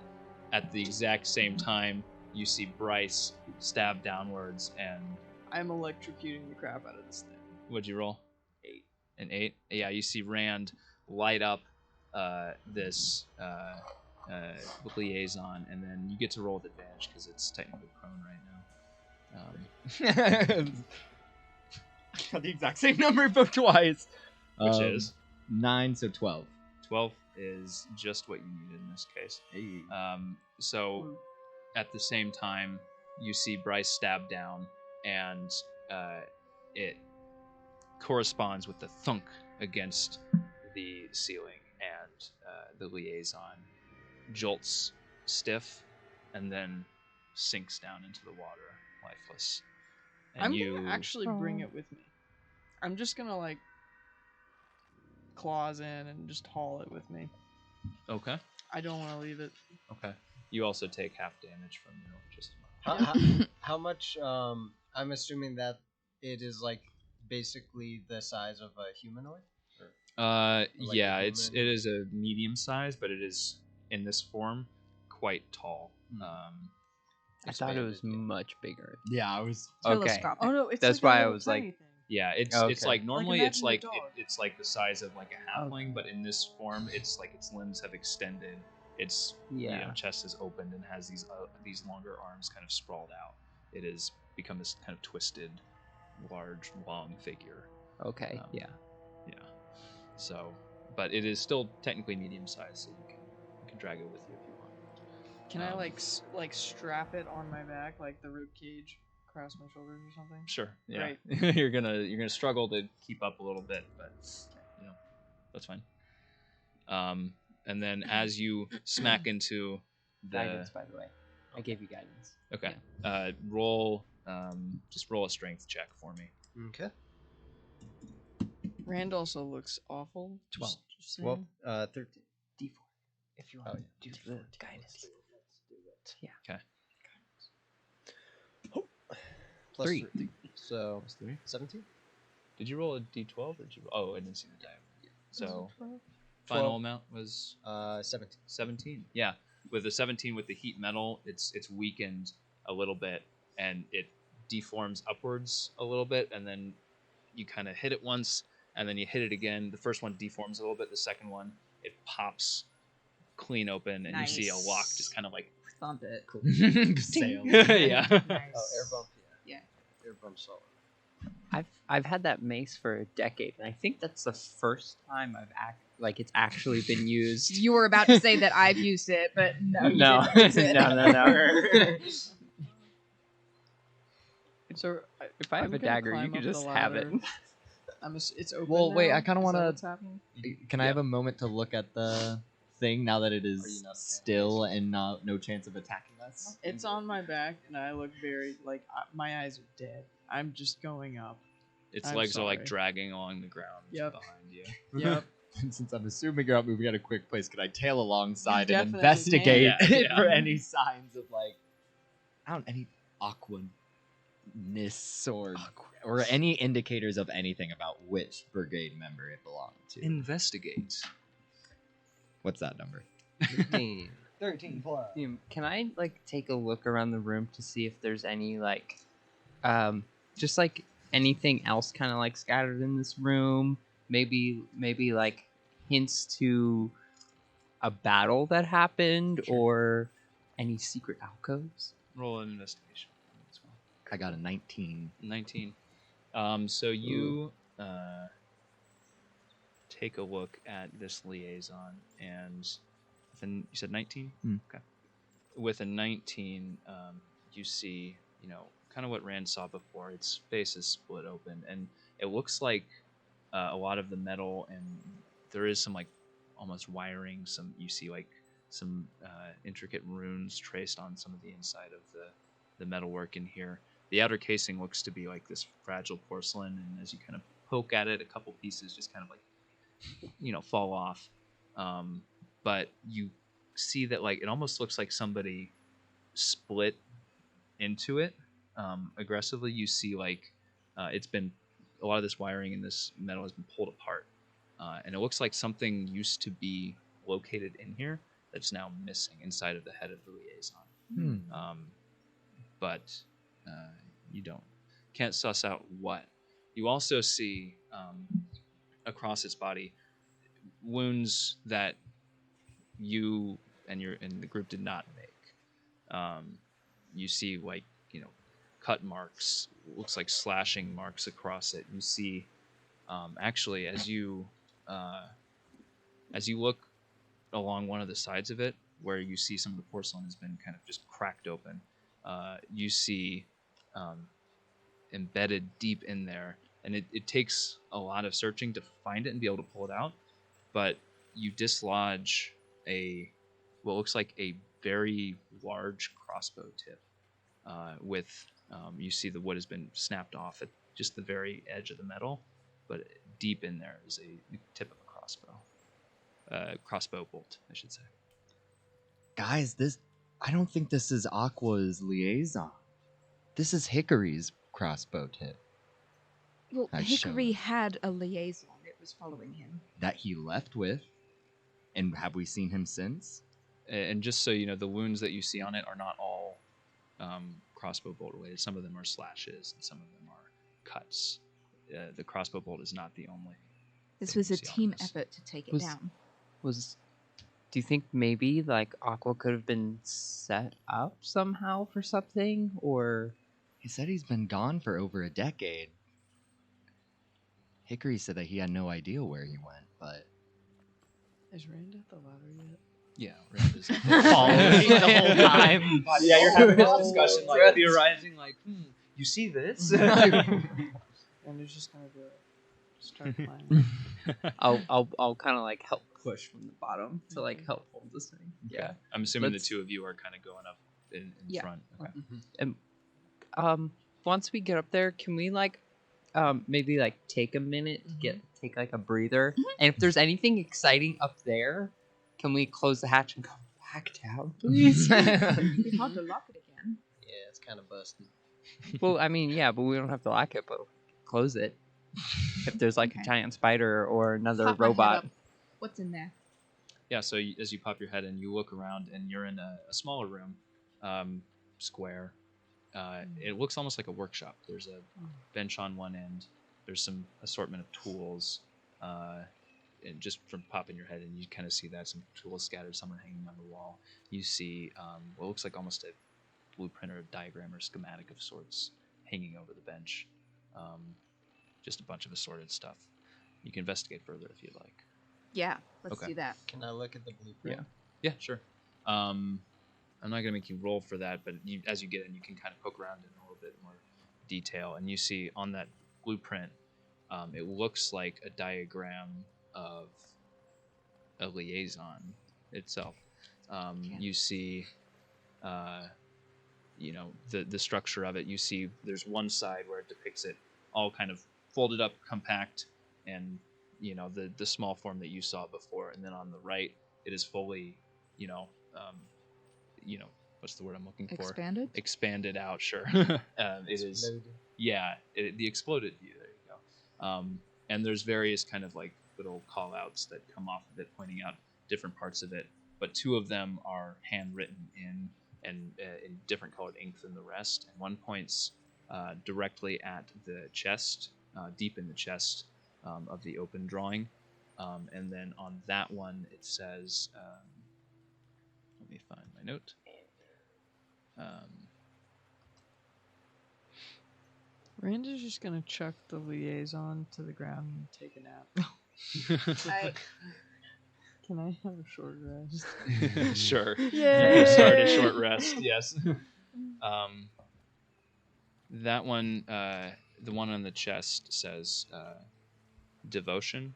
at the exact same time, you see Bryce stab downwards. And I'm electrocuting the crap out of this thing. what'd you roll? 8. An 8. Yeah, you see Rand light up this liaison, and then you get to roll with advantage because it's technically prone right now. Got the exact same number both twice. Which is 9, so 12. 12 is just what you needed in this case. Hey. So at the same time, you see Bryce stab down, and it corresponds with the thunk against the ceiling, and the liaison jolts stiff and then sinks down into the water, lifeless. And I'm you gonna actually bring it with me. I'm just gonna like claws in and just haul it with me. okay? I don't want to leave it. Okay. You also take half damage from your just. How much? I'm assuming that it is like basically the size of a humanoid. Like Yeah, a it human? is a medium size, but it is in this form quite tall. I thought it was Expanded, yeah. much bigger. Yeah, I was. Okay. Telescopic. Oh no, it's That's like a why I little was like- tiny thing. Yeah, it's Okay. like normally it's imagine a like dog. it's like the size of like a halfling, but in this form, it's like its limbs have extended. Its Yeah. chest is opened and has these longer arms kind of sprawled out. It has become this kind of twisted, large, long figure. Okay. Um, Yeah. Yeah. So, but it is still technically medium sized, so you can drag it with you if you want. Can I like strap it on my back like the rib cage across my shoulders or something? Sure. Yeah. Right. you're gonna struggle to keep up a little bit, but that's fine. And then as you smack into the Guidance, by the way. I gave you guidance. okay, roll just roll a strength check for me. Okay. Rand also looks awful. 12. Just saying. Well, 13. D4. If you want Oh, to do the guidance. Yeah. Plus 3. 3. So 3. 17. Did you roll a d12 or did you? Oh, I didn't see the die. So final 12. amount was 17. 17. Yeah, with the 17 with the heat metal, it's weakened a little bit and it deforms upwards a little bit, and then you kind of hit it once and then you hit it again. The first one deforms a little bit. The second one, it pops clean open and you see a lock just kind of like Thump it. Sail. yeah. Oh, air bump. Yeah. Air bump solid. I've had that mace for a decade, and I think that's the first time it's actually been used. You were about to say that I've used it, but no, you No. didn't use it. No. So If I have I'm a gonna dagger, you climb can up just the have it. ladder. It's open. Well, wait, now? I kinda Is that wanna- what's happening? Can I have a moment to look at the thing now that it Are you is not still and no chance of attacking us? It's on my back, and I look very like my eyes are dead. I'm just going up. Its I'm legs are like sorry. dragging along the ground Yep. behind you. Yep. since I'm assuming you're out moving at a quick pace, could I tail alongside and definitely investigate can. Yeah. for any signs of like, I don't any aquaness or any indicators of anything about which brigade member it belonged to? Investigate. What's that number? 13. 13 plus. Can I like take a look around the room to see if there's any like, just like anything else kind of like scattered in this room? Maybe like hints to a battle that happened or any secret alcoves. Roll an investigation as well. I got a 19. 19. So you take a look at this liaison, and you said 19? Okay. With a 19, you see, kind of what Rand saw before. Its face is split open, and it looks like a lot of the metal, and there is some like almost wiring. You see like some intricate runes traced on some of the inside of the metalwork in here. The outer casing looks to be like this fragile porcelain, and as you kind of poke at it, a couple pieces just kind of like, fall off. But you see that like it almost looks like somebody split into it aggressively. You see like it's been a lot of this wiring in this metal has been pulled apart, and it looks like something used to be located in here that's now missing inside of the head of the liaison. But you can't suss out what. You also see across its body wounds that you and the group did not make. You see like cut marks, looks like slashing marks across it. You see actually as you look along one of the sides of it where you see some of the porcelain has been kind of just cracked open, you see embedded deep in there, and it takes a lot of searching to find it and be able to pull it out, but you dislodge what looks like a very large crossbow tip with you see the wood has been snapped off at just the very edge of the metal, but deep in there is a tip of a crossbow bolt, I should say. Guys, I don't think this is Aqua's liaison. This is Hickory's crossbow tip. Well, I Hickory showed. had a liaison. It was following him. That he left with. And have we seen him since? And just so you know, the wounds that you see on it are not all crossbow bolt related. Some of them are slashes, and some of them are cuts. The crossbow bolt is not the only. This was a team effort to take it down. Do you think maybe like Aqua could have been set up somehow for something, or? He said he's been gone for over a decade. Hickory said that he had no idea where he went, but... Is Rand at the ladder yet? Yeah, Rand is following the whole time. Yeah, you're having this discussion, like theorizing, like, you see this? And he's just gonna do it. Start playing. I'll kind of like help push from the bottom to like help hold this thing. Yeah, I'm assuming the two of you are kind of going up in front. Okay. And once we get up there, can we like maybe like take a minute to take like a breather? And if there's anything exciting up there, can we close the hatch and go back down, please? It'd be hard to lock it again. Yeah, it's kind of busted. Well, I mean, yeah, but we don't have to lock it, but close it. If there's like a giant spider or another Pop my head robot. up. What's in there? Yeah, so as you pop your head in, you look around, and you're in a smaller room, square. It looks almost like a workshop. There's a bench on one end. There's some assortment of tools. And just from popping your head in, you kind of see that some tools scattered, some are hanging on the wall. You see what looks like almost a blueprint or a diagram or schematic of sorts hanging over the bench. Just a bunch of assorted stuff. You can investigate further if you'd like. Yeah, let's Okay. do that. Can I look at the blueprint? Yeah, sure. I'm not going to make you roll for that, but as you get in, you can kind of poke around in a little bit more detail. And you see on that blueprint, it looks like a diagram of a liaison itself. You see, the structure of it. You see there's one side where it depicts it all kind of folded up, compact, and the small form that you saw before, and then on the right it is fully, what's the word I'm looking for? Expanded? Expanded out, sure. It is, the exploded view. There you go. And there's various kind of like little call outs that come off of it, pointing out different parts of it. But 2 of them are handwritten in different colored ink than the rest. And one points directly at the chest, deep in the chest of the open drawing. And then on that one, it says, let me find my note. Rand is just gonna chuck the liaison to the ground and take a nap. Can I have a short rest? Sure. Yay! You start a short rest. Yes. That one, the one on the chest says devotion,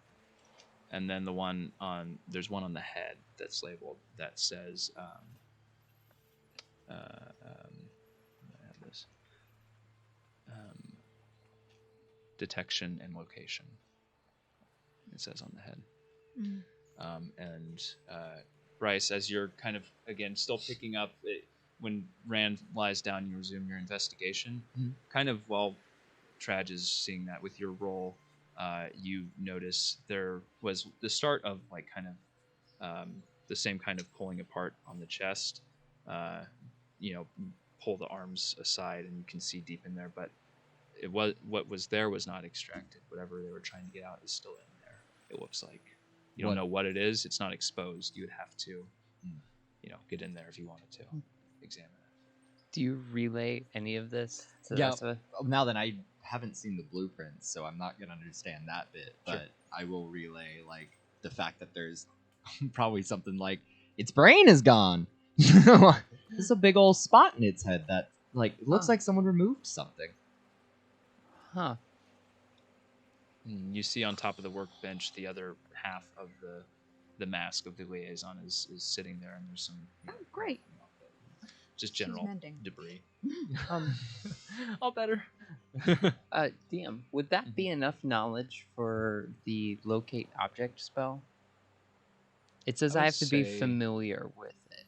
and then there's one on the head that's labeled that says I have this. Detection and location. It says on the head. And Bryce, as you're kind of again still picking up it, when Rand lies down, you resume your investigation. Kind of while Tradj is seeing that with your roll, you notice there was the start of like kind of the same kind of pulling apart on the chest. Pull the arms aside, and you can see deep in there, but what was there was not extracted. Whatever they were trying to get out is still in there. It looks like you don't know what it is. It's not exposed. You would have to, get in there if you wanted to examine it. Do you relay any of this to the Yeah. rest of us? Now that I haven't seen the blueprints, so I'm not gonna understand that bit. But Sure. I will relay like the fact that there's probably something like its brain is gone. There's a big old spot in its head that like it looks like someone removed something. Huh. You see on top of the workbench the other half of the mask of the liaison is sitting there, and there's some Great. just She's general mending. debris. All better. DM, would that be enough knowledge for the locate object spell? It says I I would have to be say- familiar with it.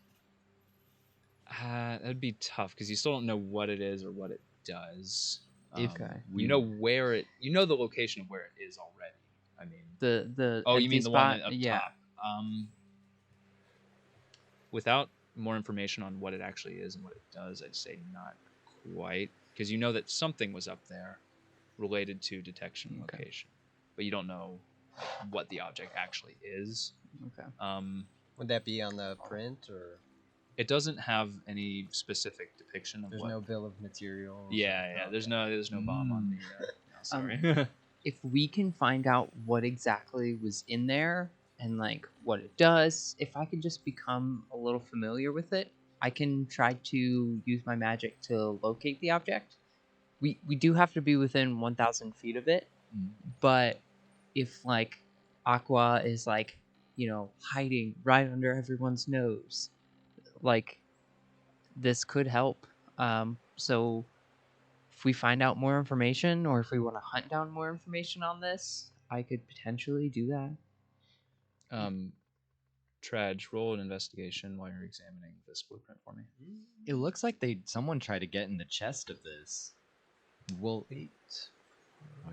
That'd be tough because you still don't know what it is or what it does. Okay. You know the location of where it is already. I mean, The you empty mean the spot? one up Yeah. top? Without more information on what it actually is and what it does, I'd say not quite, because you know that something was up there related to detection and location, but you don't know what the object actually is. Okay. Would that be on the print, or It doesn't have any specific depiction of there's what. no bill of materials? Yeah. There's no bomb on the. No, sorry. If we can find out what exactly was in there and like what it does, if I can just become a little familiar with it, I can try to use my magic to locate the object. We do have to be within 1,000 feet of it, but if like Aqua is like, hiding right under everyone's nose, like this could help. So if we find out more information, or if we want to hunt down more information on this, I could potentially do that. Tradj, roll an investigation while you're examining this blueprint for me. It looks like someone tried to get in the chest of this. Well, I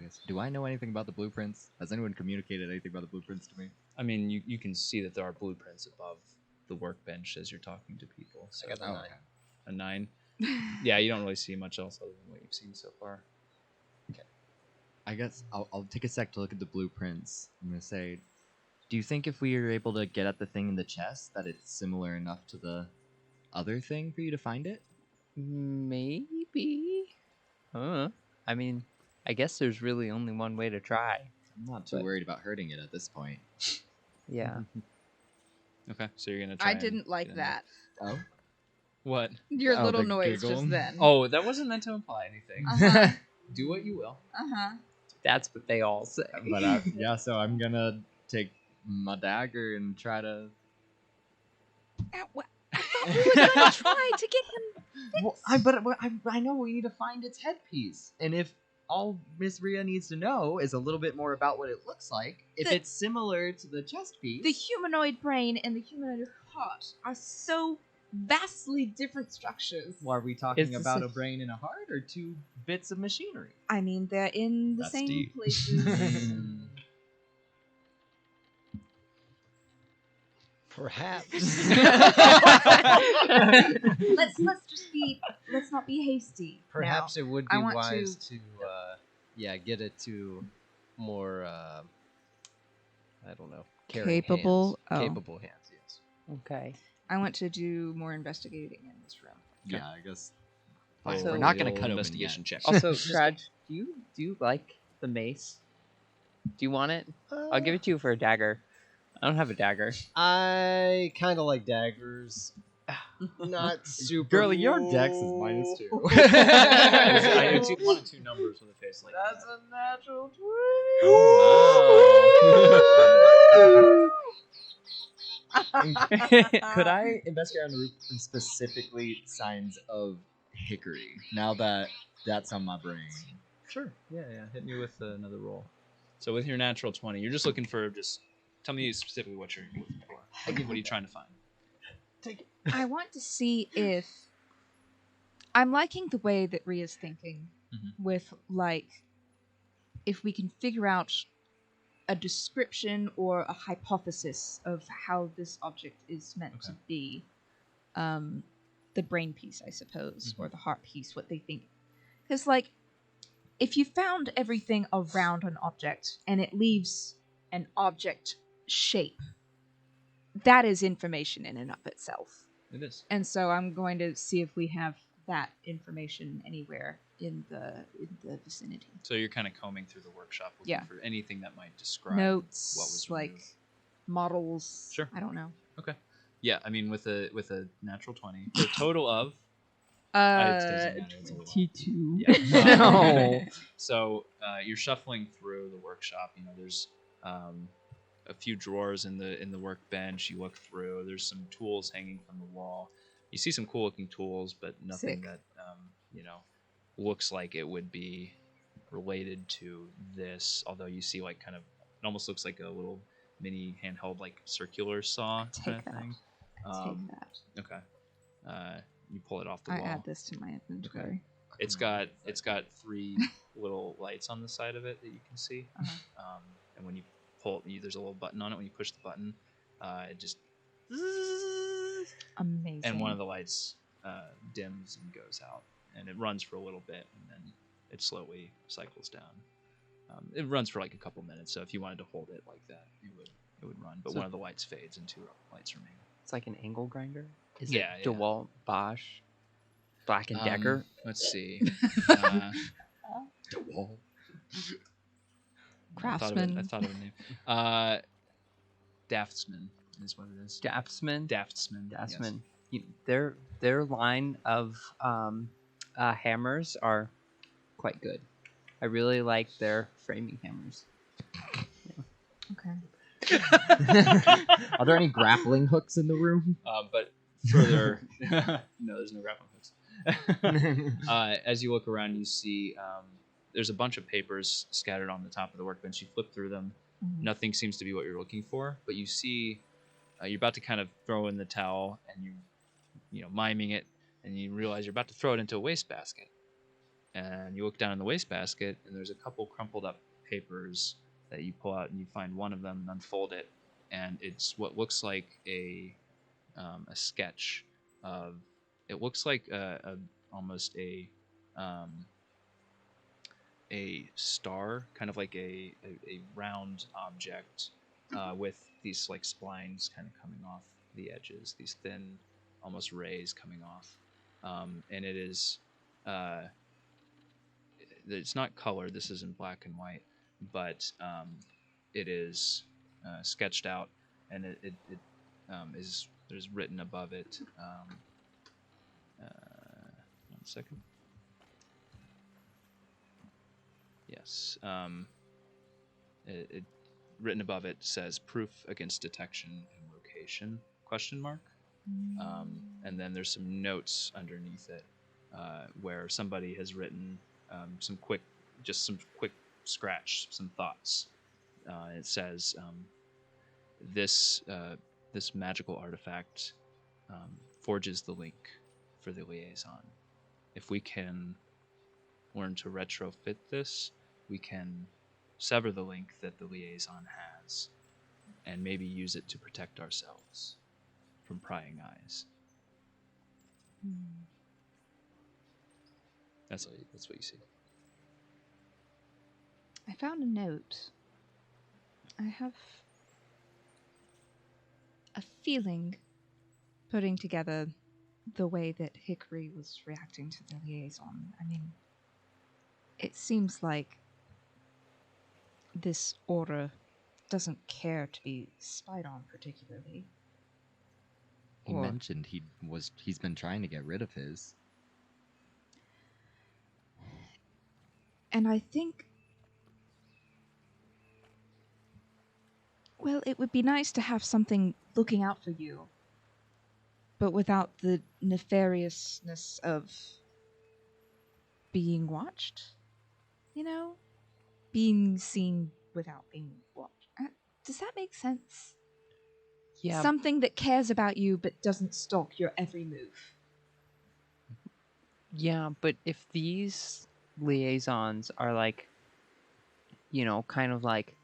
guess. Do I know anything about the blueprints? Has anyone communicated anything about the blueprints to me? I mean, you can see that there are blueprints above the workbench as you're talking to people. So I got the 9. A 9. Yeah, you don't really see much else other than what you've seen so far. I guess I'll take a sec to look at the blueprints. I'm gonna say, do you think if we are able to get at the thing in the chest that it's similar enough to the other thing for you to find it? Maybe. I mean, I guess there's really only one way to try. I'm not too worried about hurting it at this point. Yeah. Okay, so you're gonna try. I didn't like that. Oh? What? Your Oh, little the noise giggle? just then. Oh, that wasn't meant to imply anything. Uh-huh. Do what you will. Uh-huh. That's what they all say. But so I'm gonna take my dagger and try to. I thought we were going to try to get him. Well, I know we need to find its headpiece, and if all Miss Rhea needs to know is a little bit more about what it looks like. If it's similar to the chest piece. The humanoid brain and the humanoid heart are so vastly different structures. Well, are we talking It's about the a brain and a heart or two bits of machinery? I mean, they're in the That's same deep. places. Perhaps. Let's not be hasty. Perhaps now. it would I be want wise to get it to more I don't know, caring Capable- hands. oh. Capable hands, yes. Okay. I want to do more investigating in this room. Yeah, I guess. Fine, Also- we're not the going old to cut investigation investigation check. Also, Tradj, do you like the mace? Do you want it? I'll give it to you for a dagger. I don't have a dagger. I kind of like daggers. Not super. Girl, your dex is -2. I know one and two numbers with a face like That's that. a natural 20. Could I investigate on the roof and specifically signs of hickory? Now that that's on my brain. Sure. Yeah. Hit me with another roll. So with your natural 20, you're just looking for tell me specifically what you're looking for. What are you trying to find? I want to see if I'm liking the way that Rhea's thinking with if we can figure out a description or a hypothesis of how this object is meant to be. The brain piece, I suppose, or the heart piece, what they think. Because if you found everything around an object and it leaves an object shape, that is information in and of itself. It is. And so I'm going to see if we have that information anywhere in the vicinity. So you're kind of combing through the workshop looking Yeah. for anything that might describe Notes, what was like removed. models. Sure. I don't know. Okay. Yeah, I mean with a natural 20, for a total of it doesn't matter, it's a little- 22. Yeah. No. So you're shuffling through the workshop. You know, there's a few drawers in the workbench. You look through. There's some tools hanging from the wall. You see some cool looking tools, but nothing Sick. that looks like it would be related to this. Although you see it almost looks like a little mini handheld circular saw kind Take of that. thing. Take that. Okay. You pull it off the I wall. add this to my inventory. It's got 3 little lights on the side of it that you can see. And when you pull it, there's a little button on it. When you push the button, it just Amazing. and one of the lights dims and goes out, and it runs for a little bit, and then it slowly cycles down. It runs for a couple minutes, so if you wanted to hold it like that, it would run. But one of the lights fades, and 2 lights remain. It's like an angle grinder. Is Yeah, it yeah. DeWalt, Bosch, Black and Decker? Let's see. Craftsman. I thought of a name. Daftsman is what it is. Daftsman. Daftsman. Daftsman. Their line of hammers are quite good. I really like their framing hammers. Okay. Are there any grappling hooks in the room? But further, no, there's no grappling hooks. As you look around, you see there's a bunch of papers scattered on the top of the workbench. You flip through them. Nothing seems to be what you're looking for, but you see you're about to kind of throw in the towel, and you know, miming it, and you realize you're about to throw it into a wastebasket. And you look down in the wastebasket, and there's a couple crumpled up papers that you pull out, and you find one of them and unfold it, and it's what looks like a sketch of. It looks like almost a star, kind of like a round object with these splines kind of coming off the edges, these thin, almost rays coming off, and it is. It's not colored. This is in black and white, but it is sketched out, and it is. There's written above it. 1 second. Yes. It written above it says proof against detection and location ? And then there's some notes underneath it where somebody has written some quick just some quick scratch, some thoughts. It says this magical artifact forges the link for the liaison. If we can learn to retrofit this, we can sever the link that the liaison has and maybe use it to protect ourselves from prying eyes. That's what you see. I found a note. I have a feeling, putting together the way that Hickory was reacting to the liaison. I mean, it seems like this order doesn't care to be spied on particularly. He mentioned he's been trying to get rid of his. And I think, well, it would be nice to have something looking out for you, but without the nefariousness of being watched, you know? Being seen without being watched. Does that make sense? Yeah. Something that cares about you but doesn't stalk your every move. Yeah, but if these liaisons are like, kind of like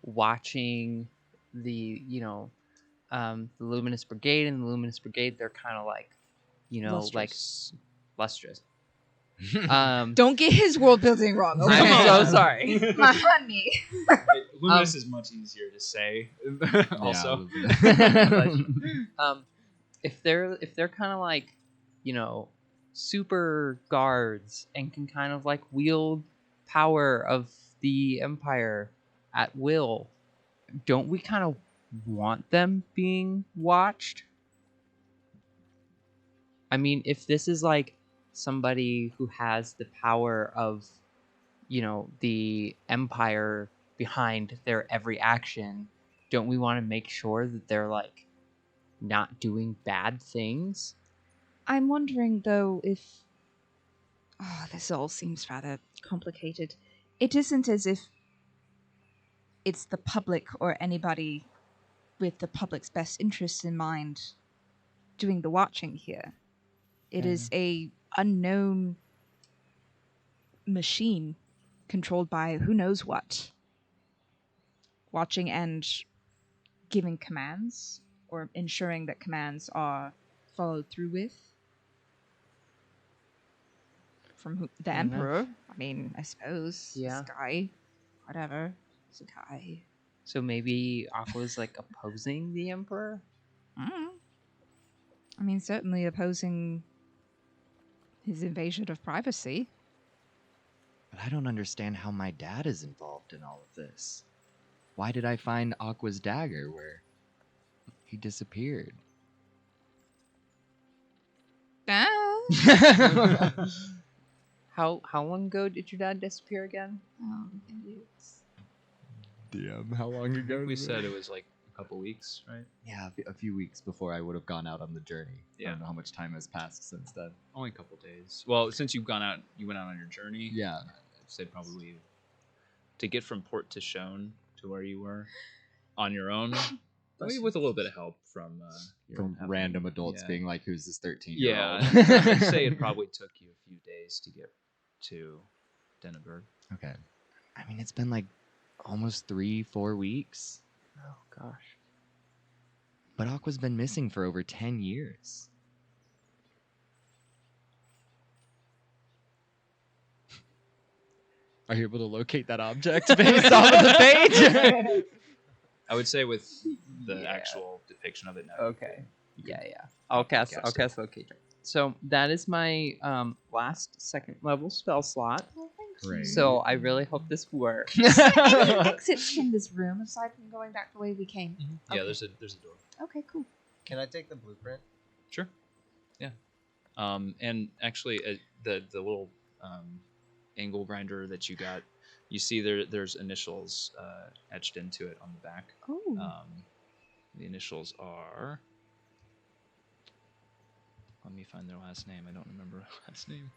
watching the, the Luminous Brigade, and the Luminous Brigade, they're kind of like, Lustrous. lustrous. Don't get his world building wrong. Okay? I'm so sorry. My honey. Luminous is much easier to say. Also, if they're kind of like, super guards and can kind of like wield power of the Empire at will, don't we kind of want them being watched? I mean, if this is like somebody who has the power of, the Empire behind their every action, don't we want to make sure that they're like not doing bad things? I'm wondering though if this all seems rather complicated. It isn't as if it's the public or anybody with the public's best interests in mind doing the watching here. It is a unknown machine controlled by who knows what, watching and giving commands or ensuring that commands are followed through with from the Emperor. I mean, I suppose. Yeah. This guy, whatever. It's a guy. So maybe Aqua's like opposing the Emperor? I mean, certainly opposing his invasion of privacy. But I don't understand how my dad is involved in all of this. Why did I find Aqua's dagger where he disappeared? How long ago did your dad disappear again? Damn, how long ago? we said it was like a couple weeks, right? Yeah, a few weeks before I would have gone out on the journey. Yeah. I don't know how much time has passed since then. Only a couple days. Well, since you went out on your journey. Yeah. I'd say probably to get from Port to Shone to where you were on your own, maybe with a little bit of help from Random adults yeah. being like, "Who's this 13-year-old?" Yeah, I'd say it probably took you a few days to get to Denneberg. Okay. I mean, it's been like almost 3-4 weeks. Oh gosh. But Aqua's been missing for over 10 years. Are you able to locate that object based off of the page? I would say with the actual depiction of it now. Okay. Yeah. I'll cast Locator. So that is my last second level spell slot. Great. So I really hope this works. Any exits from this room aside from going back the way we came? Mm-hmm. Yeah, there's a door. Okay, cool. Can I take the blueprint? Sure. Yeah. And actually, the little angle grinder that you got, you see there's initials etched into it on the back. Oh. The initials are. Let me find their last name. I don't remember her last name.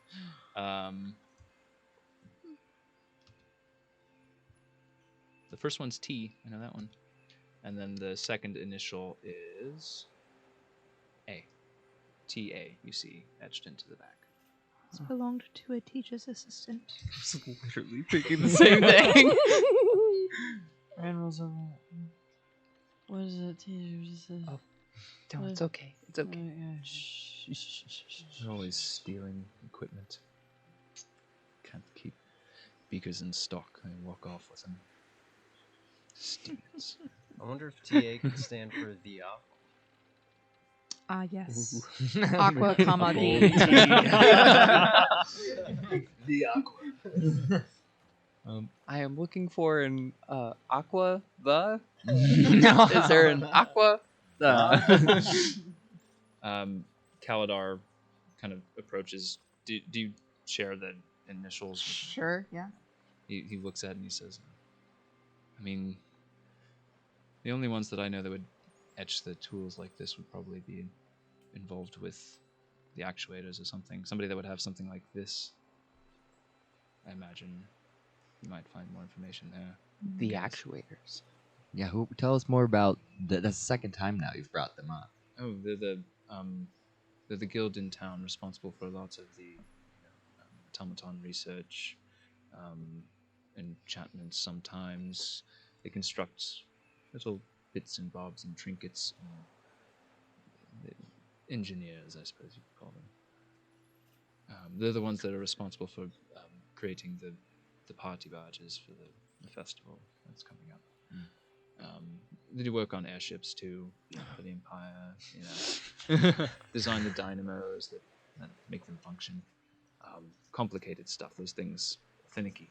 The first one's T. I know that one. And then the second initial is A. T-A, you see, etched into the back. It's belonged to a teacher's assistant. Literally thinking the same thing. Animals on what is it? Teachers. Oh, no, it's okay. It's okay. They're always stealing equipment. Can't keep beakers in stock. They walk off with them. Students. I wonder if TA could stand for the Aqua. Ah, yes. Aqua, comma, the. The aqua. I am looking for an aqua the. Is there an aqua the? Kaladar kind of approaches. Do you share the initials? Sure, yeah. He looks at it and he says, I mean, the only ones that I know that would etch the tools like this would probably be involved with the actuators or something. Somebody that would have something like this. I imagine you might find more information there. The actuators. Yeah, tell us more about that's the second time now you've brought them up. Oh, they're the guild in town responsible for lots of the automaton research, enchantments sometimes. They construct little bits and bobs and trinkets. Engineers, I suppose you could call them. They're the ones that are responsible for creating the party badges for the festival that's coming up. They do work on airships too for the Empire. Design the dynamos that make them function. Complicated stuff. Those things finicky.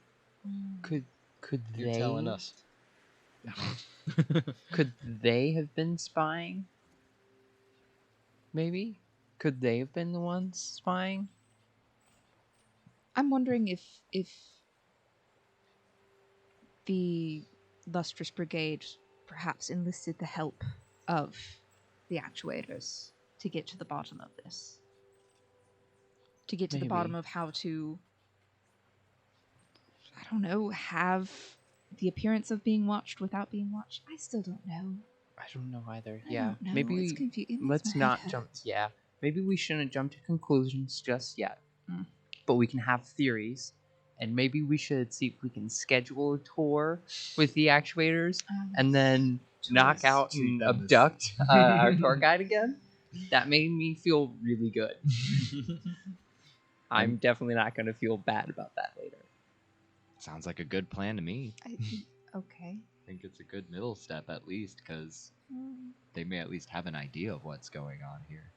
Could You're they? telling us. Could they have been spying? Maybe. Could they have been the ones spying? I'm wondering if the Lustrous Brigade perhaps enlisted the help of the actuators to get to the bottom of this. To get to the bottom of how to, I don't know, have the appearance of being watched without being watched. I still don't know. I don't know either. I don't know. Maybe It's confusing. let's not jump. Yeah, maybe we shouldn't jump to conclusions just yet. But we can have theories, and maybe we should see if we can schedule a tour with the actuators, and then knock out and abduct our tour guide again. That made me feel really good. I'm definitely not going to feel bad about that later. Sounds like a good plan to me. Okay. I think it's a good middle step at least, because they may at least have an idea of what's going on here.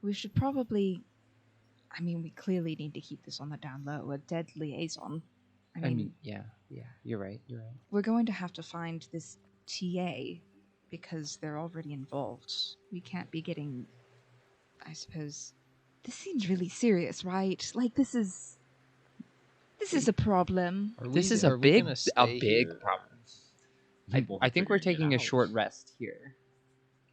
We should probably... I mean, we clearly need to keep this on the down low. A dead liaison. I mean, yeah, you're right. we're going to have to find this TA because they're already involved. We can't be getting... I suppose... This seems really serious, right? Like, this is a problem. This is a big problem. I think we're taking a short rest here.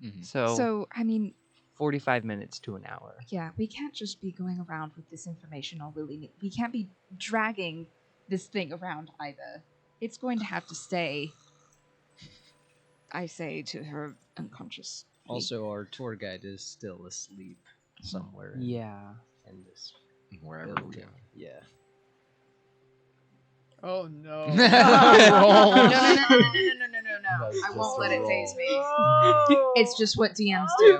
Mm-hmm. So, I mean... 45 minutes to an hour. Yeah, we can't just be going around with this information all willy-nilly. We can't be dragging this thing around either. It's going to have to stay, I say, to her unconscious. Also, our tour guide is still asleep somewhere. In this Wherever we building. are. Yeah. Oh no. No. I won't let it phase me. It's just what DMs do.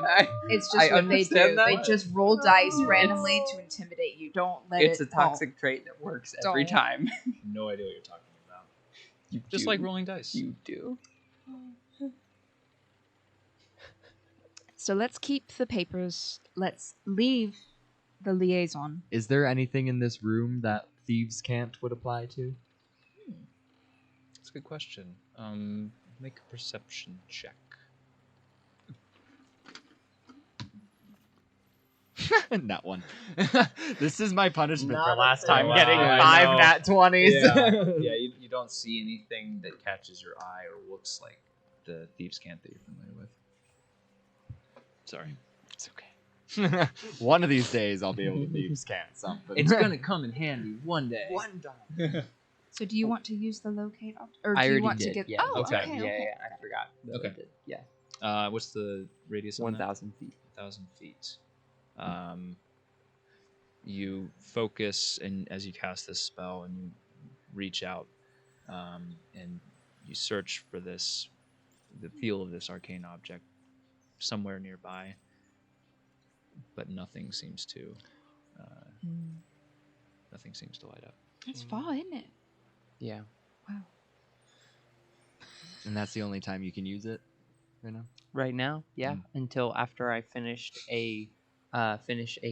It's just what they do. They just roll dice randomly to intimidate you. Don't let it. It's a toxic trait that works every Don't. time. No idea what you're talking about. You Just do. like rolling dice. You do. So let's keep the papers. Let's leave the liaison. Is there anything in this room that thieves' cant would apply to? That's a good question. Make a perception check. Not one. This is my punishment Not for a last thing. time Wow, getting I 5 know. nat 20s. You don't see anything that catches your eye or looks like the thieves' cant that you're familiar with. Sorry. It's okay. One of these days, I'll be able to use can something. It's gonna come in handy one day. One time. So do you want to use the locate object, or do I you already want did. to get? Yeah. Oh, Okay. okay. Yeah, I forgot. that I Okay. did. Yeah. What's the radius? on that? 1,000 feet. 1,000 feet. You focus, and as you cast this spell, and you reach out, and you search for the feel of this arcane object somewhere nearby, but nothing seems to light up. That's far, isn't it? Yeah. Wow. And that's the only time you can use it, right now? Right now, yeah. Until after I finish a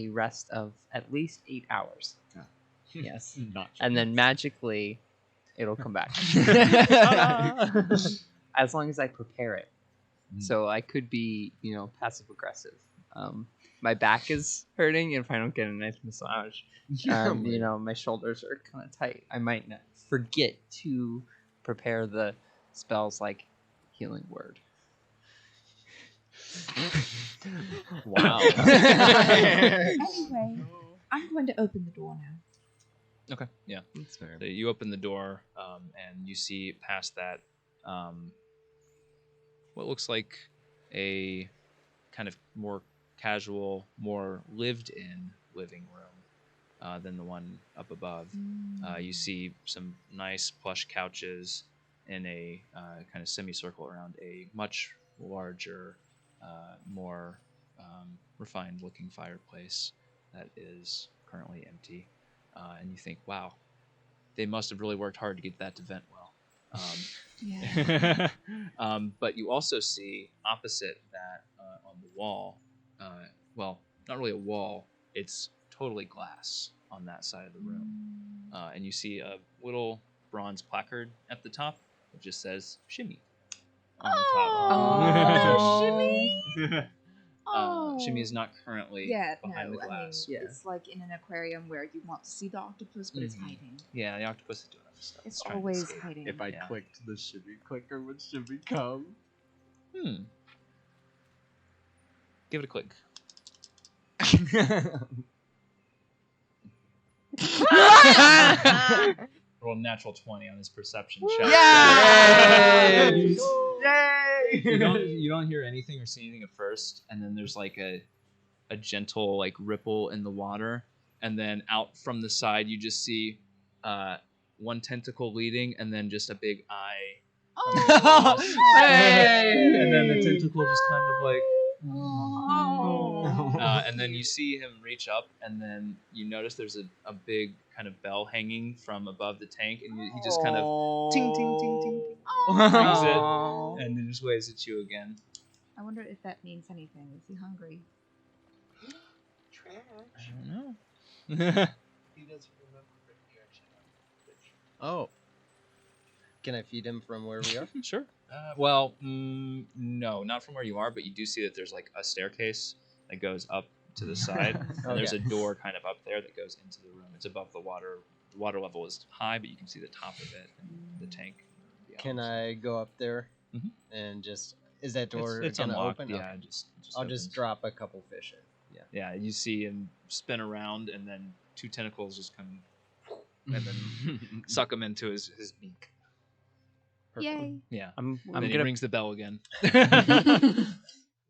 rest of at least 8 hours. Yes. Not And then magically, it'll come back. As long as I prepare it. So I could be, passive aggressive. My back is hurting, and if I don't get a nice massage, my shoulders are kind of tight. I might not forget to prepare the spells like healing word. Wow. Anyway, I'm going to open the door now. Okay, yeah. That's fair. So you open the door, and you see past that what looks like a kind of more casual, more lived-in living room than the one up above. You see some nice plush couches in a kind of semicircle around a much larger, more refined-looking fireplace that is currently empty. And you think, wow, they must have really worked hard to get that to vent well. Yeah. But you also see opposite that on the wall, well, not really a wall, it's totally glass on that side of the room. And you see a little bronze placard at the top that just says Shimmy on the top. Oh, Shimmy. Shimmy is not currently behind the glass. I mean, it's like in an aquarium where you want to see the octopus, but it's hiding. Yeah, the octopus is doing other stuff. It's trying to always escape. hiding. If I clicked the shimmy clicker, would shimmy come? Give it a click. Roll a natural 20 on his perception check. Yay! You don't hear anything or see anything at first, and then there's like a gentle like ripple in the water, and then out from the side you just see one tentacle leading, and then just a big eye. And then the tentacle just kind of like. And then you see him reach up, and then you notice there's a big kind of bell hanging from above the tank, and he just kind of ting ting ting ting rings it, and then just waves at you again. I wonder if that means anything. Is he hungry? I don't know. He doesn't remember, but he actually has fish. Oh. Can I feed him from where we are? Sure. No, not from where you are, but you do see that there's like a staircase that goes up to the side, and there's a door kind of up there that goes into the room. It's above the water. The water level is high, but you can see the top of it and the tank. Can I go up there and just... Is that door It's gonna unlocked, open? yeah. Okay. Just I'll just opens. drop a couple fish in. Yeah, you see him spin around, and then two tentacles just come and then suck him into his beak. Yay. Yeah. I'm And then he gonna rings the bell again.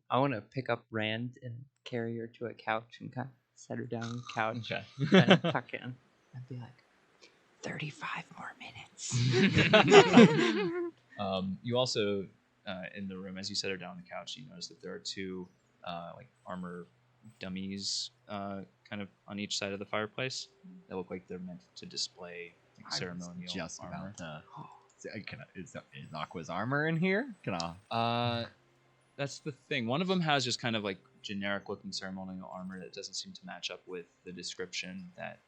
I want to pick up Rand and carry her to a couch and kind of set her down on the couch Okay. and tuck in and be like, 35 more minutes. You also, in the room, as you set her down on the couch, you notice that there are two like armor dummies kind of on each side of the fireplace that look like they're meant to display like, ceremonial Just armor. about to. Is Aqua's armor in here? Can I? That's the thing. One of them has just kind of like generic looking ceremonial armor that doesn't seem to match up with the description that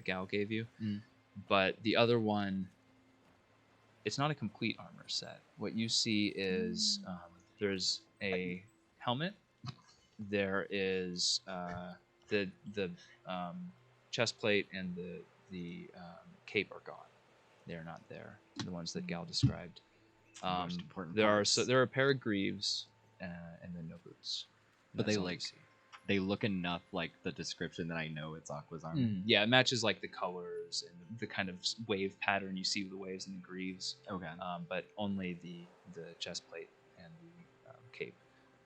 Gal gave you. But the other one, it's not a complete armor set. What you see is there's a helmet. There is the chest plate and the cape are gone. They're not there. The ones that Gal described. Most important There parts. are a pair of greaves and then no boots. But That's they all you like see. they look enough like the description that I know it's Aqua's armor. Yeah, it matches like the colors and the kind of wave pattern you see with the waves and the greaves. Okay. But only the chest plate and the cape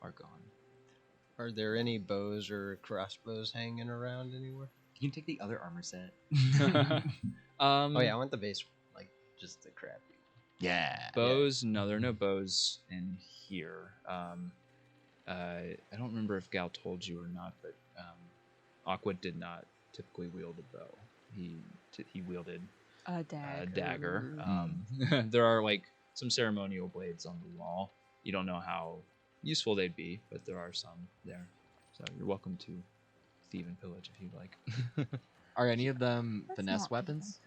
are gone. Are there any bows or crossbows hanging around anywhere? You can take the other armor set. Oh yeah, I want the base, like just the crappy. Yeah. Bows? No, there are no bows in here. I don't remember if Gal told you or not, but Aqua did not typically wield a bow. He wielded A dagger. a dagger. There are like some ceremonial blades on the wall. You don't know how useful they'd be, but there are some there. So you're welcome to thieve and pillage if you'd like. Are any of them That's finesse not weapons?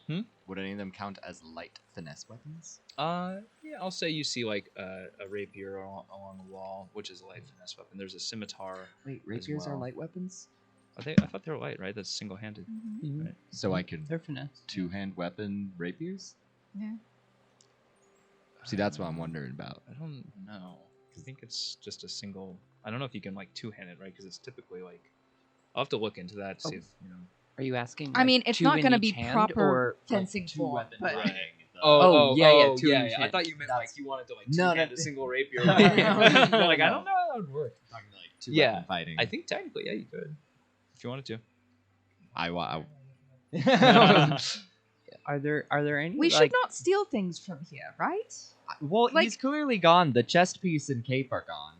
Hmm? Would any of them count as light finesse weapons? Yeah, I'll say you see like a rapier along the wall, which is a light finesse weapon. There's a scimitar. Wait, rapiers are are light weapons? I thought they were light, right? That's single-handed. Right? So I could They're finesse. two-hand weapon rapiers? Yeah. See, that's what I'm wondering about. I don't know. I think it's just a single. I don't know if you can like two-hand it, right? Because it's typically like. I'll have to look into that. See if you know. Are you asking? I mean, like, it's two not in going to each be hand proper or fencing form, but Oh, yeah, two in each I hand. thought you meant like you wanted to like No, two-hand no. a single rapier. Like I don't know how that would work. Talking like two Yeah, weapon fighting. I think technically, yeah, you could if you wanted to. Are there any? we like, should not steal things from here, right? Well, Like- he's clearly gone. The chest piece and cape are gone.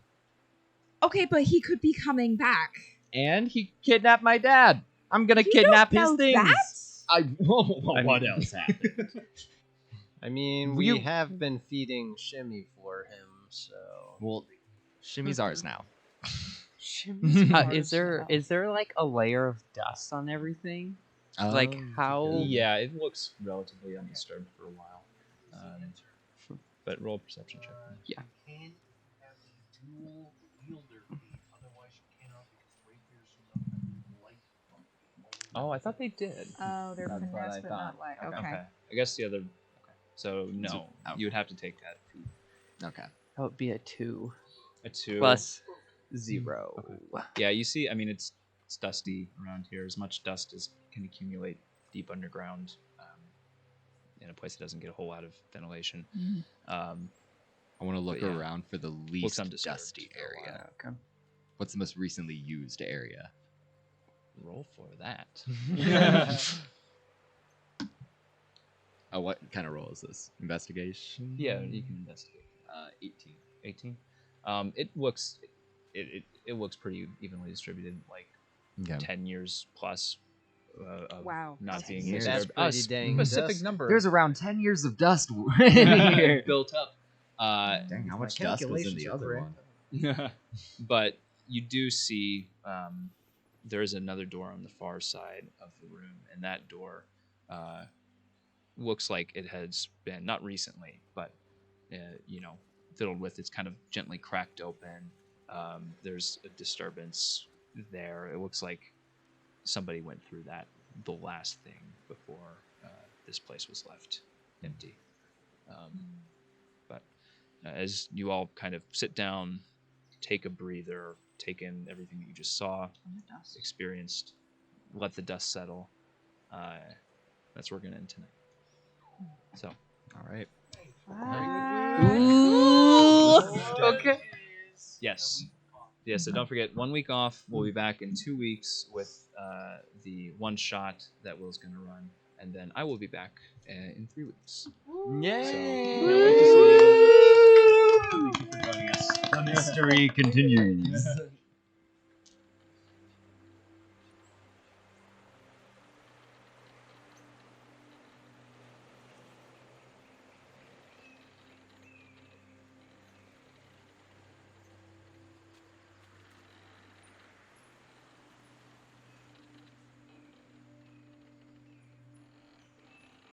Okay, but he could be coming back. And he kidnapped my dad. I'm gonna You kidnap don't his know things. that? What else happened? I mean, Will we you- have been feeding Shimmy for him, so. Well, Shimmy's ours now. is there like a layer of dust on everything? Like how? Yeah, it looks relatively undisturbed for a while. But roll a perception check. Yeah. You can't have a dual wielder feat, otherwise you cannot because rapiers do not have light. Oh, I thought they did. Oh, they're That's what finesse, I but thought. not light. Okay. Okay. I guess the other. Okay. So no, okay. you would have to take that feat. Okay. That would be a 2 A 2 plus 0. Yeah, you see. I mean, it's dusty around here. As much dust as can accumulate deep underground, in a place that doesn't get a whole lot of ventilation. Mhm. I want to look But yeah. around for the least undisturbed dusty for a area. Okay. What's the most recently used area? Roll for that. Oh, what kind of roll is this? Investigation? Yeah, you can investigate. 18. 18. It looks it looks pretty evenly distributed, like Okay. 10 years plus of Wow. not 10 being years. That's disturbed. pretty A dang specific dust. number There's around 10 years of dust in here. built up. Dang, how much dust was in the other one? But you do see there is another door on the far side of the room, and that door looks like it has been not recently, but fiddled with. It's kind of gently cracked open. There's a disturbance there. It looks like somebody went through that the last thing before this place was left empty. But as you all kind of sit down, take a breather, take in everything that you just saw, experienced, let the dust settle. That's where we're gonna end tonight. So, All right. Okay. yes. So don't forget, 1 week off. We'll be back in 2 weeks with the one shot that Will's gonna run, and then I will be back in 3 weeks. Yay! So, can't wait to see you. Thank you for joining us. The mystery continues.